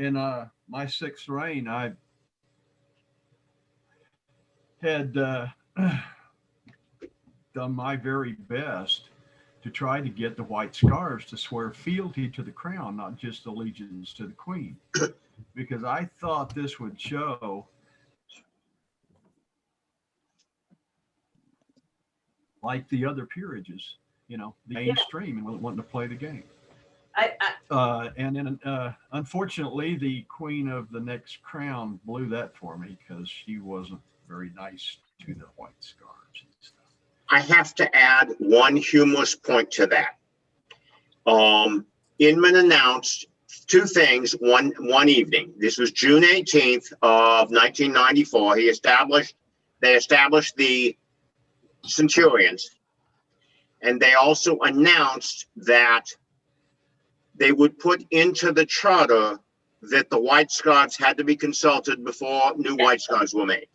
my sixth reign, I had done my very best to try to get the White Scarves to swear fealty to the crown, not just allegiance to the queen, because I thought this would show like the other peerages, you know, the mainstream and wanting to play the game. And then, unfortunately, the queen of the next crown blew that for me because she wasn't very nice to the White Scarves and stuff. I have to add one humorous point to that. Inman announced two things one evening. This was June 18th of 1994. They established the Centurions, and they also announced that they would put into the charter that the White Scarves had to be consulted before new White Scarves were made.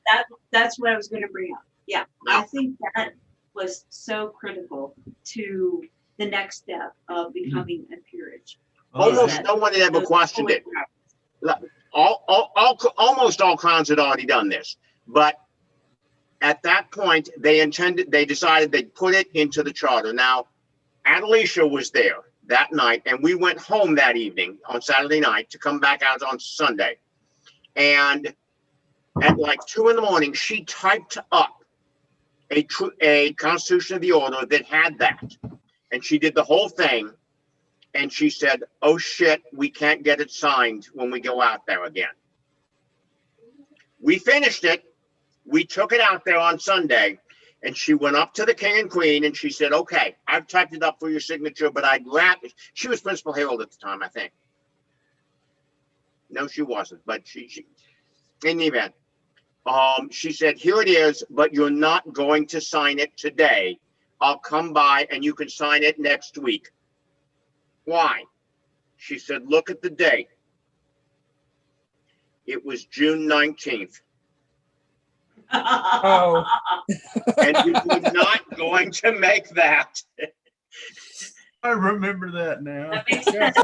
That's what I was going to bring up. Yeah, I think that was so critical to the next step of becoming a peerage. Almost no one had ever questioned it. Almost all crowns had already done this, but at that point they decided they'd put it into the charter. Now, Adelicia was there that night, and we went home that evening on Saturday night to come back out on Sunday. And at like 2 a.m, she typed up a Constitution of the Order that had that. And she did the whole thing. And she said, oh shit, we can't get it signed when we go out there again. We finished it. We took it out there on Sunday. And she went up to the king and queen and she said, okay, I've typed it up for your signature, but I'd rather, she was Principal Herald at the time, I think. No, she wasn't, but she in the event, she said, here it is, but you're not going to sign it today. I'll come by and you can sign it next week. Why? She said, look at the date. It was June 19th. Oh, And we were not going to make that. I remember that now. That makes sense.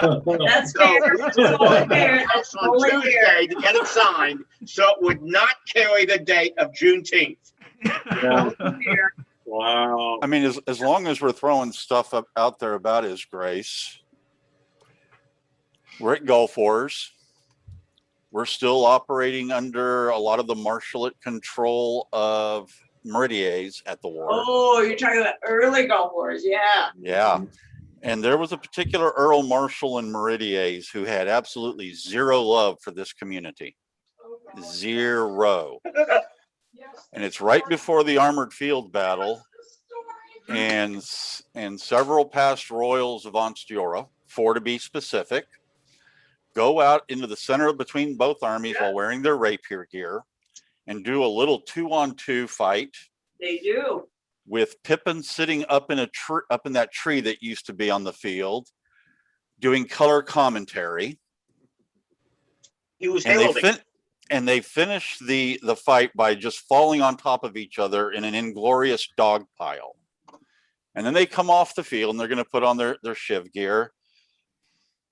That's So fair. we That's took totally it to the fair. house That's on totally fair. Tuesday to get it signed, so it would not carry the date of Juneteenth. Yeah. Totally fair. Wow. I mean, as long as we're throwing stuff out there about His Grace, we're at Gulf Wars. We're still operating under a lot of the marshalate control of Meridies at the war. Oh, you're talking about early Gulf Wars. Yeah. Yeah. And there was a particular Earl Marshal in Meridies who had absolutely zero love for this community. Zero. And it's right before the Armored Field Battle. And several past royals of Ansteorra, 4 to be specific, go out into the center between both armies while wearing their rapier gear and do a little 2-on-2 fight. They do. With Pippin sitting up in that tree that used to be on the field, doing color commentary. He was heralding. And they finish the fight by just falling on top of each other in an inglorious dog pile. And then they come off the field and they're going to put on their shiv gear.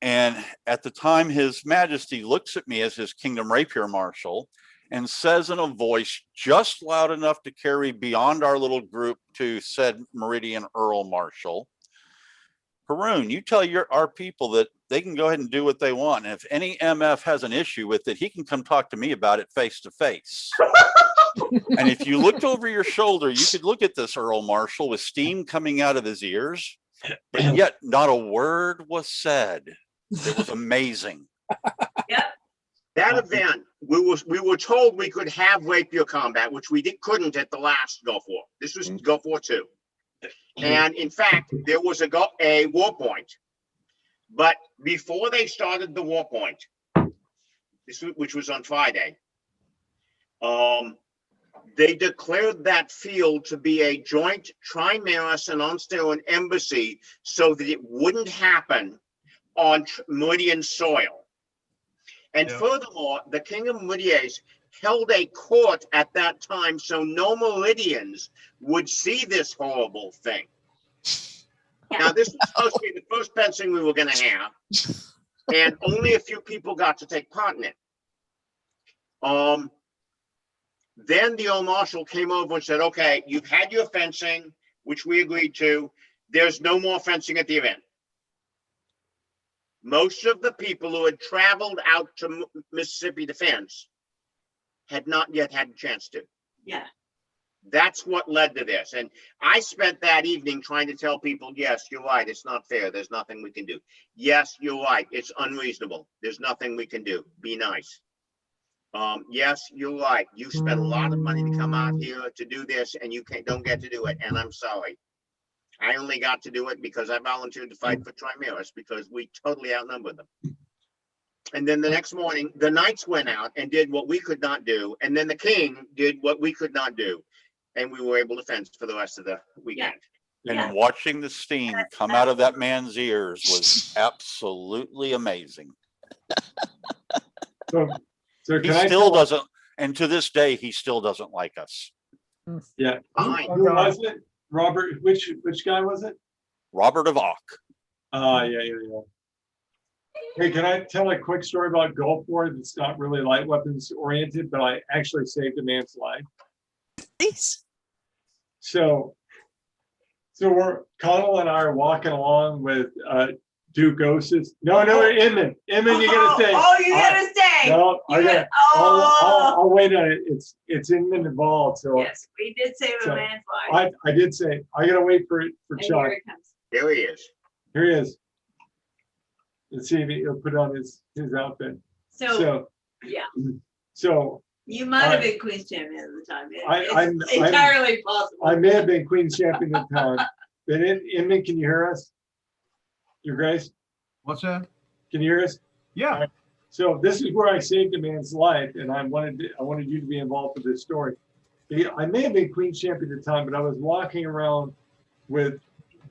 And at the time, His Majesty looks at me as his Kingdom Rapier Marshal and says in a voice just loud enough to carry beyond our little group to said Meridian Earl Marshal, Haroon, you tell our people that they can go ahead and do what they want. And if any MF has an issue with it, he can come talk to me about it face to face. And if you looked over your shoulder, you could look at this Earl Marshal with steam coming out of his ears, but yet not a word was said. It was amazing. Yep. That event, we were told we could have rapier combat, which we couldn't at the last Gulf War. This was Gulf War II. And in fact, there was a war point. But before they started the war point, which was on Friday, they declared that field to be a joint Trimaris and Ansteorra embassy so that it wouldn't happen on Meridian soil. And Yeah. furthermore, the King of Meridians held a court at that time so no Meridians would see this horrible thing. Now, this was supposed to be the first fencing we were going to have, and only a few people got to take part in it. Then the old marshal came over and said, okay, you've had your fencing, which we agreed to. There's no more fencing at the event. Most of the people who had traveled out to Mississippi to fence had not yet had a chance to. Yeah. That's what led to this. And I spent that evening trying to tell people, yes, you're right. It's not fair. There's nothing we can do. Yes, you're right. It's unreasonable. There's nothing we can do. Be nice. Yes, you're right. You spent a lot of money to come out here to do this and you don't get to do it. And I'm sorry. I only got to do it because I volunteered to fight for Trimaris because we totally outnumbered them. And then the next morning, the knights went out and did what we could not do. And then the king did what we could not do. And we were able to fence for the rest of the weekend. And watching the steam come out of that man's ears was absolutely amazing. So He can I still tell- doesn't, and to this day, he still doesn't like us. Yeah. Fine. Who was it? Robert, which guy was it? Robert of Ock. Yeah. Hey, can I tell a quick story about Gulf War that's not really light weapons oriented, but I actually saved a man's life? Please. So Connell and I are walking along with Duke Osis. No, Inman, you gotta stay. Oh, you gotta stay. No, You I gotta- gotta. oh. I'll wait on it. It's Inman involved. So Yes, we did save So, a man's life. I did say I gotta wait for And Chuck. here it comes. There he is. Here he is. Let's see if he'll put on his outfit. So, yeah, So you might have been Queen's champion at the time. I'm Entirely possible. I may have been Queen's champion at the time. But Inman, can you hear us? Your Grace, What's that? can you hear us? Yeah. So this is where I saved a man's life, and I wanted you to be involved with this story. I may have been Queen's champion at the time, but I was walking around with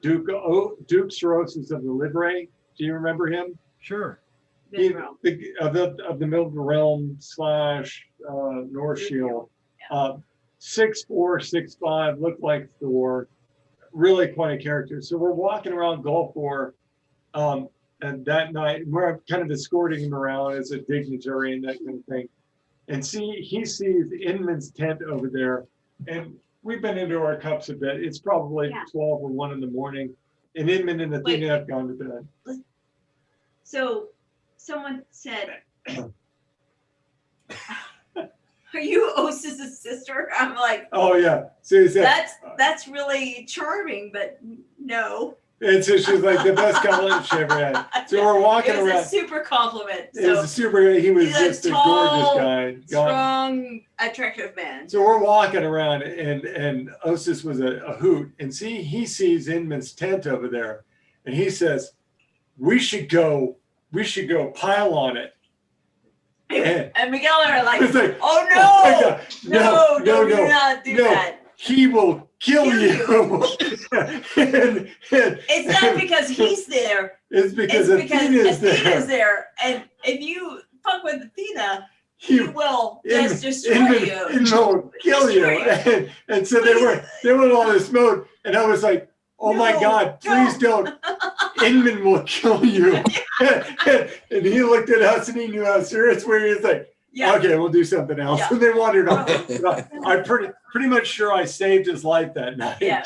Duke Sorosis of the Libre. Do you remember him? Sure. He, of the Middle Realm / North Shield. 6'4", 6'5", looked like Thor. Really quite a character. So we're walking around Gulf War, and that night we're kind of escorting him around as a dignitary and that kind of thing. And he sees Inman's tent over there, and we've been into our cups a bit. It's probably 12 or 1 in the morning, and Inman and Athena have gone to bed. So someone said, are you Osis's sister? I'm like, Oh yeah. So he said, that's really charming, but no. and so she's like the best compliment she ever had. So we're walking It was around. a super compliment. It was So a super. He was he's a just a tall, gorgeous guy. strong, attractive man. So we're walking around, and Osis was a hoot, and he sees Inman's tent over there, and he says, "We should go pile on it." And Miguel and I are like, It's like, oh my no, God, no, do not do that. He will kill you. and It's not because he's there. It's because It's because Athena's Athena's there. there. And if you fuck with Athena, he will just destroy Inman you. will kill you. Destroy you. And so they were all this mode, and I was like, oh my No, God, please don't. Inman will kill you. And he looked at us and he knew how serious we were. He was like, Yeah. okay, we'll do something else. Yeah. And they wandered off. I'm pretty much sure I saved his life that night. Yeah.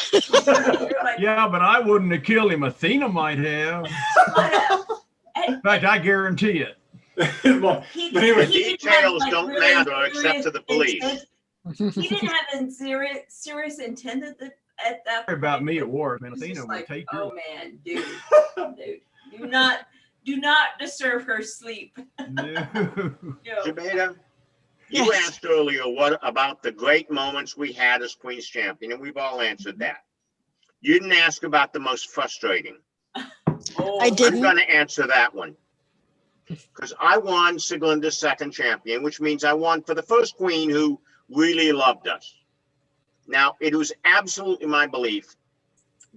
Yeah, but I wouldn't have killed him. Athena might have. In fact, I guarantee it. But anyway, Details don't matter except to the police. He didn't have a serious intent at that Sorry about me at war, man. It's Athena just would like, take oh your. man, dude, do not disturb her sleep. No. No. Jabeda, you Yes. asked earlier what about the great moments we had as Queen's champion, and we've all answered that. You didn't ask about the most frustrating. Oh, I I'm didn't. gonna answer that one. Because I won Siglinda's second champion, which means I won for the first queen who really loved us. Now, it was absolutely my belief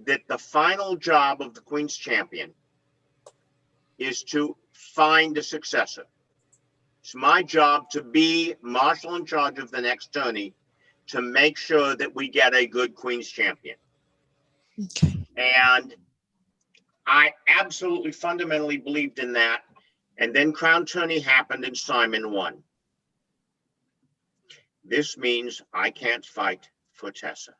that the final job of the queen's champion is to find a successor. It's my job to be marshal in charge of the next tourney to make sure that we get a good queen's champion. Okay. And I absolutely fundamentally believed in that. And then Crown Tourney happened and Simon won. This means I can't fight for Tessa.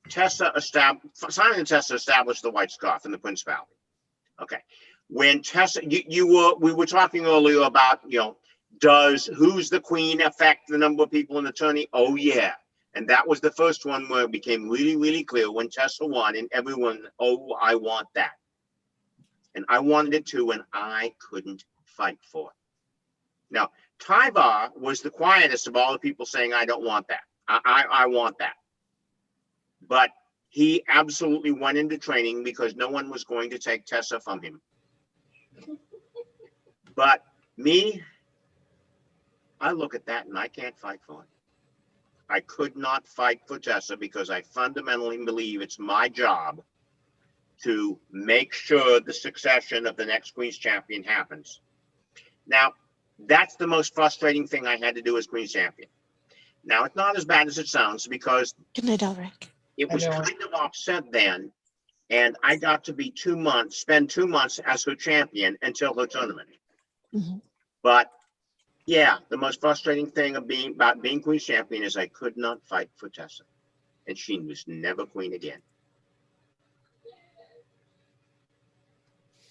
Simon and Tessa established the white scarf in the Prince Valley. Okay. When Tessa, we were talking earlier about, who's the queen affect the number of people in the tourney? Oh yeah. And that was the first one where it became really, really clear when Tessa won and everyone, oh, I want that. And I wanted it too, and I couldn't fight for it. Now, Tyvar was the quietest of all the people saying, I don't want that. I want that. But he absolutely went into training because no one was going to take Tessa from him. But me, I look at that and I can't fight for it. I could not fight for Tessa because I fundamentally believe it's my job to make sure the succession of the next Queen's Champion happens. Now, that's the most frustrating thing I had to do as Queen's Champion. Now, it's not as bad as it sounds because Good night, Elric. it was kind of offset then, and I got to be spend 2 months as her champion until her tournament. Mhm. But yeah, the most frustrating thing about being Queen's Champion is I could not fight for Tessa, and she was never queen again.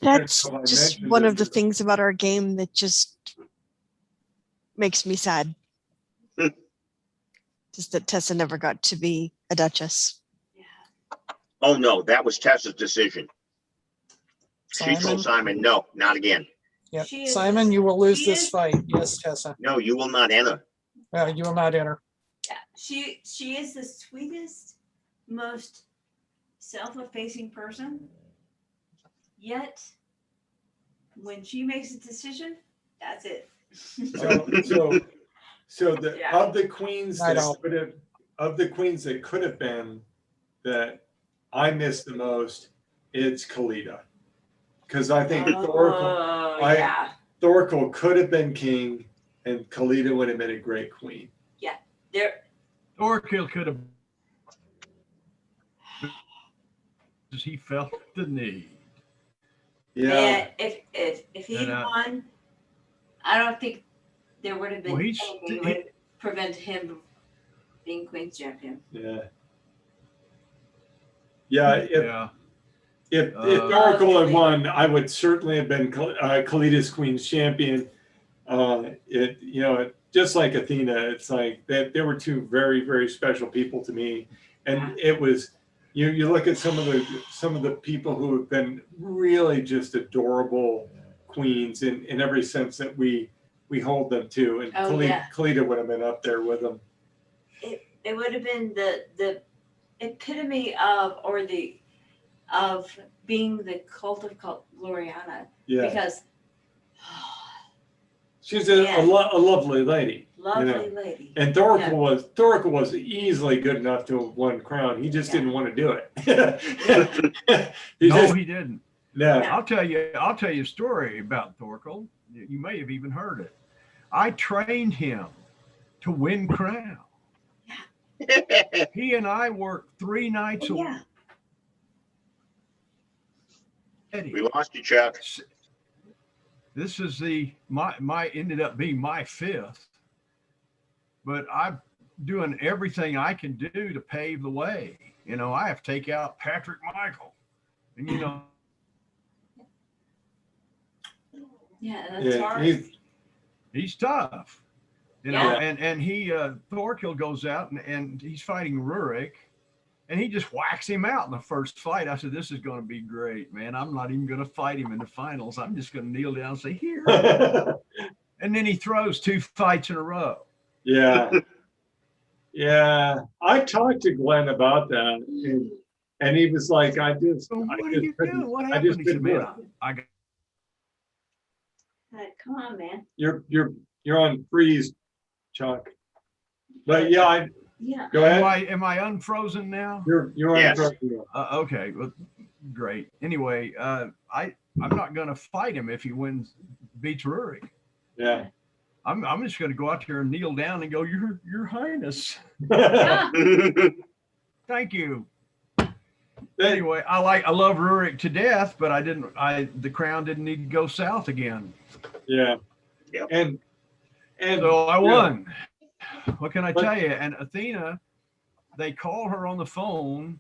That's So I just mentioned one it of the was- things about our game that just makes me sad. Just that Tessa never got to be a duchess. Oh no, that was Tessa's decision. She Simon? told Simon, no, not again. Yep. She is- Simon, you will lose she this is- fight. Yes, Tessa. No, you will not enter. You will not enter. Yeah, she is the sweetest, most self-effacing person. Yet, when she makes a decision, that's it. So the Yeah. of the queens I that don't. could have been that I missed the most, it's Kalita. Because I think Oh, I- yeah. Thorkel could have been king and Kalita would have been a great queen. There, Thorkill could have, because he felt the need. Yeah. and if he And, won, I don't think there would have been Well, he's- anything that would prevent him from being Queen's Champion. Yeah. Yeah. Yeah. If Uh, Oracle had won, I would certainly have been Kalita's Queen's champion. Just like Athena, it's like they were two very, very special people to me. And it was, you look at some of the people who have been really just adorable queens in every sense that we uld them to. And Oh, yeah. Kalita would have been up there with them. It would have been the epitome of being the cult of Gloriana. Yeah. Because She's Yeah. a lovely lady. lovely lady. And Thorkel was easily good enough to have won crown. He just didn't want to do it. He didn't. No. I'll tell you a story about Thorkel. You may have even heard it. I trained him to win crown. He and I worked 3 nights a Yeah. week. We lost you, Chuck. This is my ended up being my 5th, but I'm doing everything I can do to pave the way. I have to take out Patrick Michael, and Yeah, that's hard. he's tough, Yeah. and he Thorkill goes out and he's fighting Rurik, and he just whacks him out in the first fight. I said, this is going to be great, man. I'm not even going to fight him in the finals. I'm just going to kneel down and say, here. And then he throws 2 fights in a row. Yeah. Yeah, I talked to Glenn about that, and he was like, So what are you doing? What happened? He said, couldn't do man, it. I got Come on, man. You're on freeze, Chuck. But yeah, Yeah. go ahead. am I unfrozen now? You're on Yes. freeze. Okay, well, great. Anyway, I'm not going to fight him if he beats Rurik. Yeah. I'm just going to go out there and kneel down and go, Your Highness, thank you. Anyway, I love Rurik to death, but the crown didn't need to go south again. Yeah. Yep. And So I won. What can I tell you? And Athena, they call her on the phone,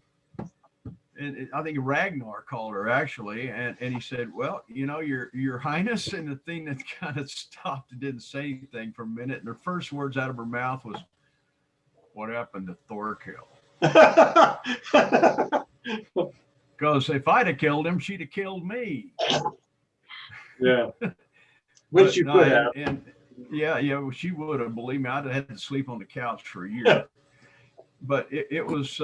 and I think Ragnar called her actually, and he said, well, your Highness, and Athena kind of stopped and didn't say anything for a minute, and her first words out of her mouth was, what happened to Thorkill? Because if I'd have killed him, she'd have killed me. Yeah. Which you could have. And yeah, well, she would have. Believe me, I'd have had to sleep on the couch for a year. But it was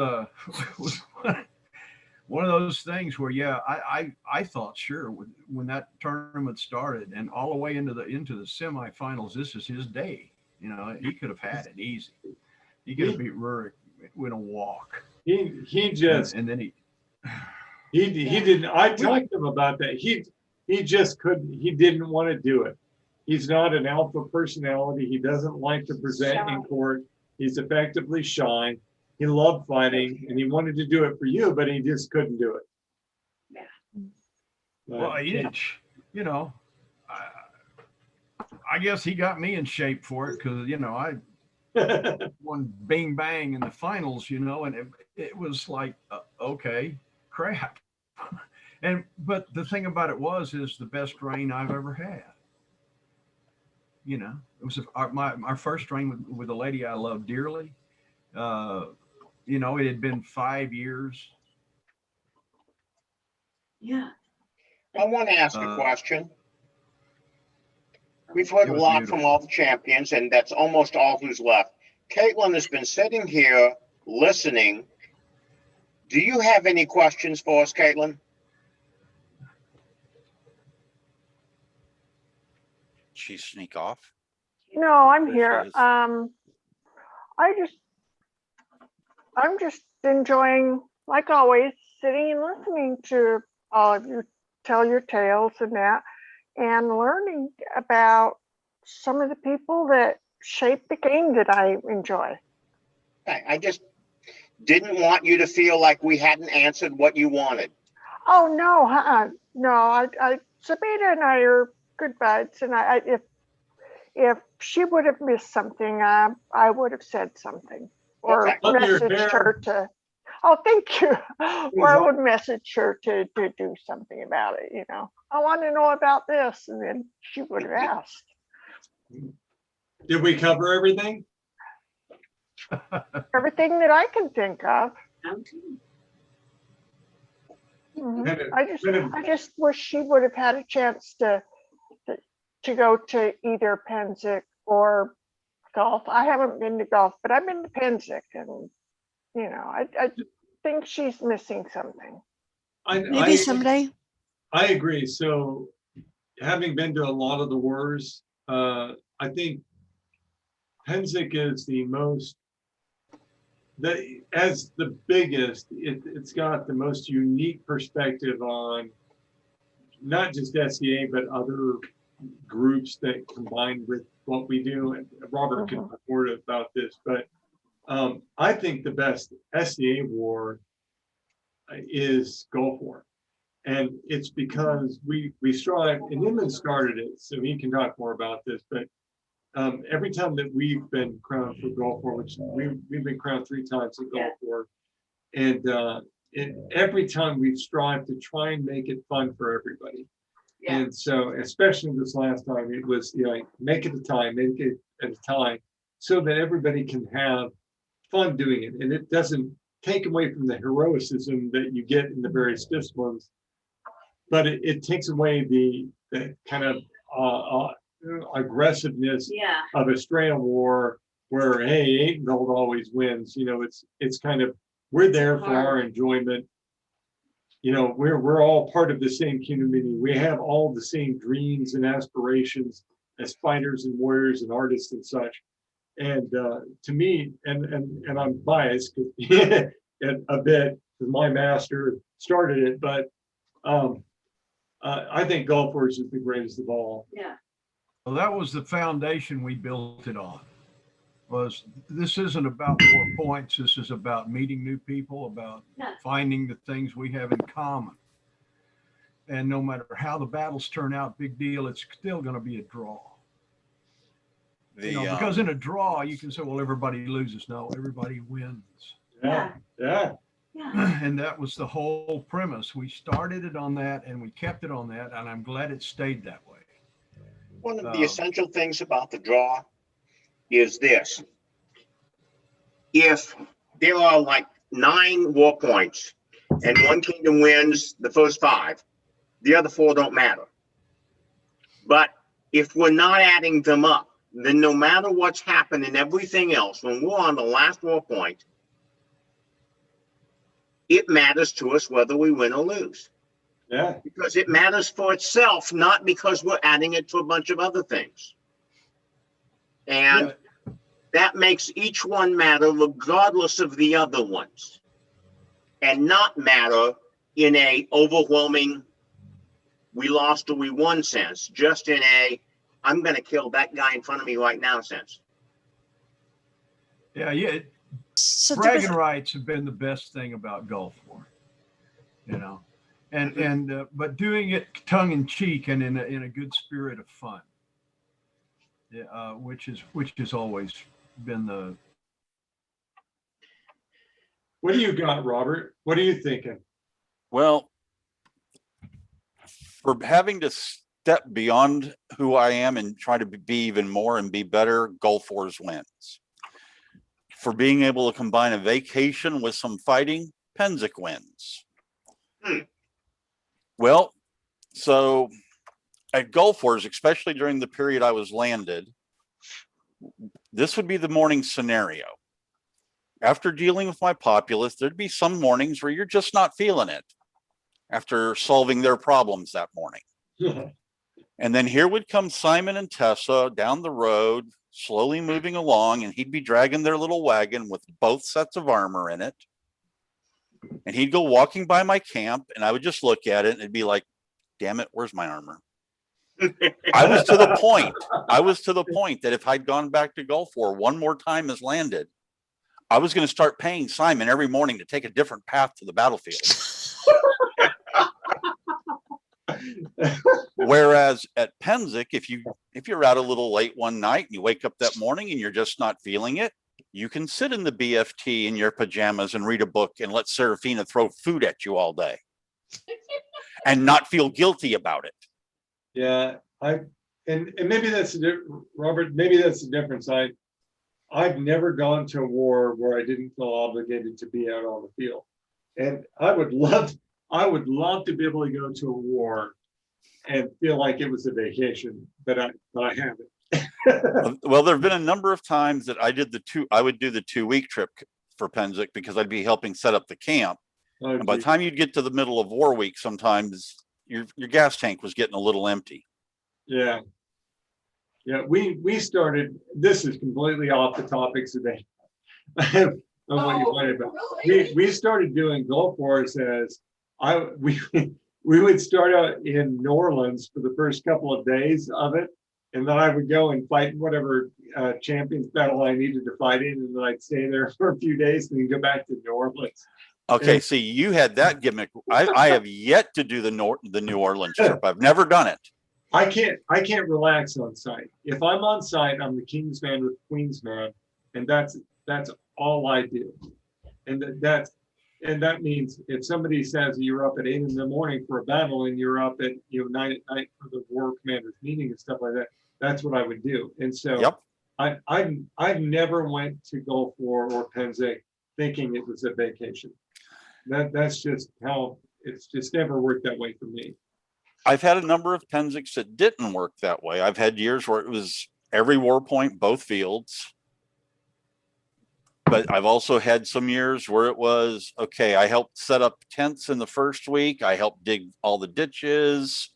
one of those things where, yeah, I thought, sure, when that tournament started and all the way into the semifinals, this is his day. He could have had it easy. He could have beat Rurik with a walk. He just and then he didn't. I talked to him about that. He just couldn't. He didn't want to do it. He's not an alpha personality. He doesn't like to present in court. He's effectively shy. He loved fighting, and he wanted to do it for you, but he just couldn't do it. Yeah. Well, he didn't. I guess he got me in shape for it because I won bing bang in the finals, and it was like, okay, crap. But the thing about it is the best reign I've ever had. It was our first reign with a lady I love dearly. It had been 5 years. Yeah. I want to ask a question. We've heard It a was lot beautiful. from all the champions, and that's almost all who's left. Caitlin has been sitting here listening. Do you have any questions for us, Caitlin? She sneak off. No, I'm There here. she is. I'm just enjoying, like always, sitting and listening to all of you tell your tales and that, and learning about some of the people that shape the game that I enjoy. I just didn't want you to feel like we hadn't answered what you wanted. Oh no, no, Sabina and I are good buds, and if she would have missed something, I would have said something or Okay. messaged her to. Oh, thank you. Or I would message her to do something about it. I want to know about this, and then she would have asked. Did we cover everything? Everything that I can think of. Mhm. I just wish she would have had a chance to go to either Penzic or golf. I haven't been to golf, but I've been to Penzic, and I think she's missing something. Maybe someday. I agree. So, having been to a lot of the wars, I think Penzic is the most. As the biggest, it's got the most unique perspective on not just SCA, but other groups that combine with what we do. And Robert can report about this, but I think the best SCA war is Gulf War. And it's because we strive, and Inman started it, so he can talk more about this, but every time that we've been crowned for Gulf War, which we've been crowned 3 times at Gulf War, and every time we've strived to try and make it fun for everybody. Yeah. And so, especially this last time, it was make it at a time, so that everybody can have fun doing it, and it doesn't take away from the heroicism that you get in the various disciplines, but it takes away the kind of aggressiveness Yeah. of a Australian war where, hey, ain't gold always wins. You know, it's kind of, we're there for our enjoyment. You know, we're all part of the same community. We have all the same dreams and aspirations as fighters and warriors and artists and such. And to me, and I'm biased and a bit because my master started it, but I think Golf Wars is the greatest of all. Yeah. Well, that was the foundation we built it on. Was this isn't about more points. This is about meeting new people, about finding the things we have in common. And no matter how the battles turn out, big deal, it's still going to be a draw. Because in a draw, you can say, well, everybody loses. No, everybody wins. Yeah. Yeah. And that was the whole premise. We started it on that and we kept it on that. And I'm glad it stayed that way. One of the essential things about the draw is this. If there are like 9 war points and one kingdom wins the first 5, the other 4 don't matter. But if we're not adding them up, then no matter what's happened and everything else, when we're on the last war point, it matters to us whether we win or lose. Yeah. Because it matters for itself, not because we're adding it to a bunch of other things. And that makes each one matter regardless of the other ones, and not matter in a overwhelming we lost or we won sense, just in a I'm going to kill that guy in front of me right now sense. Yeah. So Bragging rights have been the best thing about Gulf War, you know, and but doing it tongue in cheek and in a good spirit of fun. Yeah, which has always been the. What do you got, Robert? What are you thinking? Well, for having to step beyond who I am and try to be even more and be better, Gulf Wars wins. For being able to combine a vacation with some fighting, Penzic wins. Well, so at Gulf Wars, especially during the period I was landed, this would be the morning scenario. After dealing with my populace, there'd be some mornings where you're just not feeling it after solving their problems that morning. And then here would come Simon and Tessa down the road, slowly moving along, and he'd be dragging their little wagon with both sets of armor in it. And he'd go walking by my camp, and I would just look at it and it'd be like, damn it, where's my armor? I was to the point that if I'd gone back to Gulf War one more time as landed, I was going to start paying Simon every morning to take a different path to the battlefield. Whereas at Penzic, if you're out a little late one night and you wake up that morning and you're just not feeling it, you can sit in the BFT in your pajamas and read a book and let Serafina throw food at you all day and not feel guilty about it. Yeah, and maybe that's Robert. Maybe that's the difference. I've never gone to a war where I didn't feel obligated to be out on the field, and I would love to be able to go to a war and feel like it was a vacation, but I haven't. Well, there have been a number of times that I would do the 2-week trip for Penzic because I'd be helping set up the camp. And by the time you'd get to the middle of war week, sometimes your gas tank was getting a little empty. Yeah. We started. This is completely off the topics today. Of what you wanted about. We started doing Gulf Wars as we would start out in New Orleans for the first couple of days of it, and then I would go and fight whatever champions battle I needed to fight in, and then I'd stay there for a few days and then go back to New Orleans. Okay, see, you had that gimmick. I have yet to do the New Orleans trip. I've never done it. I can't relax on site. If I'm on site, I'm the king's man with the queen's man, and that's all I do. And that means if somebody says you're up at 8 a.m. for a battle and you're up at 9 at night for the war commander's meeting and stuff like that, that's what I would do. And so I've never went to Gulf War or Penzic thinking it was a vacation. That's just how it's just never worked that way for me. I've had a number of Penzics that didn't work that way. I've had years where it was every war point, both fields. but I've also had some years where it was, okay, I helped set up tents in the first week. I helped dig all the ditches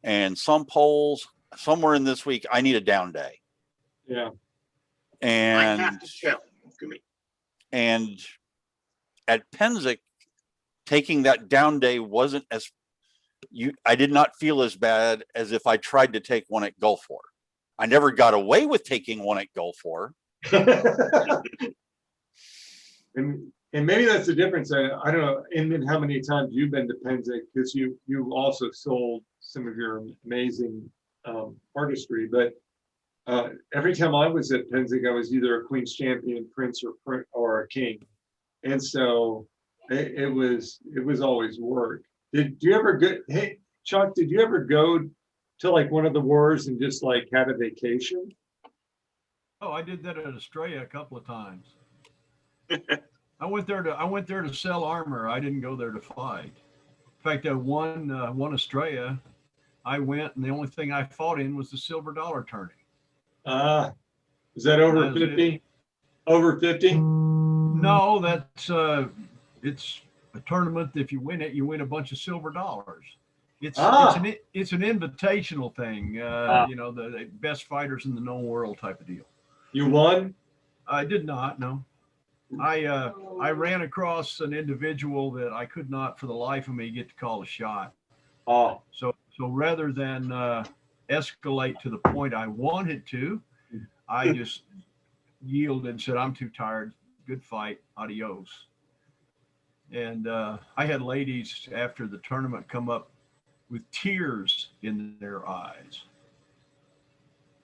and some poles. Somewhere in this week, I need a down day. Yeah. I have And, to tell, excuse me, and at Penzic, taking that down day wasn't as I did not feel as bad as if I tried to take one at Gulf War. I never got away with taking one at Gulf War. And maybe that's the difference. I don't know, and then how many times you've been to Penzic, because you also sold some of your amazing artistry. But every time I was at Penzic, I was either a Queen's Champion, Prince, or a King, and so it was always work. Did you ever go? Hey, Chuck, did you ever go to like one of the wars and just like have a vacation? Oh, I did that at Australia a couple of times. I went there to sell armor. I didn't go there to fight. In fact, I won Australia. I went, and the only thing I fought in was the silver dollar tourney. Is that over 50? Over 50? No, that's it's a tournament. If you win it, you win a bunch of silver dollars. It's an invitational thing. You know, the best fighters in the known world type of deal. You won? I did not. No. I ran across an individual that I could not for the life of me get to call a shot. Oh. So rather than escalate to the point I wanted to, I just yielded and said, I'm too tired. Good fight. Adios. And I had ladies after the tournament come up with tears in their eyes,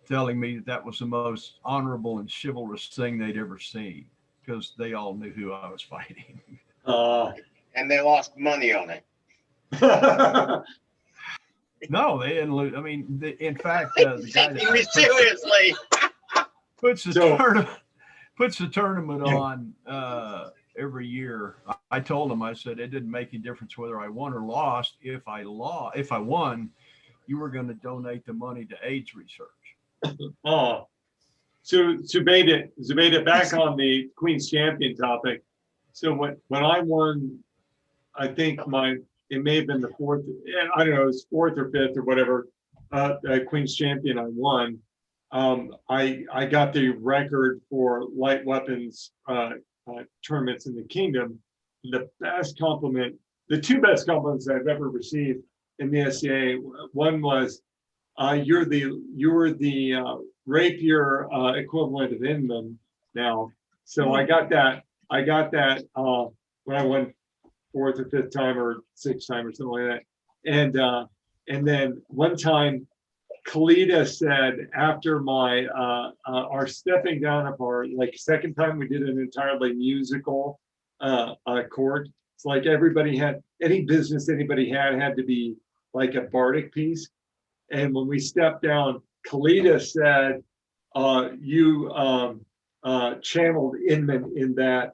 telling me that was the most honorable and chivalrous thing they'd ever seen, because they all knew who I was fighting. and they lost money on it. No, they didn't lose. I mean, in fact, the guy that Seriously. puts the tournament on every year. I told him, I said, it didn't make any difference whether I won or lost. If I won, you were going to donate the money to AIDS research. Oh. So Zubeda, back on the Queen's Champion topic. So when I won, I think it may have been the fourth, I don't know, it was fourth or fifth or whatever, Queen's Champion I won. I got the record for light weapons tournaments in the kingdom. The two best compliments I've ever received in the SCA. One was, you're the rapier equivalent of Inman now. So I got that when I won fourth or fifth time or sixth time or something like that. And then one time Kalita said, after our stepping down of our second time we did an entirely musical court. It's like everybody had, any business anybody had to be like a bardic piece. And when we stepped down, Kalita said, you channeled Inman in that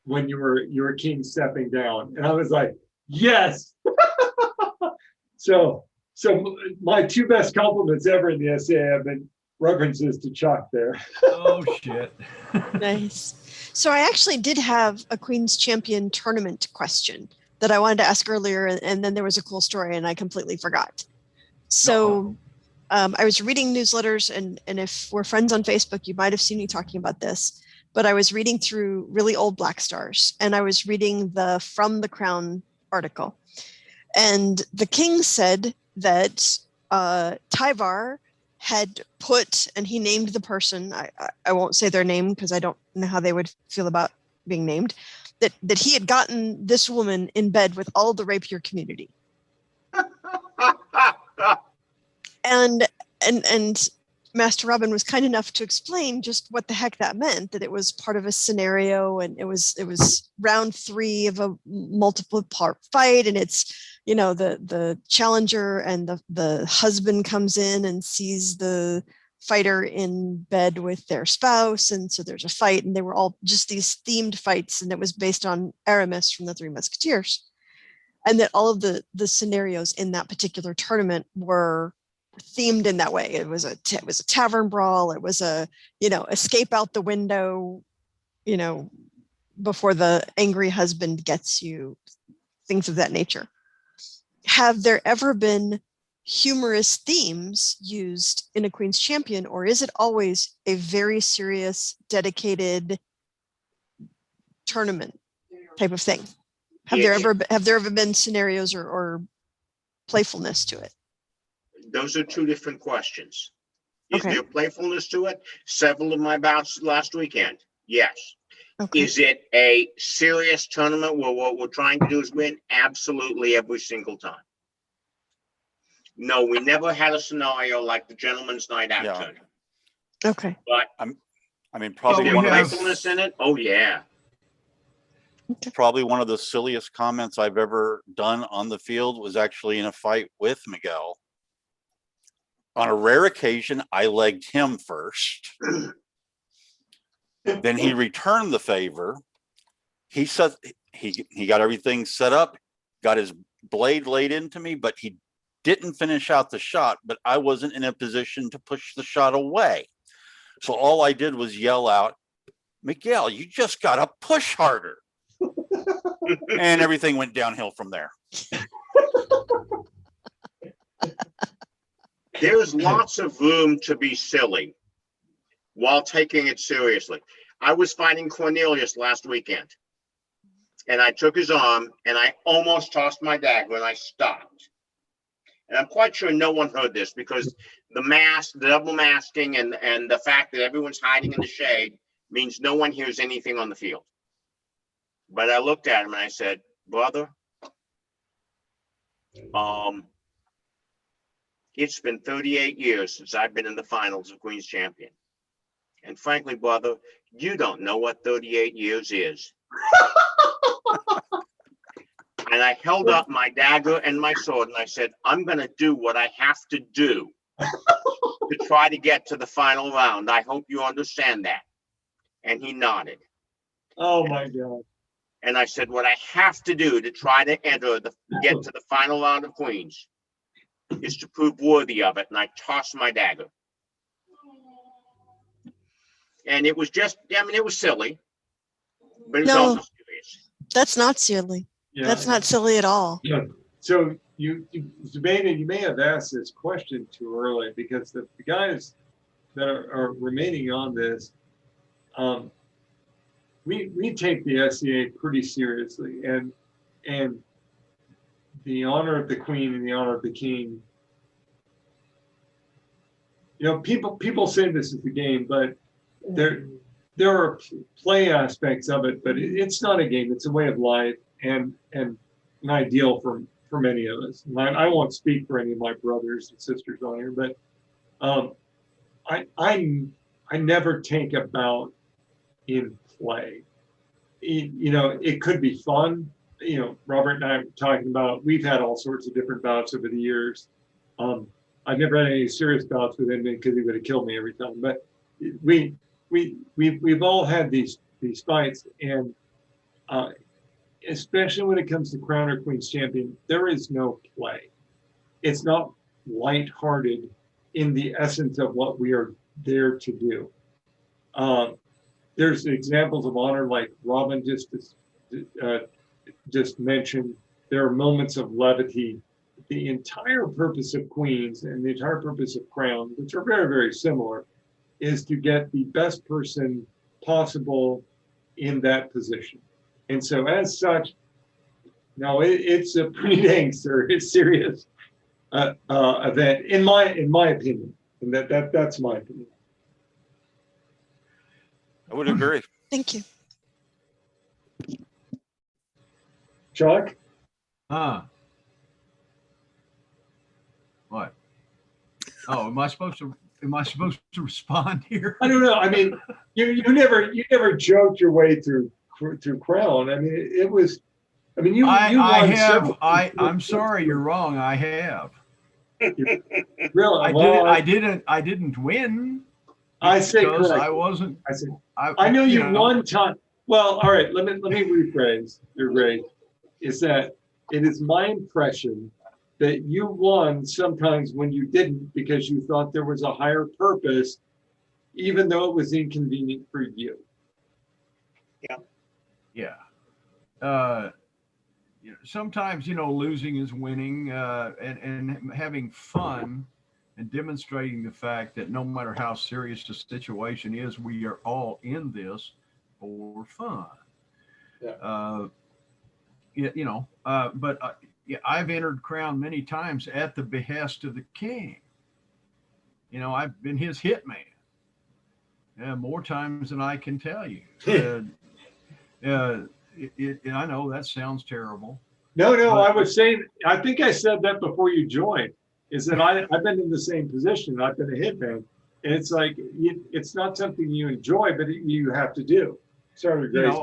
when you were king stepping down. And I was like, yes. So my two best compliments ever in the SCA have been references to Chuck there. Oh shit. Nice. So I actually did have a Queen's Champion tournament question that I wanted to ask earlier, and then there was a cool story and I completely forgot. So I was reading newsletters, and if we're friends on Facebook, you might have seen me talking about this, but I was reading through really old Black Stars, and I was reading the From the Crown article. And the king said that Tyvar had put, and he named the person, I won't say their name because I don't know how they would feel about being named, that he had gotten this woman in bed with all the rapier community. And Master Robin was kind enough to explain just what the heck that meant, that it was part of a scenario, and it was round 3 of a multiple part fight, and it's, you know, the challenger and the husband comes in and sees the fighter in bed with their spouse, and so there's a fight, and they were all just these themed fights, and it was based on Aramis from the Three Musketeers, and that all of the scenarios in that particular tournament were themed in that way. It was a tavern brawl. It was a, you know, escape out the window, you know, before the angry husband gets you, things of that nature. Have there ever been humorous themes used in a Queen's Champion, or is it always a very serious, dedicated tournament type of thing? Have there ever been scenarios or playfulness to it? Those are two different questions. Is Okay. there playfulness to it? Several of my bouts last weekend, yes. Okay. Is it a serious tournament where what we're trying to do is win? Absolutely, every single time. No, we never had a scenario like the Gentleman's Night Out Yeah. tournament. Okay. But I mean, is probably there one of the playfulness in it? Oh, yeah. probably one of the silliest comments I've ever done on the field was actually in a fight with Miguel. On a rare occasion, I legged him first. Then he returned the favor. He said he got everything set up, got his blade laid into me, but he didn't finish out the shot, but I wasn't in a position to push the shot away. So all I did was yell out, "Miguel, you just got to push harder." And everything went downhill from there. There's lots of room to be silly while taking it seriously. I was fighting Cornelius last weekend, and I took his arm, and I almost tossed my dagger, and I stopped. And I'm quite sure no one heard this because the mask, the double masking, and the fact that everyone's hiding in the shade means no one hears anything on the field. But I looked at him and I said, "Brother, it's been 38 years since I've been in the finals of Queen's Champion. And frankly, brother, you don't know what 38 years is." And I held up my dagger and my sword and I said, "I'm going to do what I have to do to try to get to the final round. I hope you understand that." And he nodded. Oh my God. And I said, "What I have to do to try to get to the final round of Queens is to prove worthy of it." And I tossed my dagger. And it was just, I mean, it was silly, but it was No. also serious. That's not silly. Yeah. That's not silly at all. Yeah. So Sabina, you may have asked this question too early because the guys that are remaining on this, we take the SCA pretty seriously, and the honor of the Queen and the honor of the King. You know, people say this is the game, but there are play aspects of it, but it's not a game. It's a way of life and an ideal for many of us. And I won't speak for any of my brothers and sisters on here, but I never take a bout in play. You know, it could be fun. You know, Robert and I were talking about, we've had all sorts of different bouts over the years. I've never had any serious bouts with him because he would have killed me every time. But we've all had these fights, and especially when it comes to Crown or Queen's Champion, there is no play. It's not lighthearted in the essence of what we are there to do. There's examples of honor like Robin just mentioned. There are moments of levity. The entire purpose of Queens and the entire purpose of Crown, which are very, very similar, is to get the best person possible in that position. And so as such, no, it's a pretty dang serious event, in my opinion. And that's my opinion. I would agree. Thank you. Chuck? What? Oh, am I supposed to respond here? I don't know. I mean, you never joked your way through Crown. I mean, it was. I mean, I'm sorry, you're wrong. I have. Really? I didn't win. I say because correct. I wasn't. I know you one time. Well, all right. Let me rephrase your grade. Is that it is my impression that you won sometimes when you didn't because you thought there was a higher purpose, even though it was inconvenient for you. Yeah. Sometimes, losing is winning, and having fun and demonstrating the fact that no matter how serious the situation is, we are all in this for fun. Yeah. But I've entered Crown many times at the behest of the king. I've been his hitman more times than I can tell you. I know that sounds terrible. No, But- I was saying, I think I said that before you joined, is that I've been in the same position. I've been a hitman. And it's like, it's not something you enjoy, but you have to do. Sorry, Grace.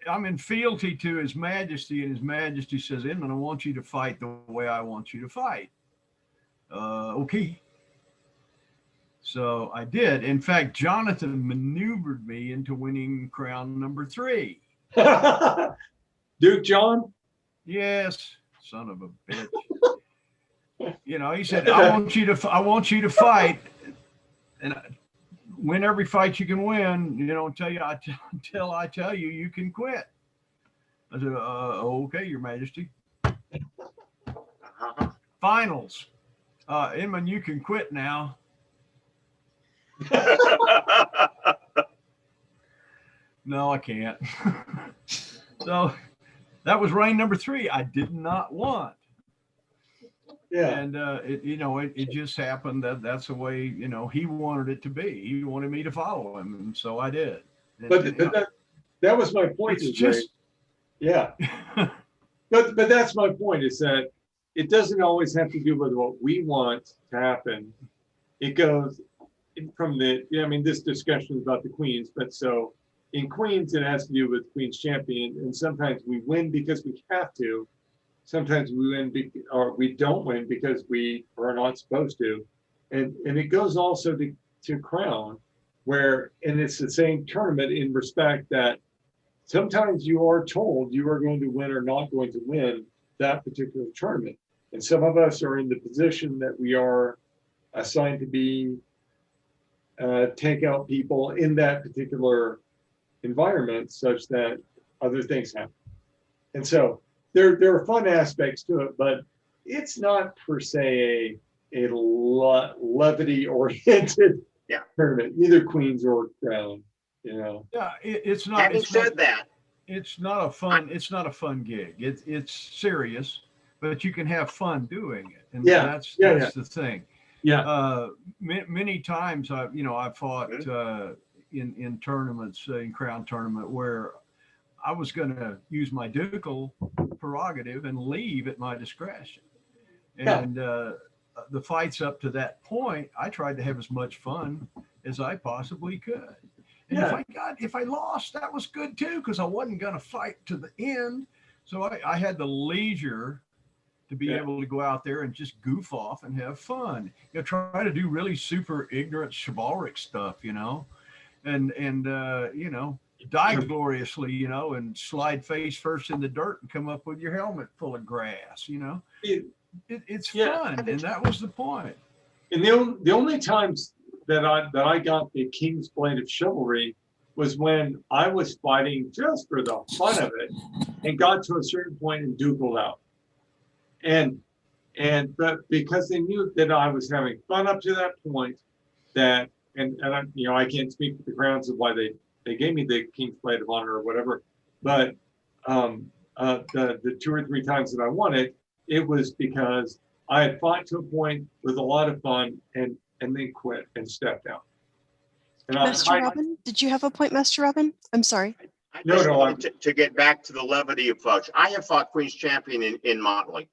I'm in fealty to His Majesty, and His Majesty says, Inman, I want you to fight the way I want you to fight. Okay. So I did. In fact, Jonathan maneuvered me into winning crown number 3. Duke John? Yes, son of a bitch. He said, I want you to fight and win every fight you can win, until I tell you you can quit. I said, okay, Your Majesty. Finals. Inman, you can quit now. No, I can't. So that was reign number 3. I did not want. Yeah. And it just happened that that's the way he wanted it to be. He wanted me to follow him, and so I did. But that was my point. It's just yeah. But that's my point, is that it doesn't always have to do with what we want to happen. It goes from this discussion is about the Queens, but so in Queens, it has to do with Queen's Champion. And sometimes we win because we have to. Sometimes we win or we don't win because we are not supposed to. And it goes also to Crown, and it's the same tournament in respect that sometimes you are told you are going to win or not going to win that particular tournament. And some of us are in the position that we are assigned to be take out people in that particular environment such that other things happen. And so there are fun aspects to it, but it's not per se a levity oriented tournament, either Queens or Crown, Yeah, it's not. Having said that, it's not a fun gig. It's serious, but you can have fun doing it, and that's the thing. Yeah. Many times I've fought in tournaments, in Crown tournament, where I was going to use my ducal prerogative and leave at my discretion. And the fights up to that point, I tried to have as much fun as I possibly could. And if I lost, that was good too, because I wasn't going to fight to the end. So I had the leisure to be able to go out there and just goof off and have fun. Try to do really super ignorant chivalric stuff, and die gloriously, and slide face first in the dirt and come up with your helmet full of grass, It's fun, and that was the point. And the only times that I got the King's Blade of Chivalry was when I was fighting just for the fun of it and got to a certain point and dukeled out. But because they knew that I was having fun up to that point, that and I can't speak for the grounds of why they gave me the King's Blade of Honor or whatever, but the 2 or 3 times that I won it, it was because I had fought to a point with a lot of fun and then quit and stepped out. And Master Robin, did you have a point, Master Robin? I'm sorry. I just wanted to get back to the levity approach. I have fought Queen's Champion in Motley.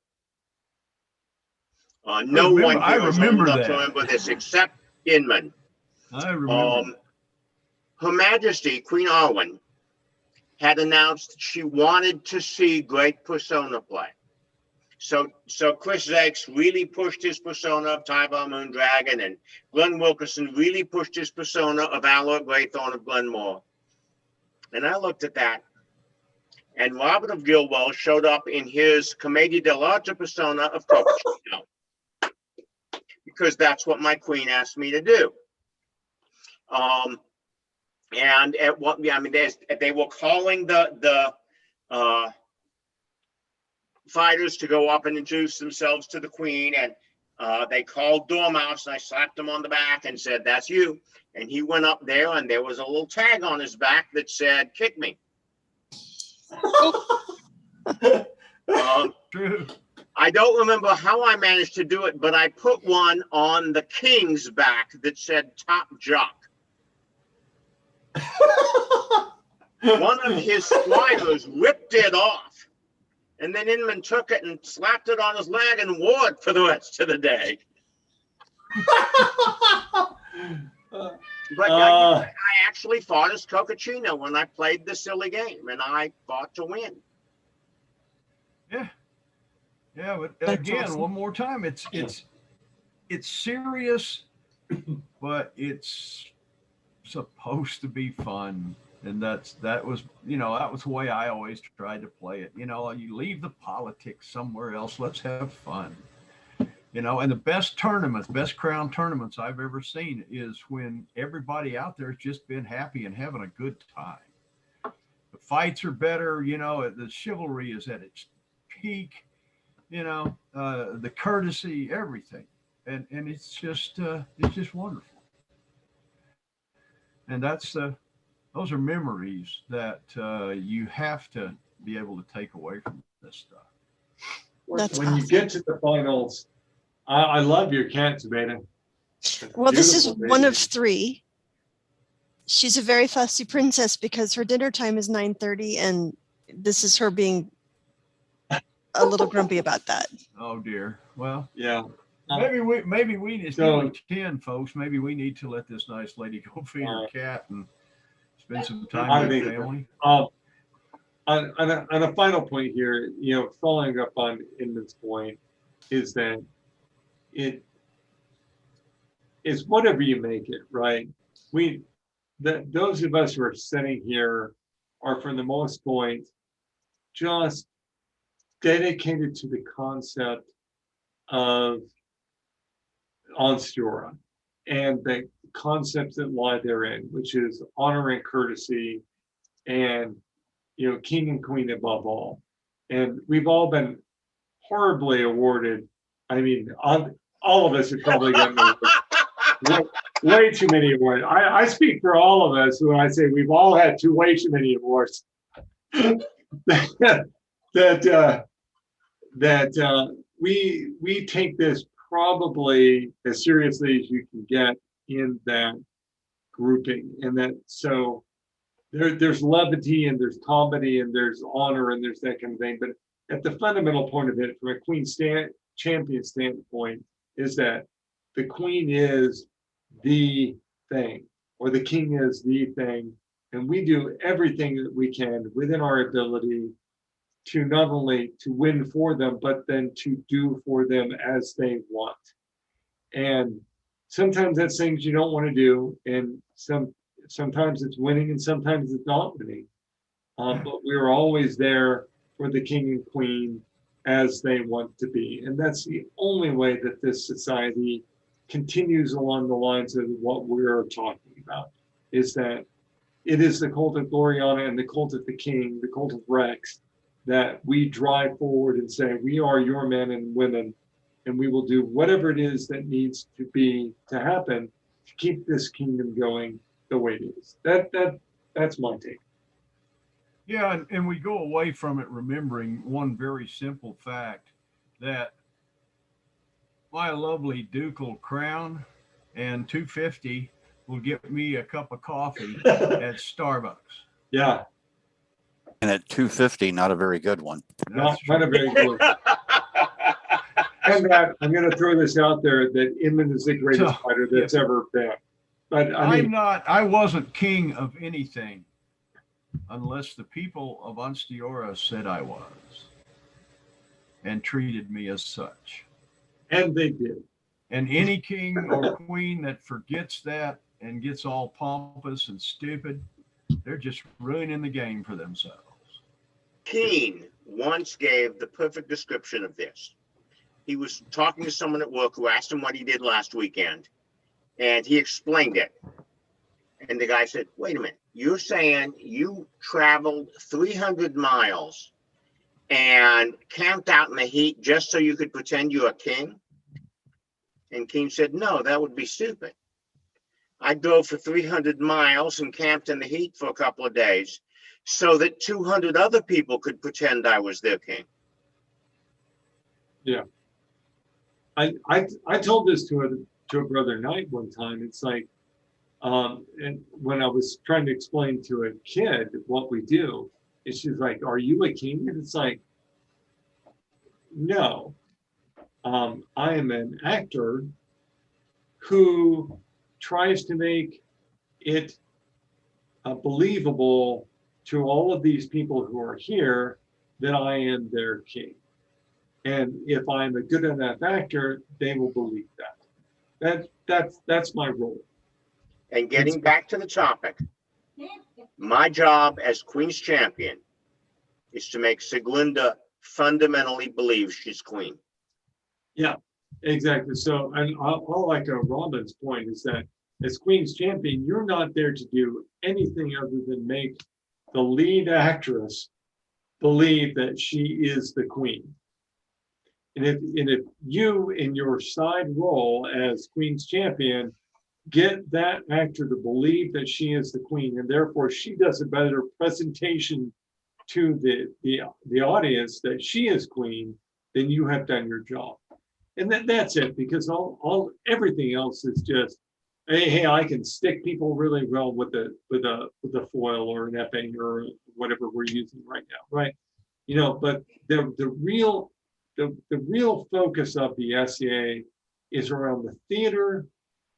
No one I remember that. Remember this except Inman. I remember. Her Majesty Queen Arwen had announced she wanted to see great persona play. So Chris Zakes really pushed his persona of Tyvar Moondragon, and Glenn Wilkerson really pushed his persona of Alor Greythorn of Glenmore. And I looked at that, And Robert of Gilwell showed up in his Commedia dell'arte persona of Coccino, because that's what my queen asked me to do. And at what, I mean, they were calling the fighters to go up and introduce themselves to the queen, and they called Dormouse, and I slapped him on the back and said, "That's you." And he went up there, and there was a little tag on his back that said, "Kick me." True. I don't remember how I managed to do it, but I put one on the king's back that said "Top Jock." One of his squires ripped it off, and then Inman took it and slapped it on his leg and wore it for the rest of the day. But I actually fought as Coccino when I played the silly game, and I fought to win. Yeah. Yeah, but That's again, awesome. one more time, it's serious, but it's supposed to be fun. And that was the way I always tried to play it. You leave the politics somewhere else. Let's have fun. And the best crown tournaments I've ever seen is when everybody out there has just been happy and having a good time. The fights are better, the chivalry is at its peak, the courtesy, everything. And it's just wonderful. And those are memories that you have to be able to take away from this stuff. That's When you get to the finals, I love your cat, Sabina. Well, this is Beautiful one baby. of three. She's a very fussy princess because her dinner time is 9:30, and this is her being a little grumpy about that. Oh dear. Well, Yeah. maybe we it's nearly 10, folks. Maybe we need to let this nice lady go feed her cat and spend some time with her family. On a final point here, following up on Inman's point, is that it's whatever you make it, right? Those of us who are sitting here are, for the most point, just dedicated to the concept of Ansteorra and the concepts that lie therein, which is honor and courtesy, and king and queen above all. And we've all been horribly awarded. I mean, all of us have probably gotten way too many awards. I speak for all of us when I say we've all had way too many awards. We take this probably as seriously as you can get in that grouping, and that so there's levity and there's comedy and there's honor and there's that kind of thing. But at the fundamental point of it, from a queen champion standpoint, is that the queen is the thing, or the king is the thing, and we do everything that we can within our ability to not only to win for them, but then to do for them as they want. And sometimes that's things you don't want to do, and sometimes it's winning and sometimes it's not winning. But we're always there for the king and queen as they want to be. And that's the only way that this society continues along the lines of what we're talking about, is that it is the cult of Gloriana and the cult of the king, the cult of Rex, that we drive forward and say, we are your men and women, and we will do whatever it is that needs to happen to keep this kingdom going the way it is. That's my take. Yeah, and we go away from it remembering one very simple fact, that my lovely ducal crown and $2.50 will get me a cup of coffee at Starbucks. Yeah. And at $2.50, not a very good one. Not a very good one. And I'm going to throw this out there, that Inman is the greatest fighter that's ever been. But I wasn't king of anything unless the people of Ansteorra said I was and treated me as such. And they did. And any king or queen that forgets that and gets all pompous and stupid, they're just ruining the game for themselves. Keene once gave the perfect description of this. He was talking to someone at work who asked him what he did last weekend, and he explained it. And the guy said, wait a minute, you're saying you traveled 300 miles and camped out in the heat just so you could pretend you're a king? And Keene said, no, that would be stupid. I drove for 300 miles and camped in the heat for a couple of days so that 200 other people could pretend I was their king. Yeah. I told this to a brother Knight one time. It's like, and when I was trying to explain to a kid what we do, and she's like, are you a king? And it's like, no, I am an actor who tries to make it believable to all of these people who are here that I am their king. And if I'm a good enough actor, they will believe that. That's my role. And getting back to the topic, my job as Queen's champion is to make Siglinda fundamentally believe she's queen. Yeah, exactly. So, and I'll echo Robin's point is that as Queen's champion, you're not there to do anything other than make the lead actress believe that she is the queen. And if you, in your side role as Queen's champion, get that actor to believe that she is the queen, and therefore she does a better presentation to the audience that she is queen, then you have done your job. And that's it, because everything else is just, hey, I can stick people really well with a foil or an epping or whatever we're using right now, right? You know, but the real focus of the SCA is around the theater.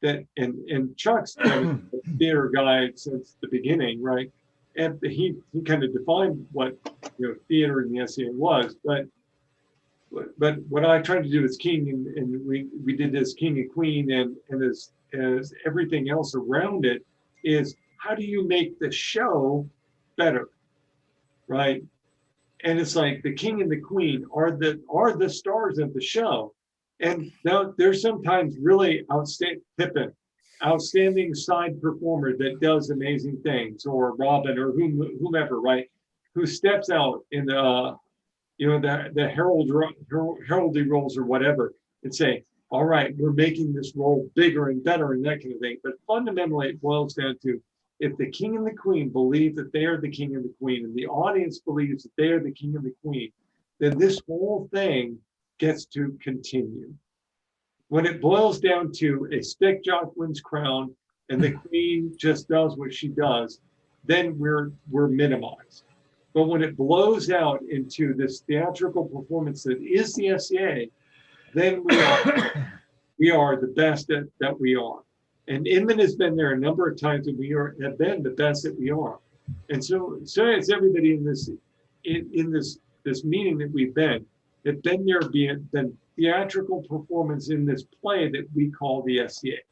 That and Chuck's been a theater guy since the beginning, right? And he kind of defined what theater in the SCA was, but what I tried to do as king, and we did as king and queen, and as everything else around it is, how do you make the show better, right? And it's like the king and the queen are the stars of the show. And there's sometimes really outstanding side performer that does amazing things, or Robin or whomever, right? Who steps out in the heraldry roles or whatever and say, all right, we're making this role bigger and better and that kind of thing. But fundamentally, it boils down to, if the king and the queen believe that they are the king and the queen, and the audience believes that they are the king and the queen, then this whole thing gets to continue. When it boils down to a stick jock wins crown and the queen just does what she does, then we're minimized. But when it blows out into this theatrical performance that is the SCA, then we are the best that we are. And Inman has been there a number of times, and have been the best that we are. And so has everybody in this meeting that we've been. Have been there, been theatrical performance in this play that we call the SCA.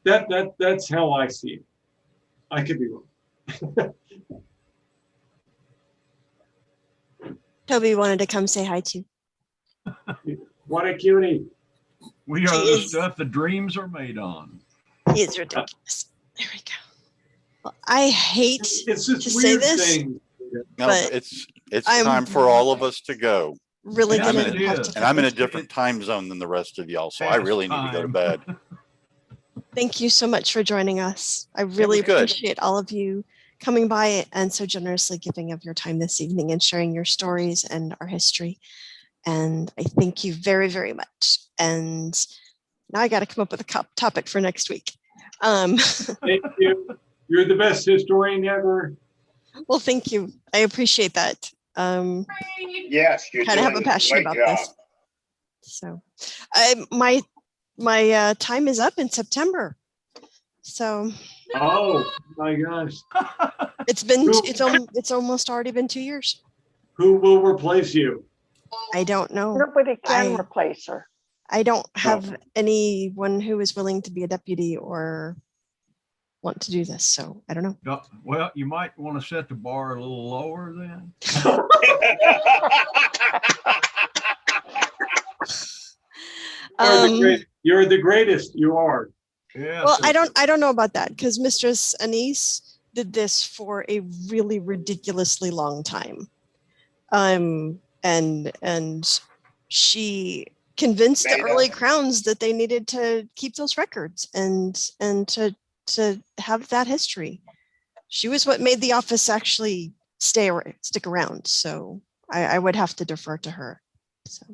That's how I see it. I could be wrong. Toby wanted to come say hi to. What a cutie. We are the stuff the dreams are made on. He is ridiculous. There we go. Well, I hate It's just to say this, No, but it's I'm time for all of us to go. really Yes, gonna it have is. to. And I'm in a cut this. different time zone than the rest of y'all, so I really need to go to bed. Thank you so much for joining us. I really was good. appreciate all of you coming by and so generously giving of your time this evening and sharing your stories and our history. And I thank you very, very much. And now I got to come up with a topic for next week. Thank you. You're the best historian ever. Well, thank you. I appreciate that. Yes, you're Kind of have doing a passion great about job. this. So my time is up in September. So Oh my gosh. it's almost already been 2 years. Who will replace you? I don't know. Nobody can I- replace her. I don't have anyone who is willing to be a deputy or want to do this. So I don't know. Well, you might want to set the bar a little lower then. You're the greatest. You are. Yeah. Well, I don't know about that because Mistress Anise did this for a really ridiculously long time. And she convinced the early crowns that they needed to keep those records and to have that history. She was what made the office actually stick around. So I would have to defer to her. So.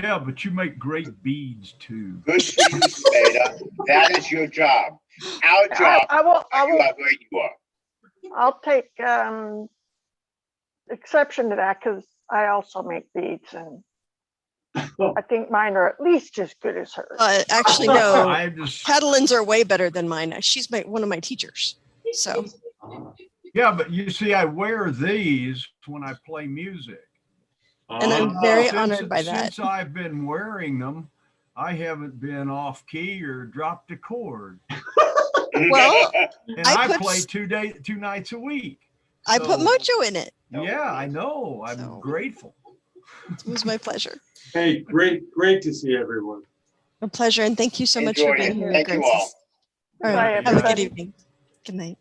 Yeah, but you make great beads too. Good for you, Spada. That is your job. Our job. I will. You are where you are. I'll take exception to that because I also make beads, and I think mine are at least as good as hers. Actually, no. Catalin's are way better than mine. She's one of my teachers. So. Yeah, but you see, I wear these when I play music. And I'm very honored by that. Since I've been wearing them, I haven't been off key or dropped a chord. Well, and I play 2 nights a week. I put mojo in it. Yeah, I know. I'm grateful. It was my pleasure. Hey, great to see everyone. A pleasure, and thank you so much for being here. Thank you all. All right, have a good evening. Good night.